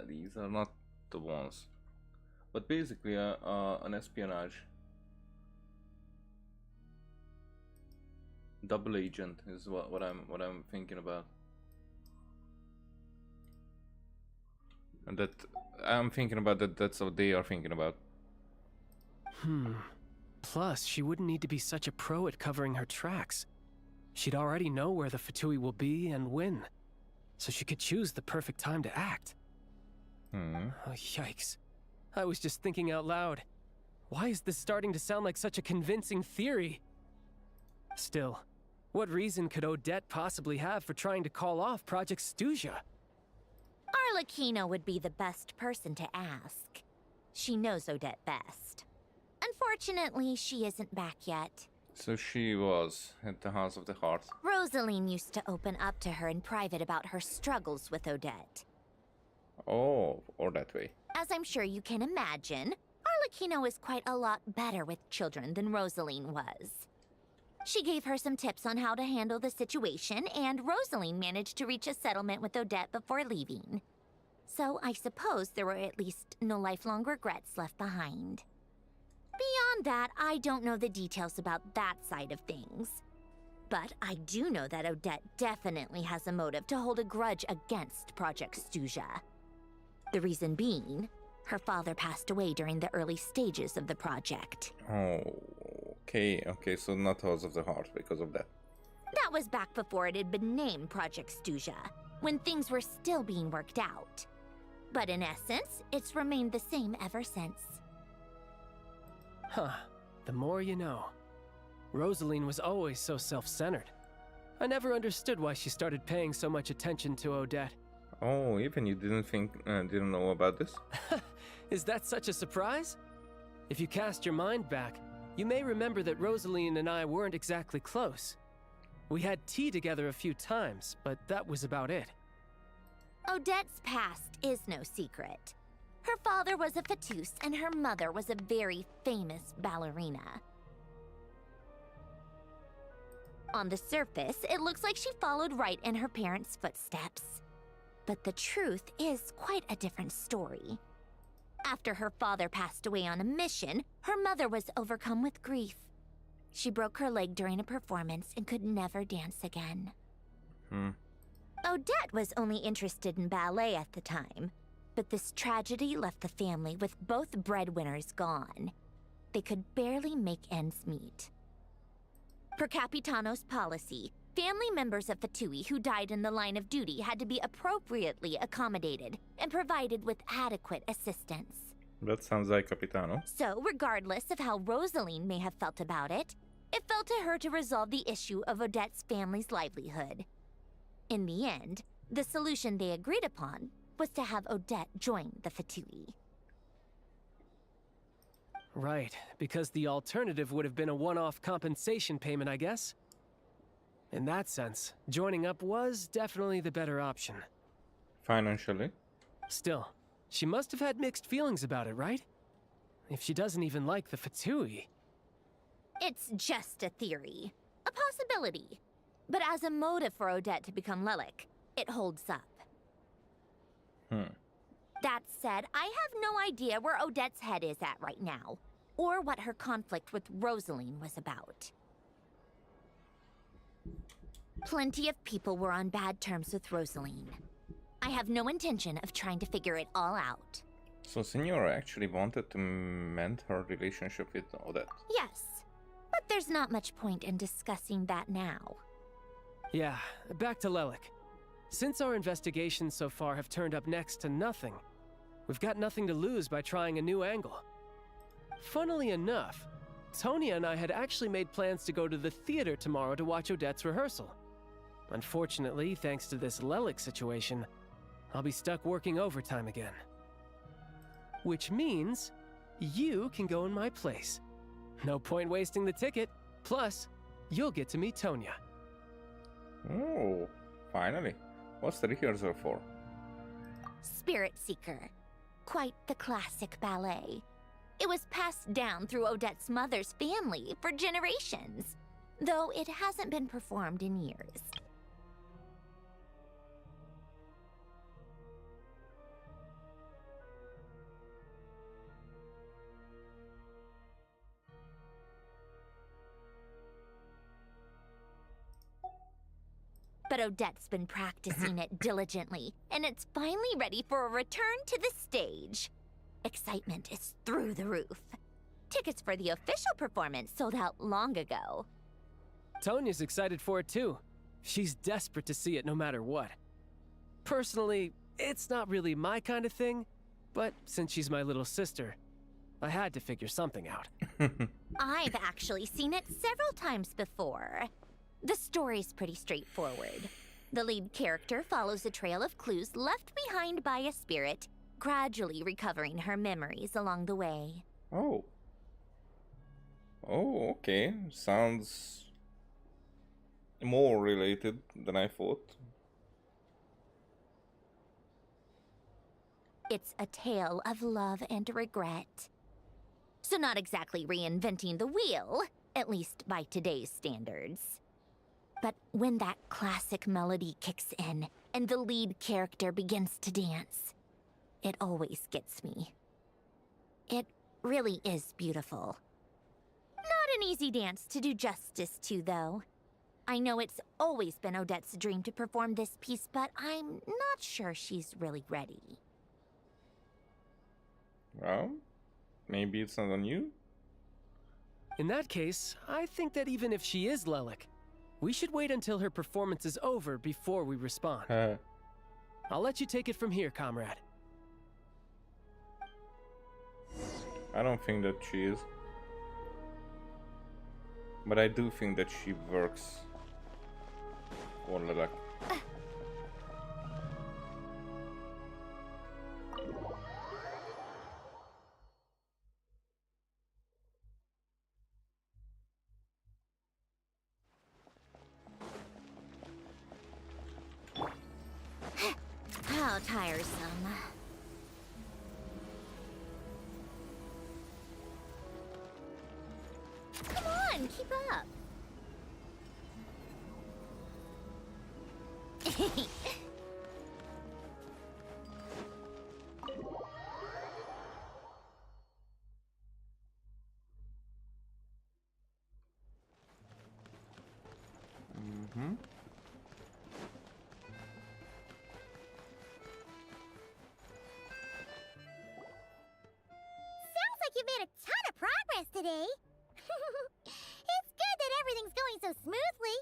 These are not the ones, but basically an espionage double agent is what I'm thinking about, and that I'm thinking about that's what they are thinking about. Plus, she wouldn't need to be such a pro at covering her tracks. She'd already know where the Fatui will be and when, so she could choose the perfect time to act. Oh, yikes. I was just thinking out loud. Why is this starting to sound like such a convincing theory? Still, what reason could Odette possibly have for trying to call off Project Stuzha? Arlecchino would be the best person to ask. She knows Odette best. Unfortunately, she isn't back yet. So she was at the House of the Heart. Rosaline used to open up to her in private about her struggles with Odette. Oh, or that way. As I'm sure you can imagine, Arlecchino is quite a lot better with children than Rosaline was. She gave her some tips on how to handle the situation, and Rosaline managed to reach a settlement with Odette before leaving. So I suppose there were at least no lifelong regrets left behind. Beyond that, I don't know the details about that side of things. But I do know that Odette definitely has a motive to hold a grudge against Project Stuzha. The reason being, her father passed away during the early stages of the project. Oh, okay, so not House of the Heart because of that. That was back before it had been named Project Stuzha, when things were still being worked out. But in essence, it's remained the same ever since. Huh. The more you know. Rosaline was always so self-centered. I never understood why she started paying so much attention to Odette. Oh, even you didn't know about this? Is that such a surprise? If you cast your mind back, you may remember that Rosaline and I weren't exactly close. We had tea together a few times, but that was about it. Odette's past is no secret. Her father was a Fatus and her mother was a very famous ballerina. On the surface, it looks like she followed right in her parents' footsteps. But the truth is quite a different story. After her father passed away on a mission, her mother was overcome with grief. She broke her leg during a performance and could never dance again. Odette was only interested in ballet at the time, but this tragedy left the family with both breadwinners gone. They could barely make ends meet. Per Capitano's policy, family members of Fatui who died in the line of duty had to be appropriately accommodated and provided with adequate assistance. That sounds like Capitano. So, regardless of how Rosaline may have felt about it, it fell to her to resolve the issue of Odette's family's livelihood. In the end, the solution they agreed upon was to have Odette join the Fatui. Right, because the alternative would have been a one-off compensation payment, I guess. In that sense, joining up was definitely the better option. Financially? Still, she must have had mixed feelings about it, right? If she doesn't even like the Fatui. It's just a theory. A possibility. But as a motive for Odette to become Lelik, it holds up. That said, I have no idea where Odette's head is at right now, or what her conflict with Rosaline was about. Plenty of people were on bad terms with Rosaline. I have no intention of trying to figure it all out. So Signora actually wanted to mend her relationship with Odette. Yes, but there's not much point in discussing that now. Yeah, back to Lelik. Since our investigations so far have turned up next to nothing, we've got nothing to lose by trying a new angle. Funnily enough, Tonya and I had actually made plans to go to the theater tomorrow to watch Odette's rehearsal. Unfortunately, thanks to this Lelik situation, I'll be stuck working overtime again. Which means you can go in my place. No point wasting the ticket. Plus, you'll get to meet Tonya. Oh, finally. What's the rehearsal for? Spirit Seeker. Quite the classic ballet. It was passed down through Odette's mother's family for generations, though it hasn't been performed in years. But Odette's been practicing it diligently, and it's finally ready for a return to the stage. Excitement is through the roof. Tickets for the official performance sold out long ago. Tonya's excited for it too. She's desperate to see it no matter what. Personally, it's not really my kind of thing, but since she's my little sister, I had to figure something out. I've actually seen it several times before. The story's pretty straightforward. The lead character follows a trail of clues left behind by a spirit, gradually recovering her memories along the way. Oh. Oh, okay. Sounds more related than I thought. It's a tale of love and regret. So not exactly reinventing the wheel, at least by today's standards. But when that classic melody kicks in and the lead character begins to dance, it always gets me. It really is beautiful. Not an easy dance to do justice to, though. I know it's always been Odette's dream to perform this piece, but I'm not sure she's really ready. Well, maybe it's not on you? In that case, I think that even if she is Lelik, we should wait until her performance is over before we respond. I'll let you take it from here, comrade. I don't think that she is. But I do think that she works for Lelik. How tiresome. Come on, keep up. Sounds like you've made a ton of progress today. It's good that everything's going so smoothly.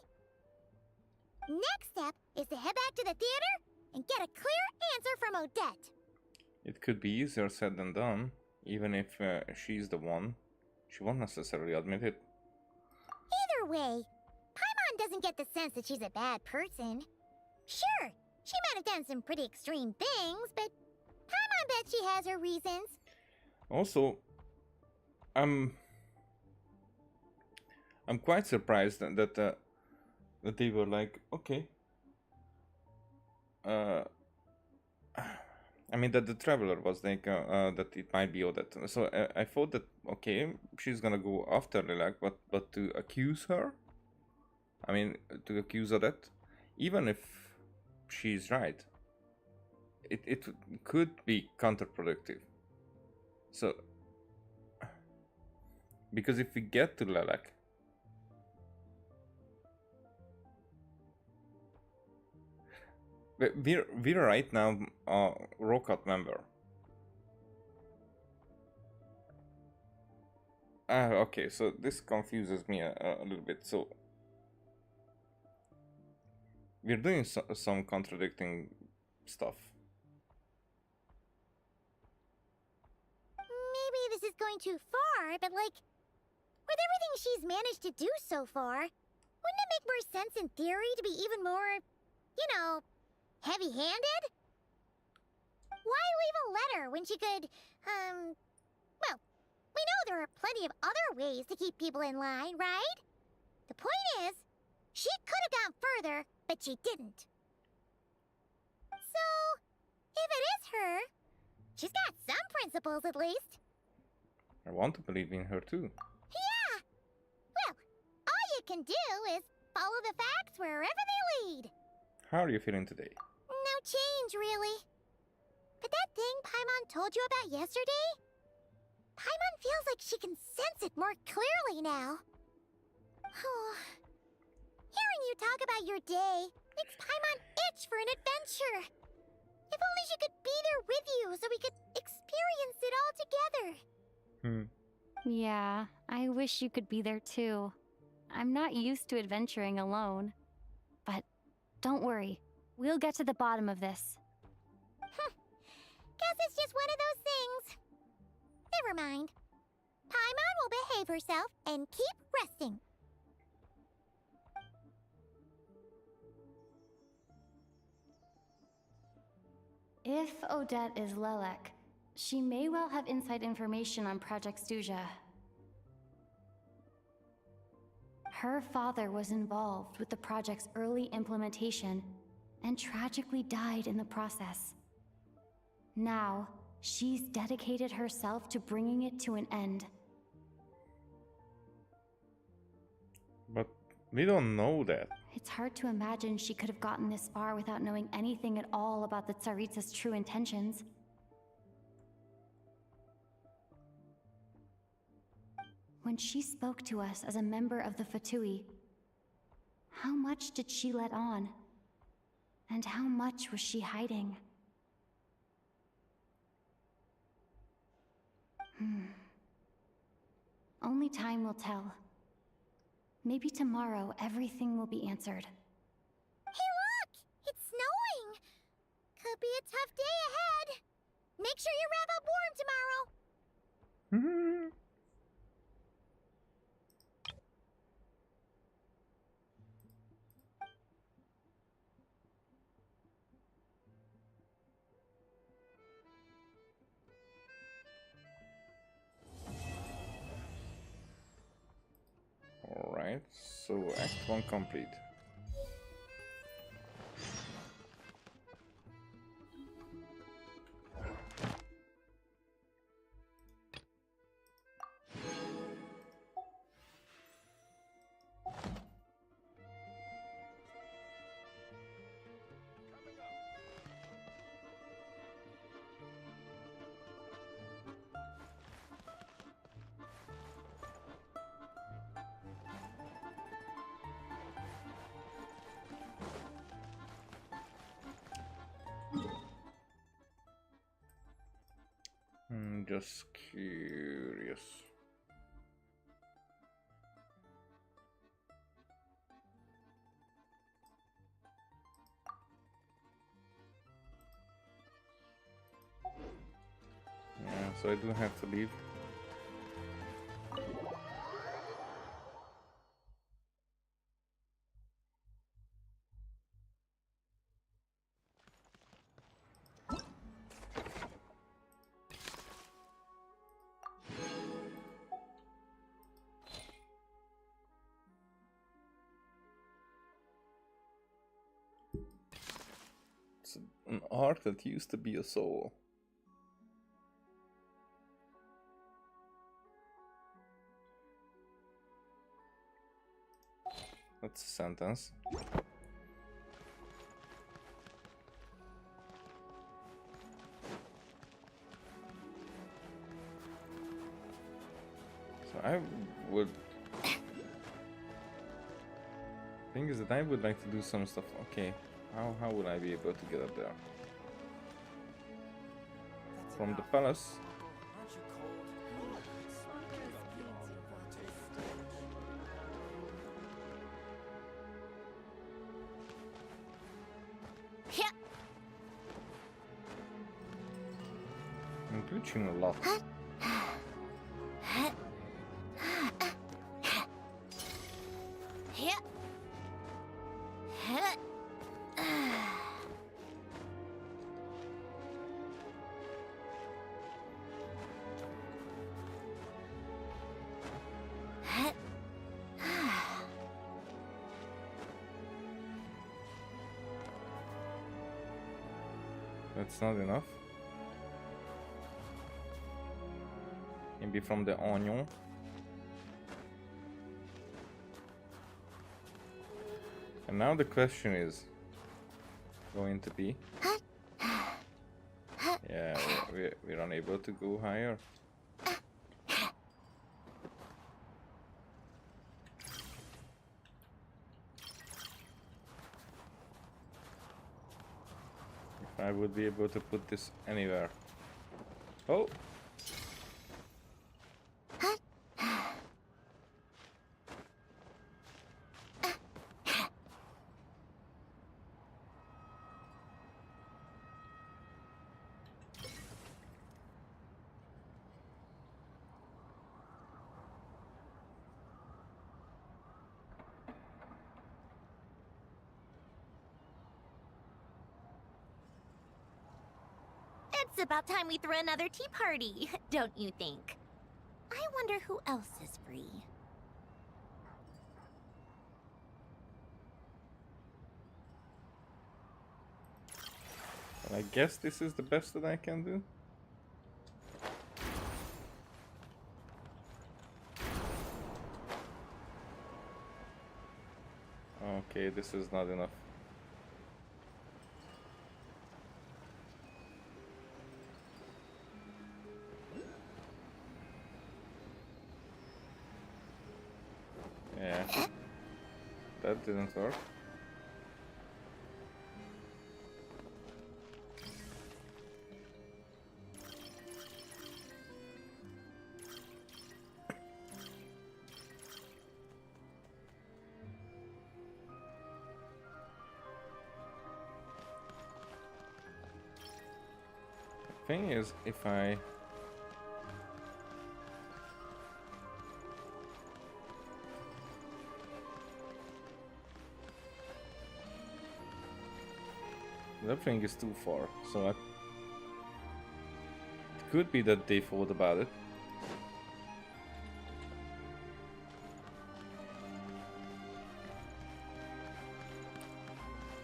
Next step is to head back to the theater and get a clear answer from Odette. It could be easier said than done, even if she's the one. She won't necessarily admit it. Either way, Paimon doesn't get the sense that she's a bad person. Sure, she might have done some pretty extreme things, but Paimon bet she has her reasons. Also, I'm quite surprised that they were like, okay. I mean that the traveler was like that it might be Odette. So I thought that okay, she's gonna go after Lilac, but to accuse her, I mean to accuse Odette, even if she's right, it could be counterproductive. So because if we get to Lilac, we're right now a Rokat member. Okay, so this confuses me a little bit. So we're doing some contradicting stuff. Maybe this is going too far, but like, with everything she's managed to do so far, wouldn't it make more sense in theory to be even more, you know, heavy-handed? Why leave a letter when she could, well, we know there are plenty of other ways to keep people in line, right? The point is, she could have gone further, but she didn't. So, if it is her, she's got some principles at least. I want to believe in her too. Yeah! Well, all you can do is follow the facts wherever they lead. How are you feeling today? No change, really. But that thing Paimon told you about yesterday? Paimon feels like she can sense it more clearly now. Hearing you talk about your day makes Paimon itch for an adventure. If only she could be there with you so we could experience it all together. Yeah, I wish you could be there too. I'm not used to adventuring alone. But don't worry, we'll get to the bottom of this. Guess it's just one of those things. Never mind. Paimon will behave herself and keep resting. If Odette is Lelek, she may well have inside information on Project Stuja. Her father was involved with the project's early implementation and tragically died in the process. Now, she's dedicated herself to bringing it to an end. We don't know that. It's hard to imagine she could have gotten this far without knowing anything at all about the Tsaritsa's true intentions. When she spoke to us as a member of the Fatui, how much did she let on? And how much was she hiding? Only time will tell. Maybe tomorrow everything will be answered. Hey look! It's snowing! Could be a tough day ahead. Make sure you wrap up warm tomorrow. Alright, so Act 1 complete. Just curious. Yeah, so I do have to leave. It's an art that used to be a soul. That's a sentence. So I would... Thing is that I would like to do some stuff. Okay, how would I be able to get up there? From the palace? I'm glitching a lot. That's not enough. Maybe from the onion. And now the question is going to be... Yeah, we're unable to go higher. I would be able to put this anywhere. Oh! It's about time we threw another tea party, don't you think? I wonder who else is free. Well, I guess this is the best that I can do. Okay, this is not enough. Yeah, that didn't work. Thing is, if I that thing is too far, so it could be that they thought about it.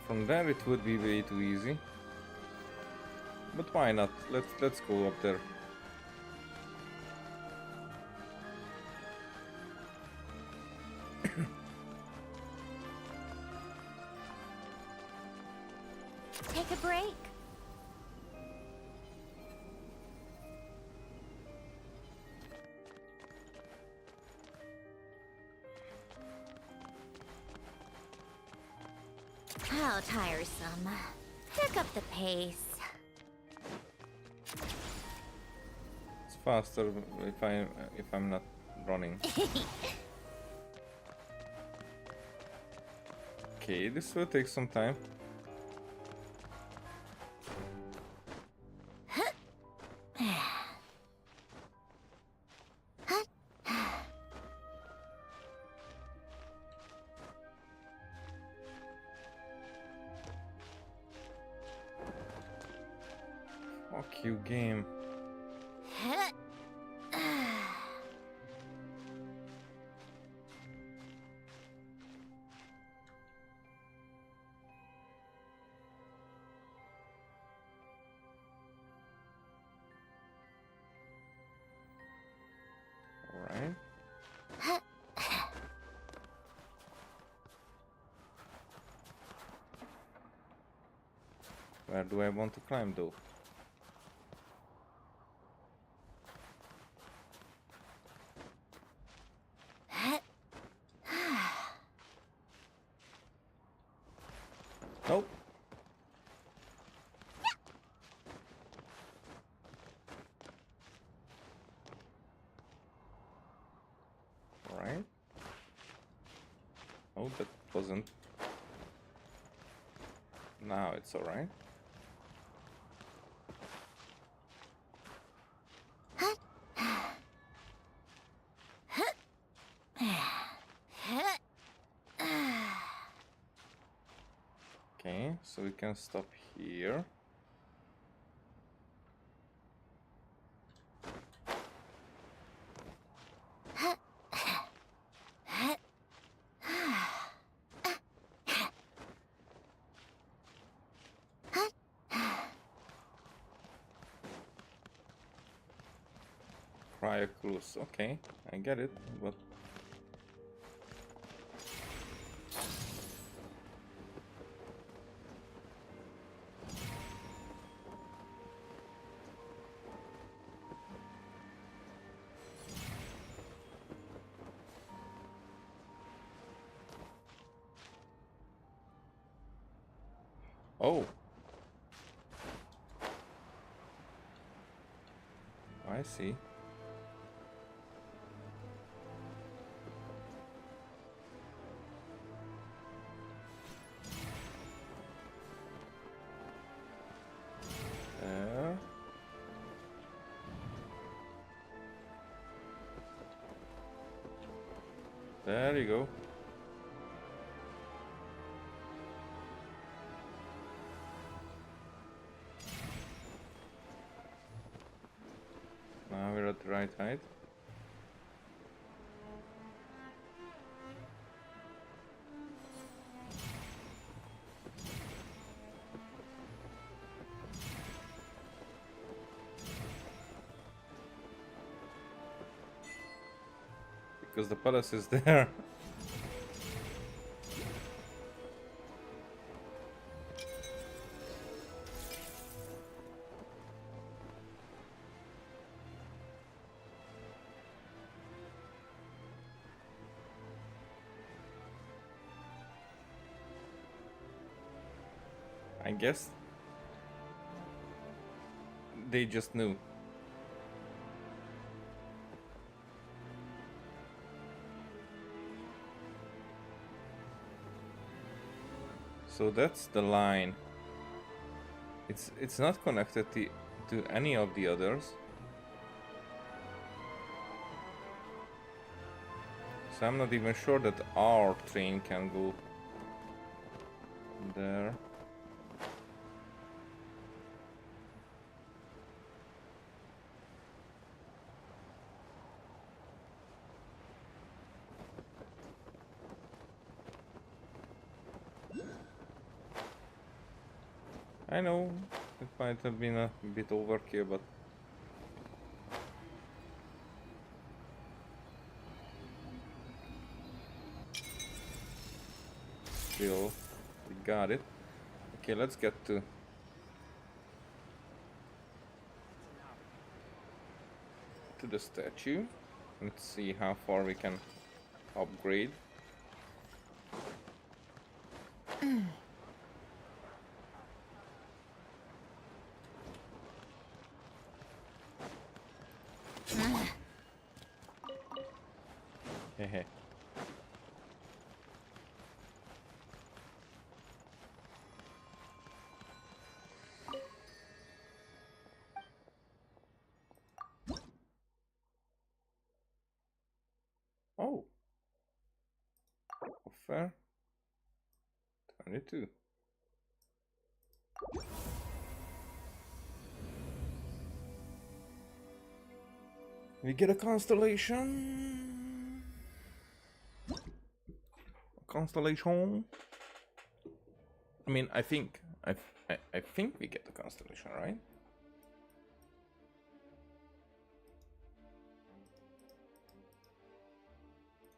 From there it would be way too easy. But why not? Let's go up there. Take a break. How tiresome. Pick up the pace. It's faster if I'm not running. Okay, this will take some time. Fuck you, game. Alright. Where do I want to climb though? Nope. Alright. Oh, that wasn't. Now it's alright. Okay, so we can stop here. Cryo cruise, okay, I get it, but oh, I see. There. There you go. Now we're at the right height. Because the palace is there. I guess they just knew. So that's the line. It's not connected to any of the others. So I'm not even sure that our train can go there. I know it might have been a bit overkill, but still, we got it. Okay, let's get to the statue. Let's see how far we can upgrade. Hehe. Oh. Offer 22. We get a constellation. Constellation. I mean, I think we get the constellation, right?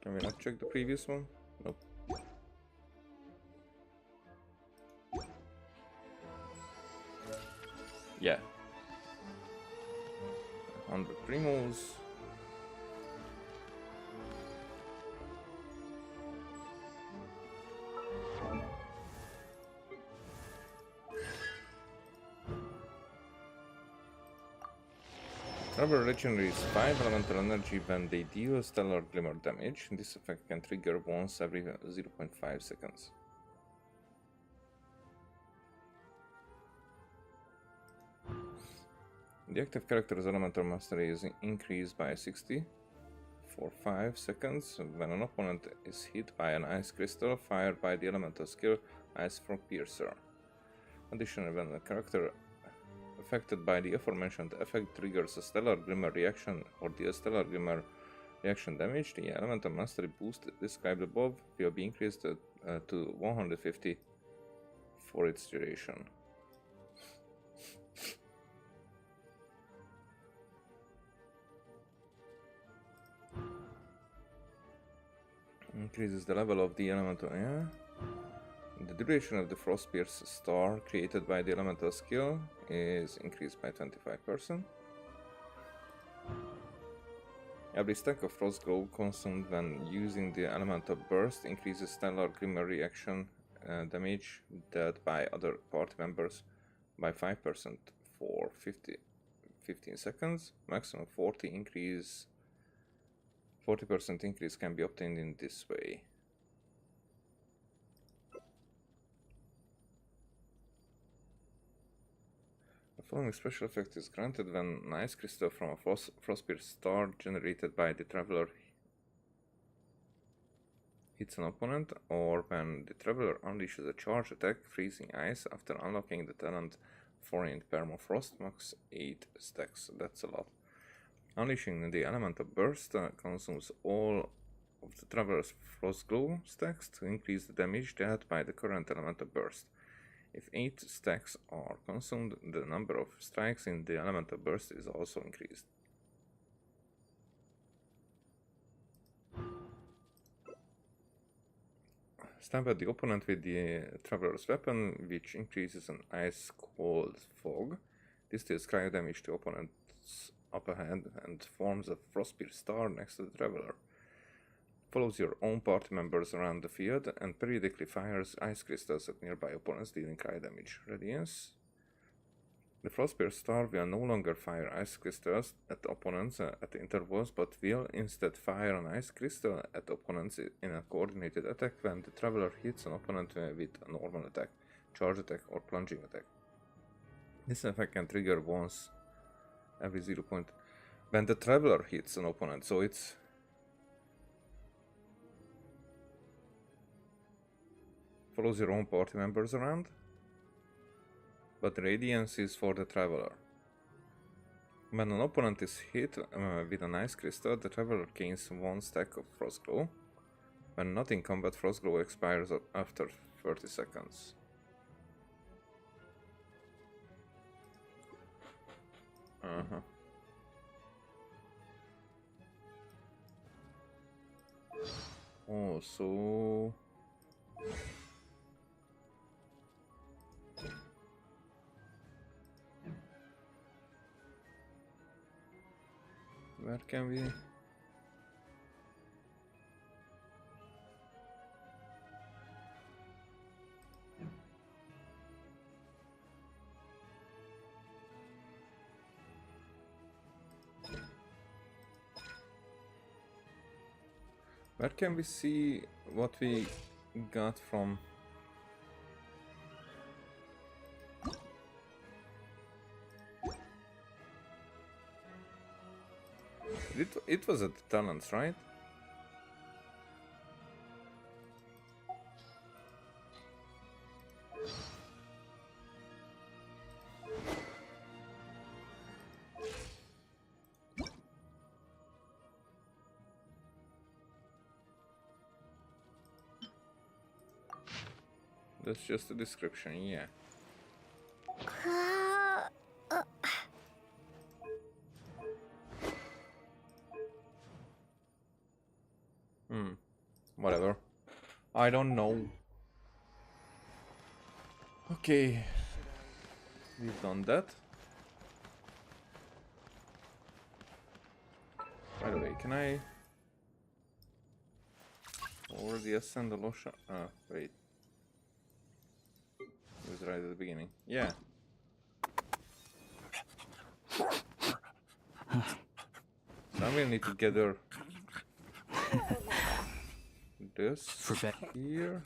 Can we not check the previous one? Nope. Yeah. 100 primos. Traveler regenerates 5 elemental energy when they deal stellar glimmer damage. This effect can trigger once every 0.5 seconds. The active character's elemental mastery is increased by 60 for 5 seconds when an opponent is hit by an ice crystal fired by the elemental skill Ice from Piercer. Additionally, when a character affected by the aforementioned effect triggers a stellar glimmer reaction or the stellar glimmer reaction damage, the elemental mastery boost described above will be increased to 150 for its duration. Increases the level of the elemental, yeah. The duration of the Frostpierce star created by the elemental skill is increased by 25%. Every stack of Frost Glow consumed when using the elemental burst increases stellar glimmer reaction damage dealt by other party members by 5% for 15 seconds. Maximum 40% increase can be obtained in this way. The following special effect is granted when an ice crystal from a Frostpierce star generated by the Traveler hits an opponent, or when the Traveler unleashes a charge attack, freezing ice, after unlocking the talent Foreign Permafrost, max 8 stacks. That's a lot. Unleashing the elemental burst consumes all of the Traveler's Frost Glow stacks to increase the damage dealt by the current elemental burst. If 8 stacks are consumed, the number of strikes in the elemental burst is also increased. Stab at the opponent with the Traveler's weapon, which increases an ice cold fog. This deals cryo damage to opponent's upper hand and forms a Frostpierce star next to the Traveler. Follows your own party members around the field and periodically fires ice crystals at nearby opponents, dealing high damage. Radiance. The Frostbear Star will no longer fire ice crystals at opponents at intervals, but will instead fire an ice crystal at opponents in a coordinated attack when the Traveler hits an opponent with a normal attack, charge attack, or plunging attack. This effect can trigger once every 0 point when the Traveler hits an opponent, so it's follows your own party members around, but Radiance is for the Traveler. When an opponent is hit with an Ice Crystal, the Traveler gains 1 stack of Frostglow. When not in combat, Frostglow expires after 30 seconds. Oh, so... Where can we... Where can we see what we got from... It was at the talents, right? That's just a description, yeah. Whatever. I don't know. Okay. We've done that. By the way, can I already ascend the Losha? Wait. It was right at the beginning. Yeah. So I will need to gather this here.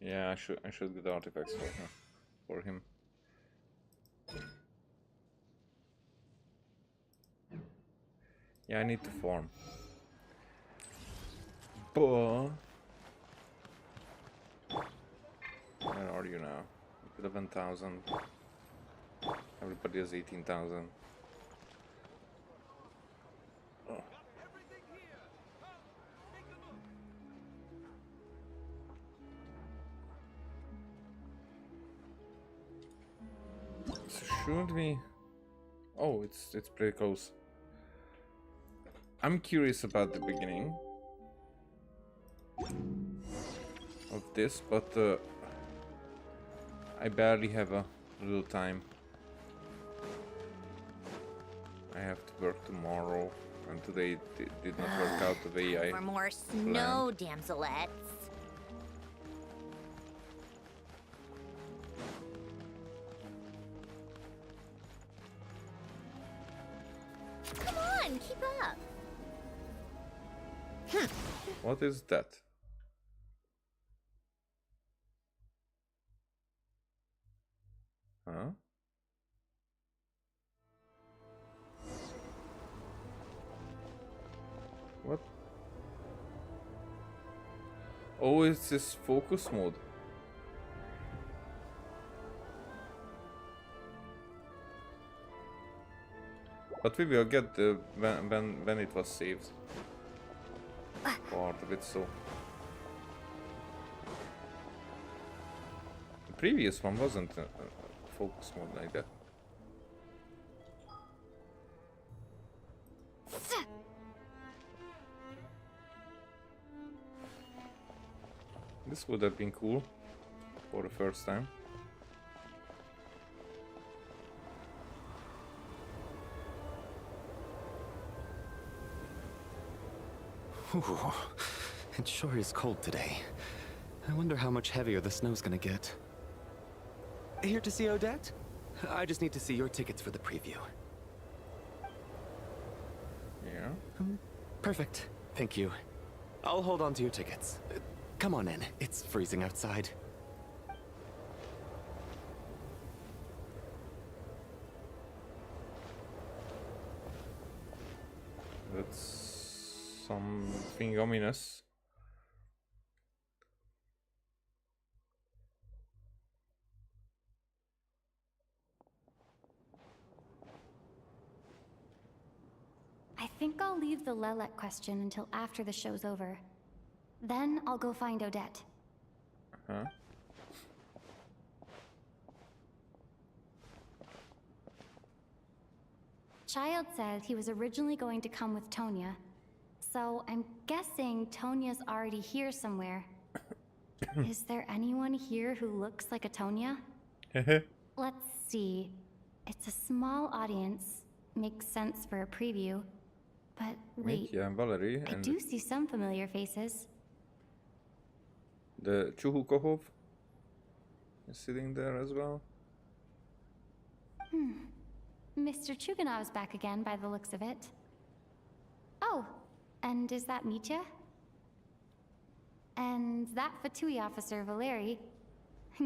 Yeah, I should get artifacts for him. Yeah, I need to farm. But where are you now? 11,000. Everybody has 18,000. Oh. So should we? Oh, it's pretty close. I'm curious about the beginning of this, but I barely have a little time. I have to work tomorrow, and today did not work out the way I For more snow damselettes. Come on, keep up. What is that? Huh? What? Oh, it's this focus mode. But we will get the when it was saved. Part of it, so the previous one wasn't a focus mode like that. This would have been cool for the first time. Ooh, it sure is cold today. I wonder how much heavier the snow's gonna get. Here to see Odette? I just need to see your tickets for the preview. Yeah. Perfect. Thank you. I'll hold on to your tickets. Come on in. It's freezing outside. That's something ominous. I think I'll leave the Lelek question until after the show's over. Then I'll go find Odette. Huh? Child said he was originally going to come with Tonya. So I'm guessing Tonya's already here somewhere. Is there anyone here who looks like a Tonya? Let's see. It's a small audience. Makes sense for a preview. But wait, Mitya and Valerie I and do see some familiar faces. the Chuhukohov is sitting there as well. Mr. Chuganov's back again by the looks of it. Oh, and is that Mitya? And that Fatui officer, Valeri.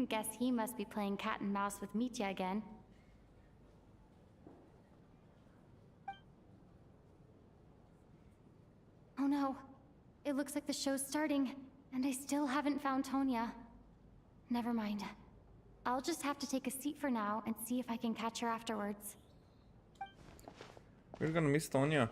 Guess he must be playing cat and mouse with Mitya again. Oh no. It looks like the show's starting, and I still haven't found Tonya. Never mind. I'll just have to take a seat for now and see if I can catch her afterwards. We're gonna miss Tonya.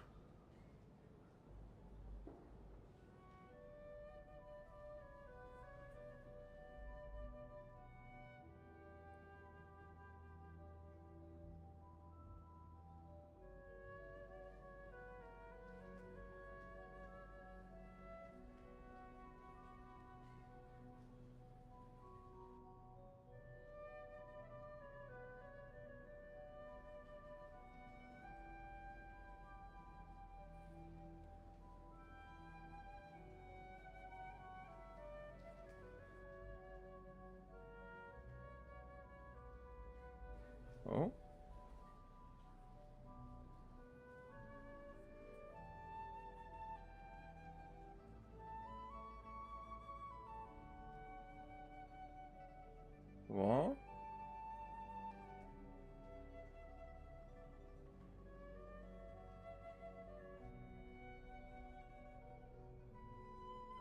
Oh. What?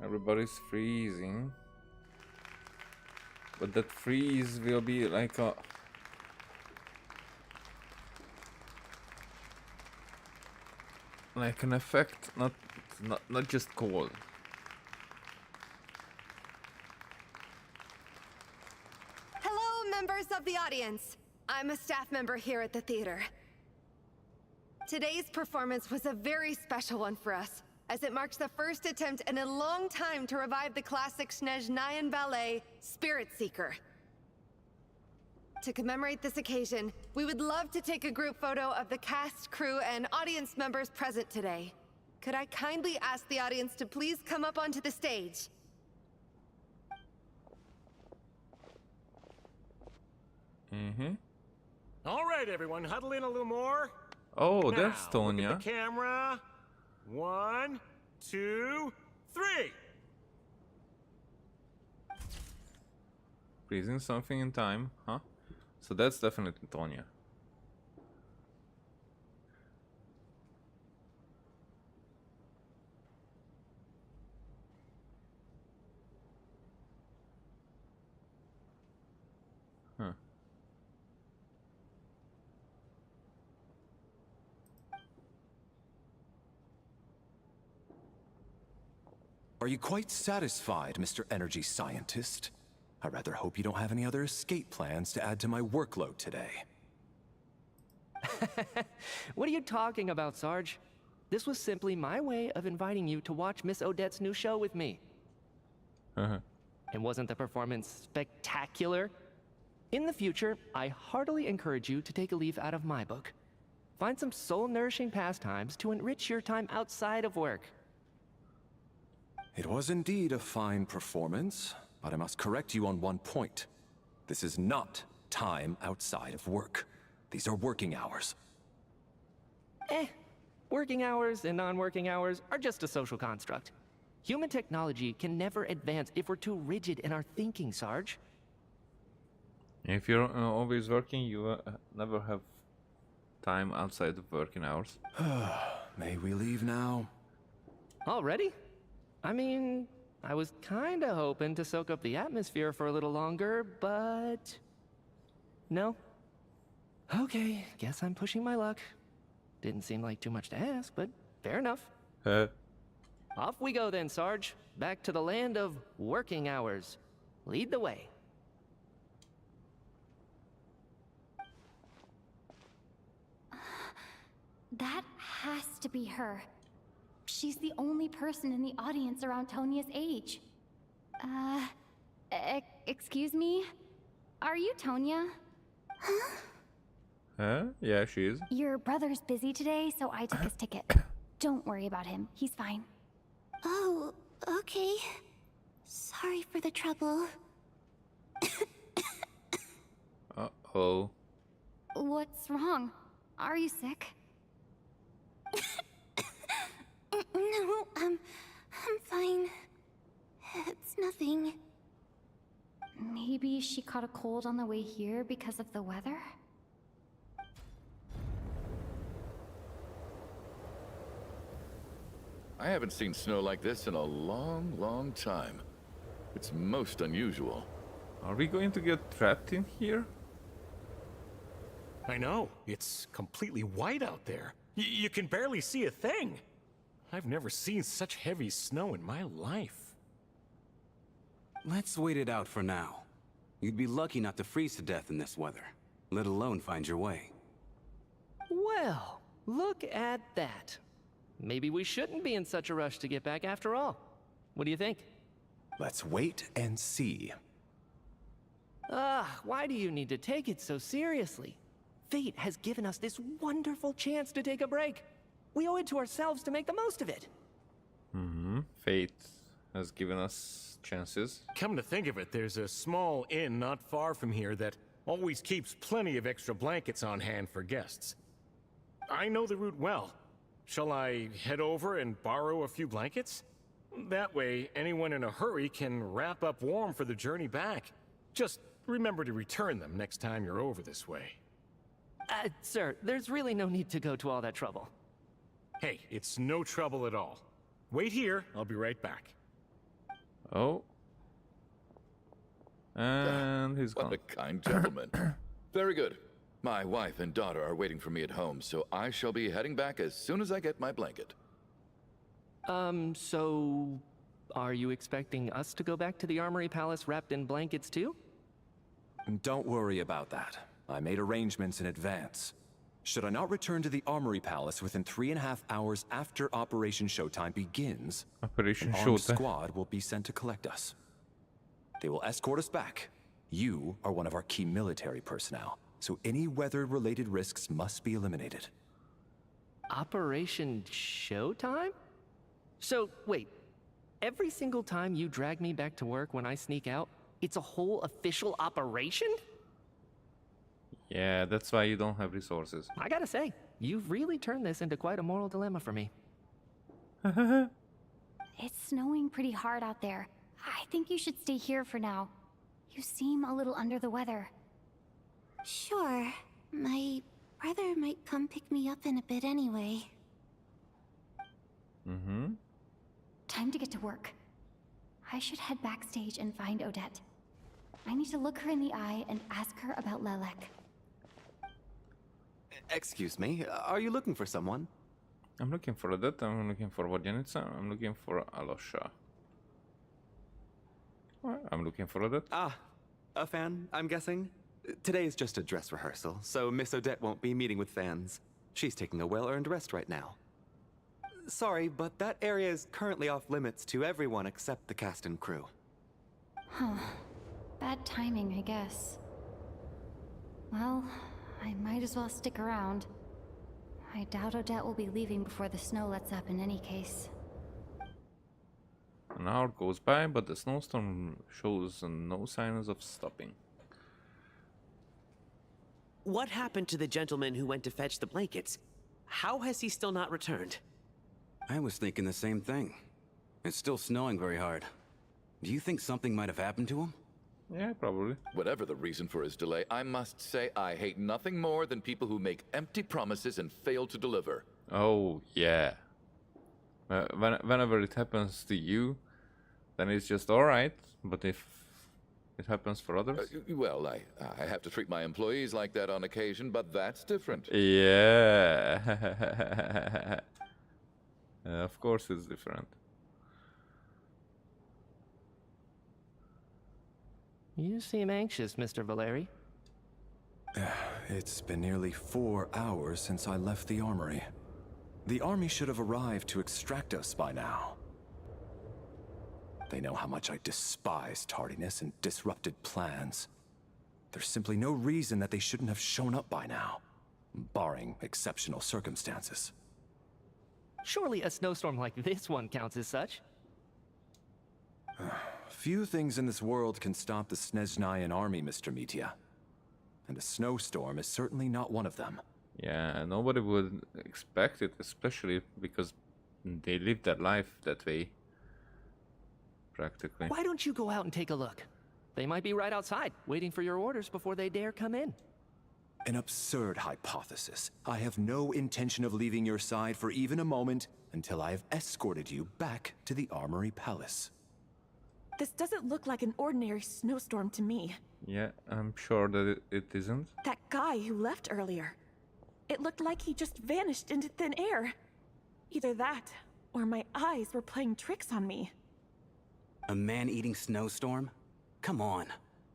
Everybody's freezing. But that freeze will be like a... like an effect, not just cold. Hello, members of the audience. I'm a staff member here at the theater. Today's performance was a very special one for us, as it marks the first attempt in a long time to revive the classic Snezhnayan ballet, Spirit Seeker. To commemorate this occasion, we would love to take a group photo of the cast, crew, and audience members present today. Could I kindly ask the audience to please come up onto the stage? All right, everyone, huddle in a little more. Oh, now, there's Tonya. Look at the camera. 1, 2, 3. Freezing something in time, huh? So that's definitely Tonya. Huh. Are you quite satisfied, Mr. Energy Scientist? I rather hope you don't have any other escape plans to add to my workload today. What are you talking about, Sarge? This was simply my way of inviting you to watch Miss Odette's new show with me. And wasn't the performance spectacular? In the future, I heartily encourage you to take a leaf out of my book. Find some soul-nourishing pastimes to enrich your time outside of work. It was indeed a fine performance, but I must correct you on one point. This is not time outside of work. These are working hours. Working hours and non-working hours are just a social construct. Human technology can never advance if we're too rigid in our thinking, Sarge. If you're always working, you never have time outside of working hours. May we leave now? Already? I mean, I was kinda hoping to soak up the atmosphere for a little longer, but... No? Okay, guess I'm pushing my luck. Didn't seem like too much to ask, but fair enough. Off we go then, Sarge. Back to the land of working hours. Lead the way. That has to be her. She's the only person in the audience around Tonia's age. Excuse me? Are you Tonia? Huh? Yeah, she is. Your brother's busy today, so I took his ticket. Don't worry about him. He's fine. Oh, okay. Sorry for the trouble. Uh-oh. What's wrong? Are you sick? No, I'm fine. It's nothing. Maybe she caught a cold on the way here because of the weather? I haven't seen snow like this in a long, long time. It's most unusual. Are we going to get trapped in here? I know. It's completely white out there. You can barely see a thing. I've never seen such heavy snow in my life. Let's wait it out for now. You'd be lucky not to freeze to death in this weather, let alone find your way. Well, look at that. Maybe we shouldn't be in such a rush to get back after all. What do you think? Let's wait and see. Why do you need to take it so seriously? Fate has given us this wonderful chance to take a break. We owe it to ourselves to make the most of it. Fate has given us chances. Come to think of it, there's a small inn not far from here that always keeps plenty of extra blankets on hand for guests. I know the route well. Shall I head over and borrow a few blankets? That way, anyone in a hurry can wrap up warm for the journey back. Just remember to return them next time you're over this way. Sir, there's really no need to go to all that trouble. Hey, it's no trouble at all. Wait here, I'll be right back. Oh. And he's gone. What a kind gentleman. Very good. My wife and daughter are waiting for me at home, so I shall be heading back as soon as I get my blanket. So... are you expecting us to go back to the Armory Palace wrapped in blankets too? Don't worry about that. I made arrangements in advance. Should I not return to the Armory Palace within 3.5 hours after Operation Showtime begins, Operation an armed Showtime. squad will be sent to collect us. They will escort us back. You are one of our key military personnel, so any weather-related risks must be eliminated. Operation Showtime? So, wait. Every single time you drag me back to work when I sneak out, it's a whole official operation? Yeah, that's why you don't have resources. I gotta say, you've really turned this into quite a moral dilemma for me. It's snowing pretty hard out there. I think you should stay here for now. You seem a little under the weather. Sure. My brother might come pick me up in a bit anyway. Time to get to work. I should head backstage and find Odette. I need to look her in the eye and ask her about Lelek. Excuse me, are you looking for someone? I'm looking for Odette, I'm looking for Vodyanica, I'm looking for Alosha. I'm looking for Odette. Ah, a fan, I'm guessing? Today is just a dress rehearsal, so Miss Odette won't be meeting with fans. She's taking a well-earned rest right now. Sorry, but that area is currently off limits to everyone except the cast and crew. Huh. Bad timing, I guess. Well, I might as well stick around. I doubt Odette will be leaving before the snow lets up in any case. An hour goes by, but the snowstorm shows no signs of stopping. What happened to the gentleman who went to fetch the blankets? How has he still not returned? I was thinking the same thing. It's still snowing very hard. Do you think something might have happened to him? Yeah, probably. Whatever the reason for his delay, I must say I hate nothing more than people who make empty promises and fail to deliver. Oh, yeah. Whenever it happens to you, then it's just alright, but if it happens for others? Well, I have to treat my employees like that on occasion, but that's different. Yeah. Of course it's different. You seem anxious, Mr. Valeri. It's been nearly 4 hours since I left the armory. The army should have arrived to extract us by now. They know how much I despise tardiness and disrupted plans. There's simply no reason that they shouldn't have shown up by now, barring exceptional circumstances. Surely a snowstorm like this one counts as such. Few things in this world can stop the Snezhnayan army, Mr. Mitya. And a snowstorm is certainly not one of them. Yeah, nobody would expect it, especially because they live their life that way. Practically. Why don't you go out and take a look? They might be right outside, waiting for your orders before they dare come in. An absurd hypothesis. I have no intention of leaving your side for even a moment until I have escorted you back to the Armory Palace. This doesn't look like an ordinary snowstorm to me. Yeah, I'm sure that it isn't. That guy who left earlier. It looked like he just vanished into thin air. Either that, or my eyes were playing tricks on me. A man-eating snowstorm? Come on.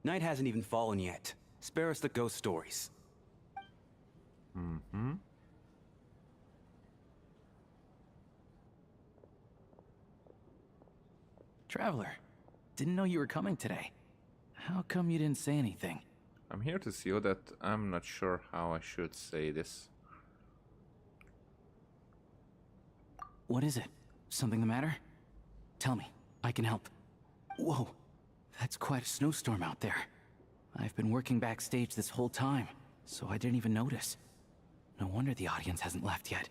Night hasn't even fallen yet. Spare us the ghost stories. Mm-hmm. Traveler, didn't know you were coming today. How come you didn't say anything? I'm here to see that I'm not sure how I should say this. What is it? Something the matter? Tell me, I can help. Whoa, that's quite a snowstorm out there. I've been working backstage this whole time, so I didn't even notice. No wonder the audience hasn't left yet.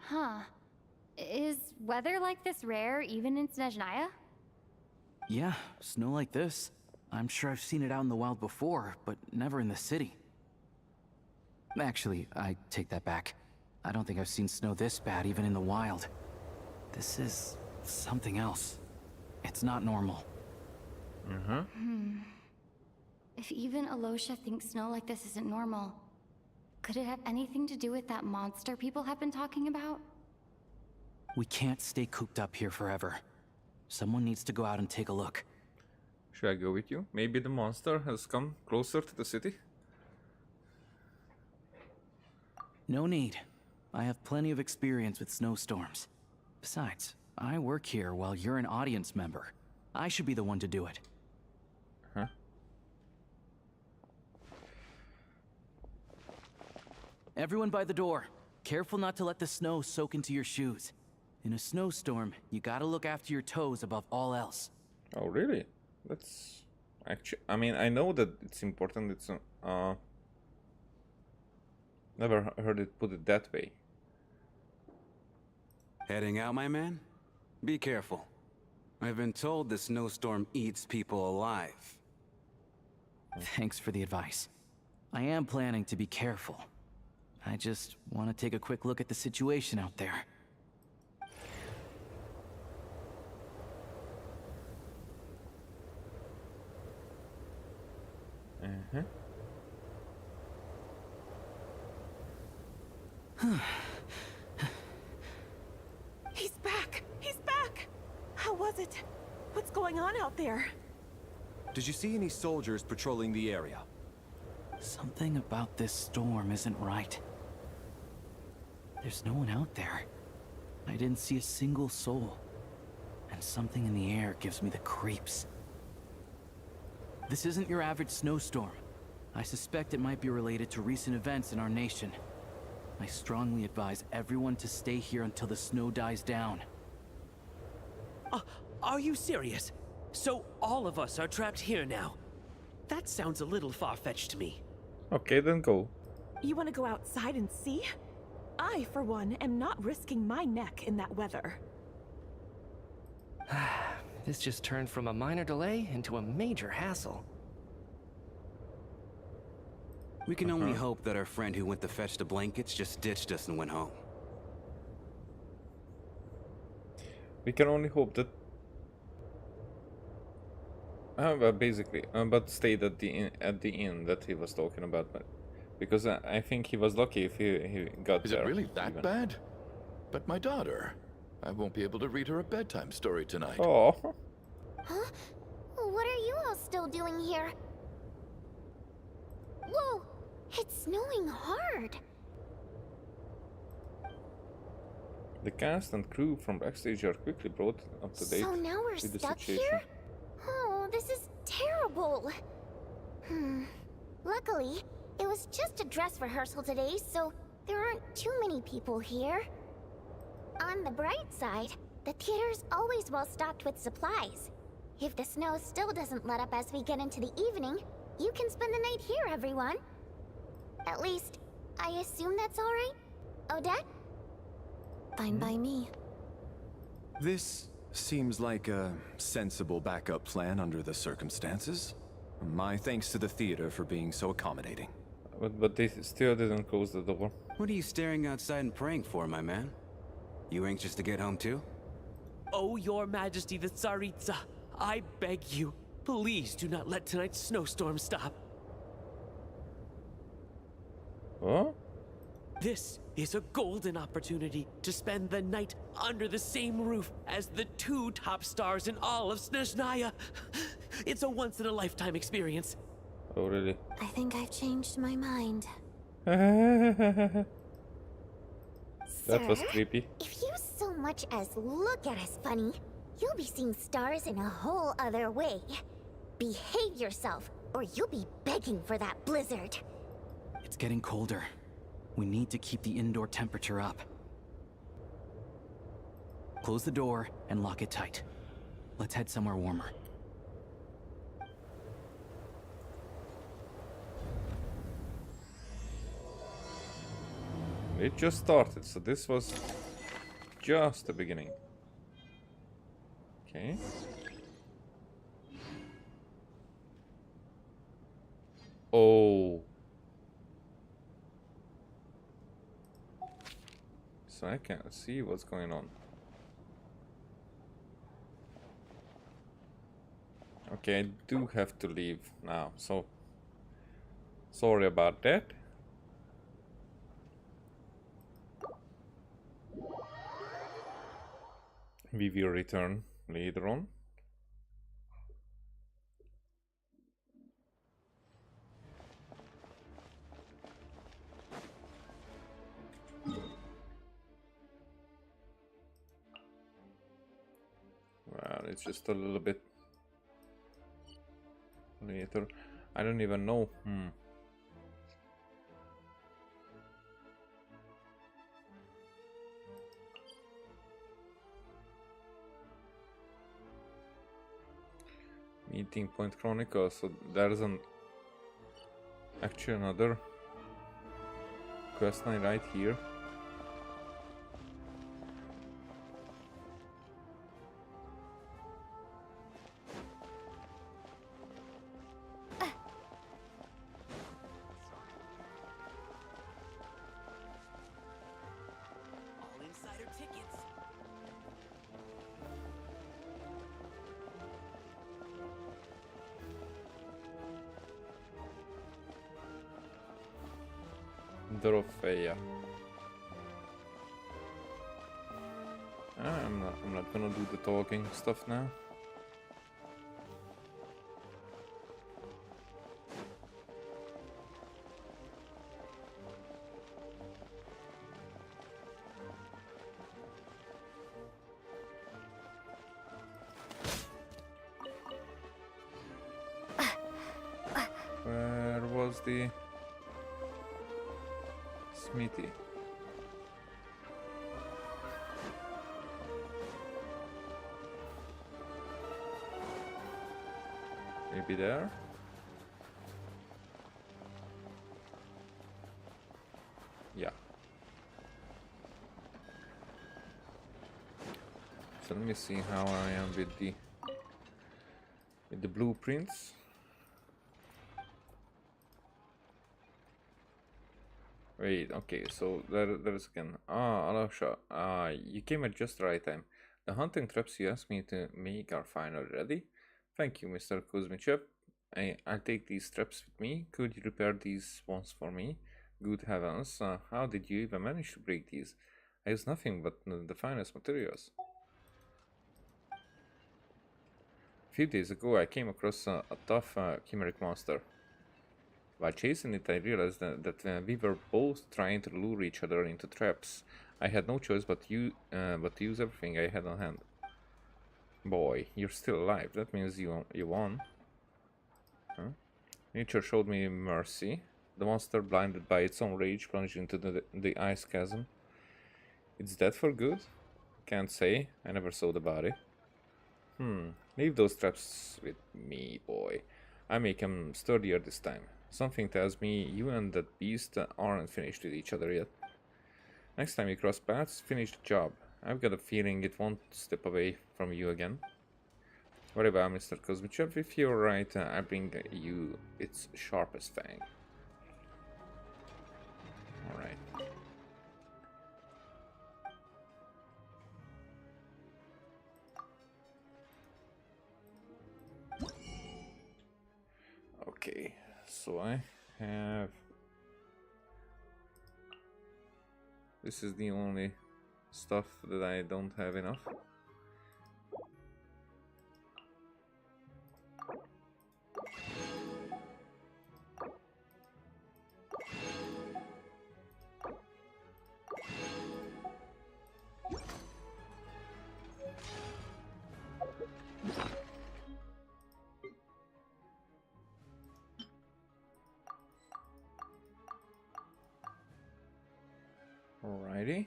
Huh. Is weather like this rare even in Snezhnaya? Yeah, snow like this. I'm sure I've seen it out in the wild before, but never in the city. Actually, I take that back. I don't think I've seen snow this bad even in the wild. This is something else. It's not normal. If even Alosha thinks snow like this isn't normal, could it have anything to do with that monster people have been talking about? We can't stay cooped up here forever. Someone needs to go out and take a look. Should I go with you? Maybe the monster has come closer to the city? No need. I have plenty of experience with snowstorms. Besides, I work here while you're an audience member. I should be the one to do it. Huh? Everyone by the door. Careful not to let the snow soak into your shoes. In a snowstorm, you gotta look after your toes above all else. Oh, really? That's... actually... I mean, I know that it's important. It's... never heard it put it that way. Heading out, my man? Be careful. I've been told the snowstorm eats people alive. Thanks for the advice. I am planning to be careful. I just want to take a quick look at the situation out there. He's back! He's back! How was it? What's going on out there? Did you see any soldiers patrolling the area? Something about this storm isn't right. There's no one out there. I didn't see a single soul. And something in the air gives me the creeps. This isn't your average snowstorm. I suspect it might be related to recent events in our nation. I strongly advise everyone to stay here until the snow dies down. Are you serious? So all of us are trapped here now? That sounds a little far-fetched to me. Okay, then go. You want to go outside and see? I, for one, am not risking my neck in that weather. This just turned from a minor delay into a major hassle. We can only hope that our friend who went to fetch the blankets just ditched us and went home. We can only hope that... well, basically, but stayed at the inn that he was talking about, but because I think he was lucky if he got Is there. it really that even. bad? But my daughter, I won't be able to read her a bedtime story tonight. Oh. Huh? What are you all still doing here? Whoa! It's snowing hard. The cast and crew from backstage are quickly brought up to date So now we're with the stuck situation. here? Oh, this is terrible. Luckily, it was just a dress rehearsal today, so there aren't too many people here. On the bright side, the theater's always well stocked with supplies. If the snow still doesn't let up as we get into the evening, you can spend the night here, everyone. At least, I assume that's all right? Odette? Fine by me. This seems like a sensible backup plan under the circumstances. My thanks to the theater for being so accommodating. But they still didn't close the door. What are you staring outside and praying for, my man? You anxious to get home too? Oh, Your Majesty the Tsaritsa, I beg you, please do not let tonight's snowstorm stop. Huh? This is a golden opportunity to spend the night under the same roof as the two top stars in all of Snezhnaya. It's a once-in-a-lifetime experience. Oh, really? I think I've changed my mind. That was Sir, creepy. If you so much as look at us funny, you'll be seeing stars in a whole other way. Behave yourself, or you'll be begging for that blizzard. It's getting colder. We need to keep the indoor temperature up. Close the door and lock it tight. Let's head somewhere warmer. It just started, so this was just the beginning. Okay. Oh. So I can't see what's going on. Okay, I do have to leave now, so sorry about that. We will return later on. Well, it's just a little bit later. I don't even know. Meeting Point Chronicle, so there's actually another quest line right here. All insider tickets. Dorothea. I'm not gonna do the talking stuff now. was the smithy? Maybe there? Yeah. So let me see how I am with the blueprints. Wait, okay, so there's again. Ah, Alasha, you came at just the right time. The hunting traps you asked me to make are finally ready. Thank you, Mr. Kuzmichev. I'll take these traps with me. Could you repair these ones for me? Good heavens, how did you even manage to break these? I use nothing but the finest materials. A few days ago, I came across a tough chimeric monster. While chasing it, I realized that we were both trying to lure each other into traps. I had no choice but to use everything I had on hand. Boy, you're still alive. That means you won. Huh? Nature showed me mercy. The monster, blinded by its own rage, plunged into the ice chasm. It's dead for good? Can't say. I never saw the body. Leave those traps with me, boy. I make them sturdier this time. Something tells me you and that beast aren't finished with each other yet. Next time you cross paths, finish the job. I've got a feeling it won't step away from you again. Worry about Mr. Kuzmichev. If you're right, I bring you its sharpest fang. Alright. Okay, so I have... This is the only stuff that I don't have enough. Alrighty.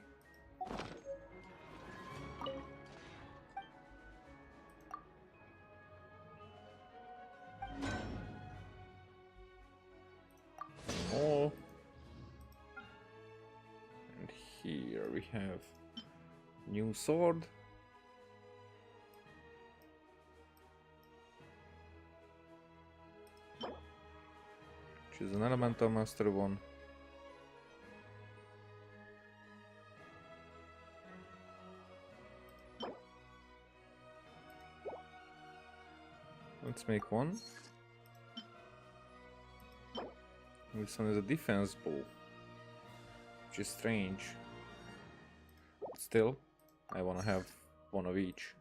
Oh. And here we have new sword. Which is an elemental master one. Let's make one. This one is a defense bow, which is strange. Still, I want to have one of each.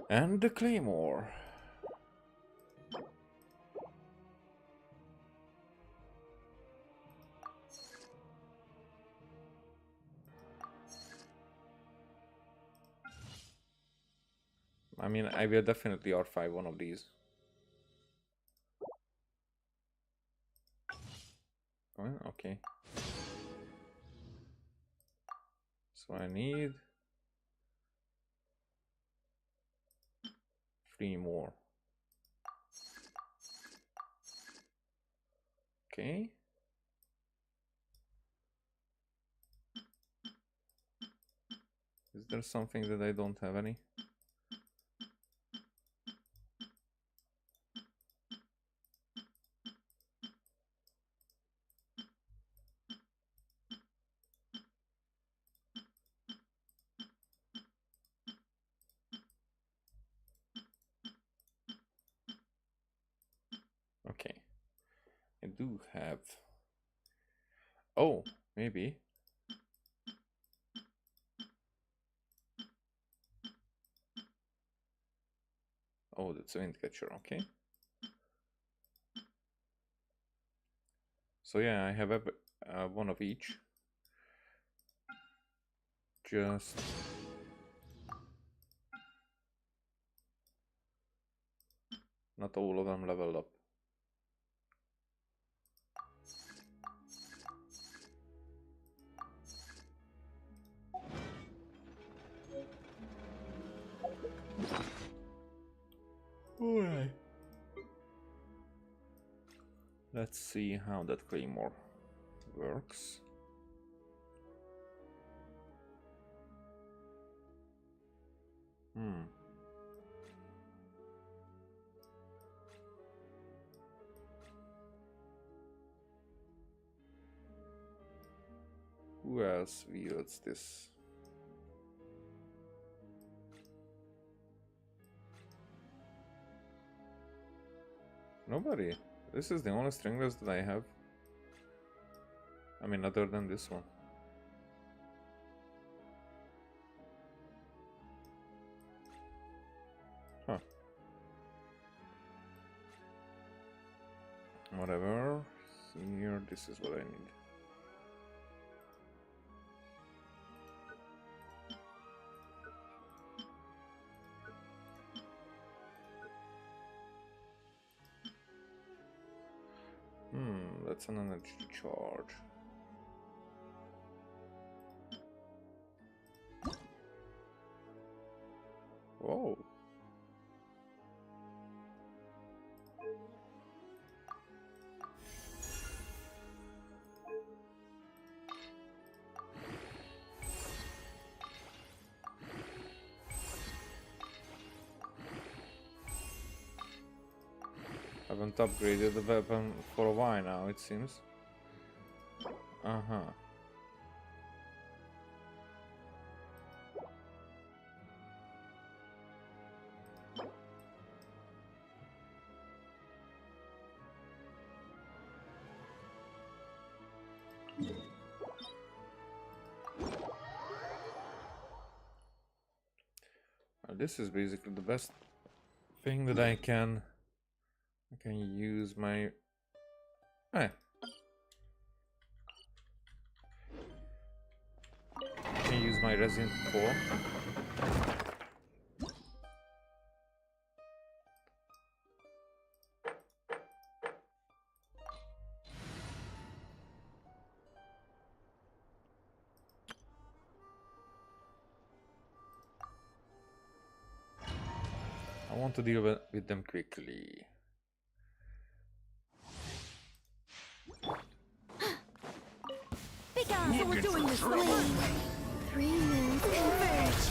And the claymore. I mean, I will definitely R5 one of these. Oh, okay. So I need 3 more. Okay. Is there something that I don't have any? Okay. I do have... Oh, maybe. Oh, that's a wind catcher, okay. So yeah, I have one of each. Just... Not all of them leveled up. Alright. Let's see how that claymore works. Who else wields this? Nobody. This is the only stringless that I have. I mean, other than this one. Huh. Whatever. Here, this is what I need. That's an energy charge. Whoa. Haven't upgraded the weapon for a while now, it seems. Uh-huh. Well, this is basically the best thing that I can use my... I can use my resin for. I want to deal with them quickly. So we're doing this the hard way. 3 moons converge.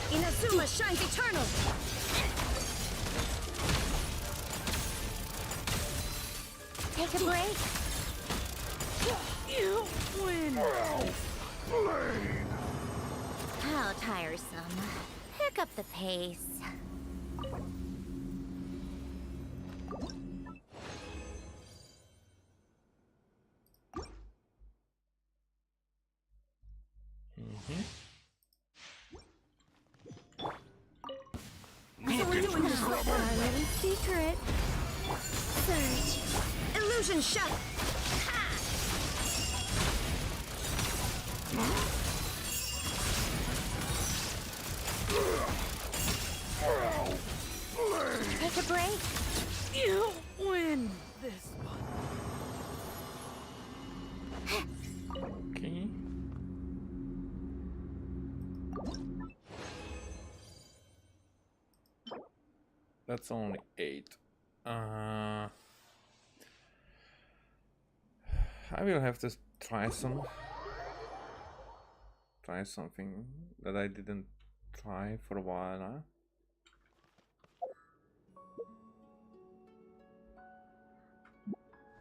Inazuma shines eternal. Take a break. You win. How tiresome. Pick up the pace. So we're doing this our little secret. Surge. Illusion shot. Take a break. You win this one. Okay. That's only 8. I will have to try something that I didn't try for a while now.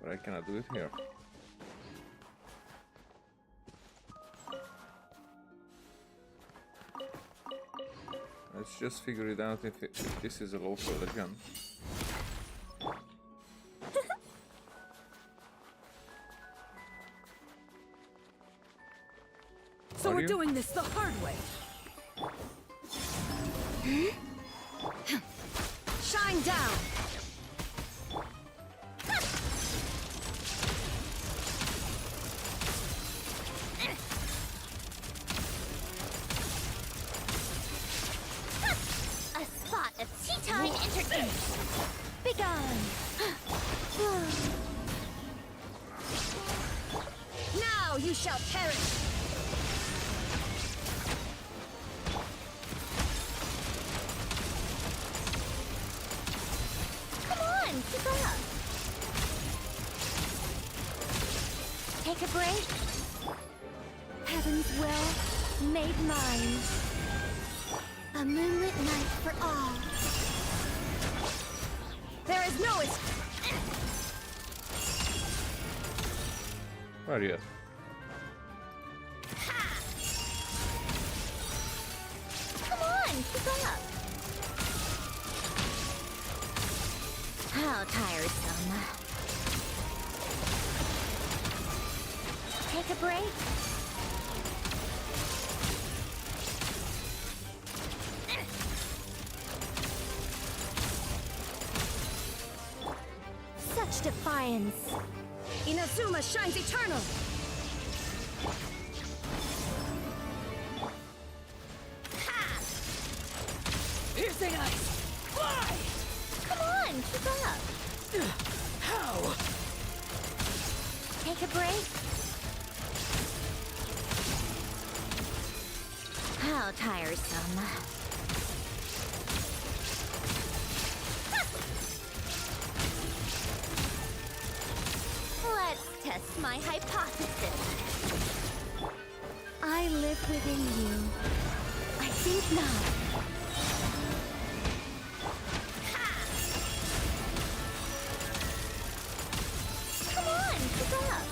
But I cannot do it here. Let's just figure it out if this is a local again. So we're doing this the hard way. Shine down. A spot of Teton interference. Begone. Now you shall perish. Take a break. Heaven's will made mine. A moonlit night for all. There is no Where are you at? Come on, keep up. How tiresome. Take a break. Such defiance. Inazuma shines eternal. Piercing ice. Fly! Come on, keep up. How? Take a break. How tiresome. Let's test my hypothesis. I live within you. I think not. Come on, keep up.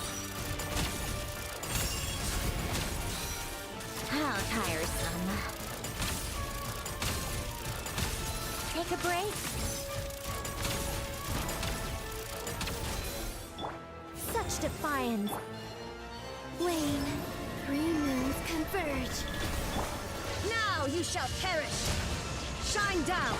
How tiresome. Take a break. Such defiance. Wane, 3 moons converge. Now you shall perish. Shine down.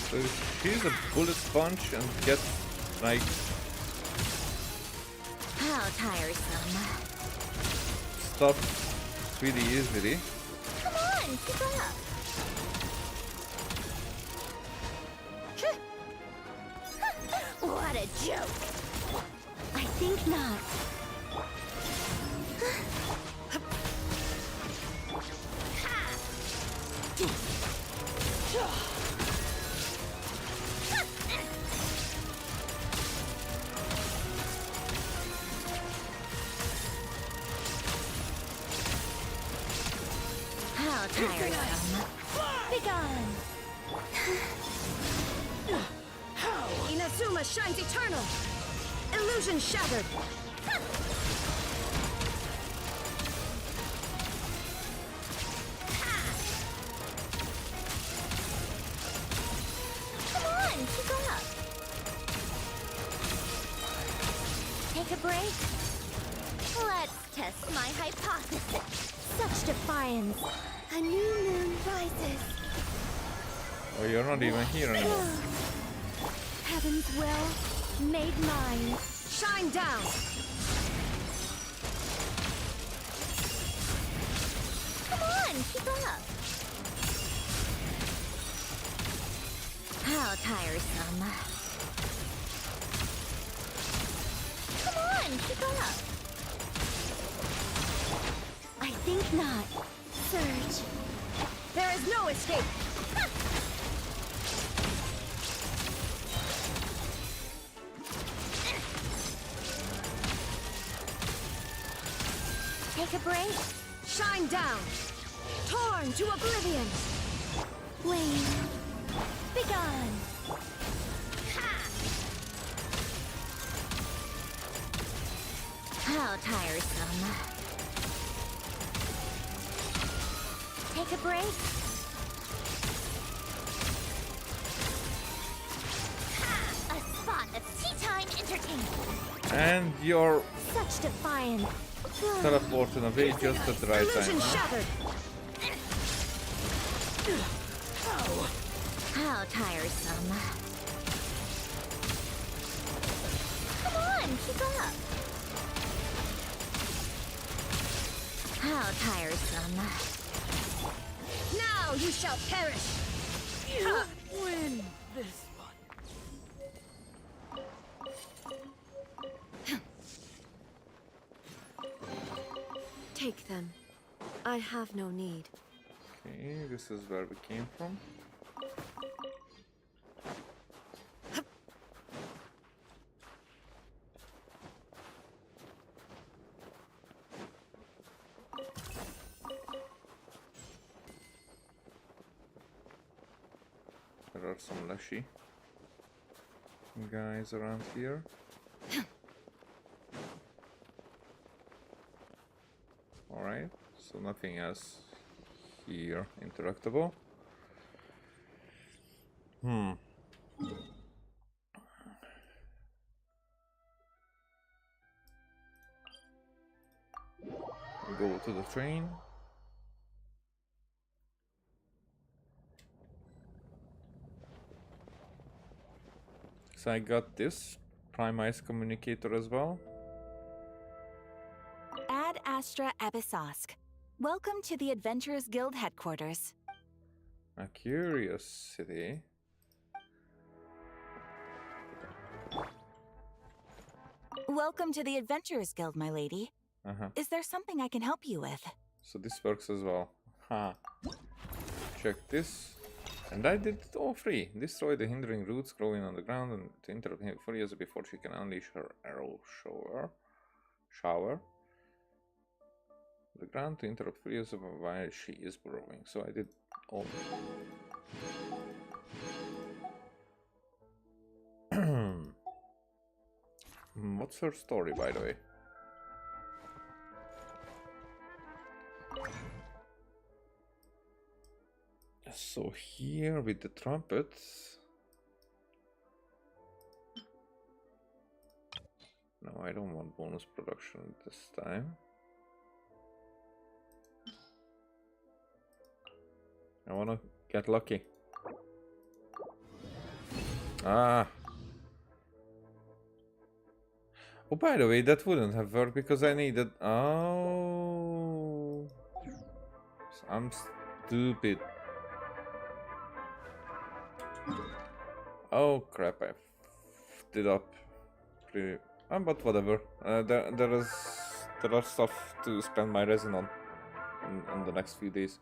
So she's a bullet sponge and gets like How tiresome. stopped really easily. Come on, keep up. What a joke. I think not. How tiresome. Begone. Inazuma shines eternal. Illusion shattered. Come on, keep up. Take a break. Let's test my hypothesis. Such defiance. A new moon rises. Oh, you're not even here anymore. Heaven's will made mine. Shine down. Come on, keep up. How tiresome. Come on, keep up. I think not. Surge. There is no escape. Take a break. Shine down. Torn to oblivion. Wane. Begone. How tiresome. Take a break. A spot of tea time entertainment. And you're Such defiance. teleported away just at the right time. Illusion shattered. How tiresome. Come on, keep up. How tiresome. Now you shall perish. You win this one. Take them. I have no need. Okay, this is where we came from. There are some lushy guys around here. Alright, so nothing else here interactable. Go to the train. So I got this Prime Ice communicator as well. Ad Astra Abyssosk. Welcome to the Adventurers Guild headquarters. A curiosity. Welcome to the Adventurers Guild, my lady. Is there something I can help you with? So this works as well. Check this. And I did all three. Destroy the hindering roots growing on the ground and to interrupt him furious before she can unleash her arrow shower. The ground to interrupt furious while she is burrowing. So I did all. What's her story, by the way? So here with the trumpets. No, I don't want bonus production this time. I want to get lucky. Ah. Oh, by the way, that wouldn't have worked because I needed... Oh. I'm stupid. Oh crap, I f***ed it up pretty... but whatever. There are stuff to spend my resin on in the next few days.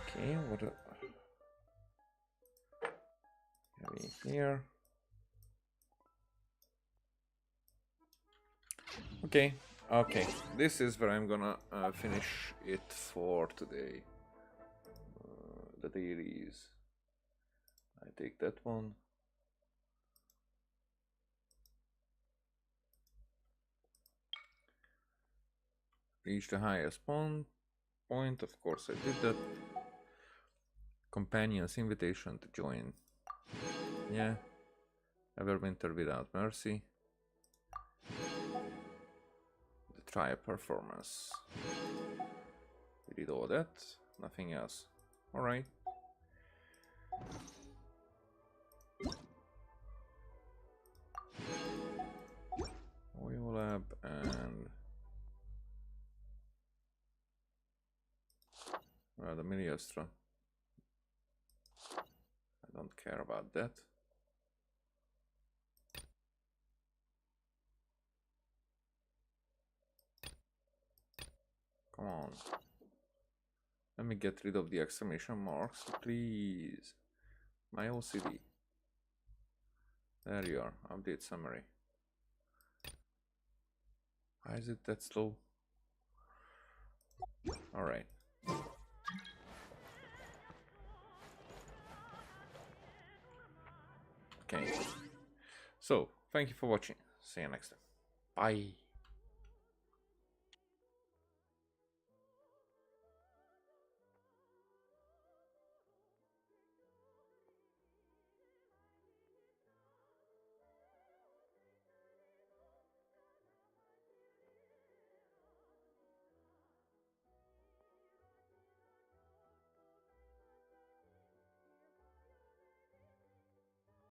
Okay, what here? Okay, this is where I'm gonna finish it for today. The dailies. I take that one. Reach the highest point. Of course I did that. Companion's invitation to join. Yeah. Everwinter without mercy. The trial performance. We did all that. Nothing else. Alright. Oil lab and the Miliostra. I don't care about that. Come on. Let me get rid of the exclamation marks, please. My OCD. There you are. Update summary. Why is it that slow? Alright. Okay. So, thank you for watching. See you next time. Bye.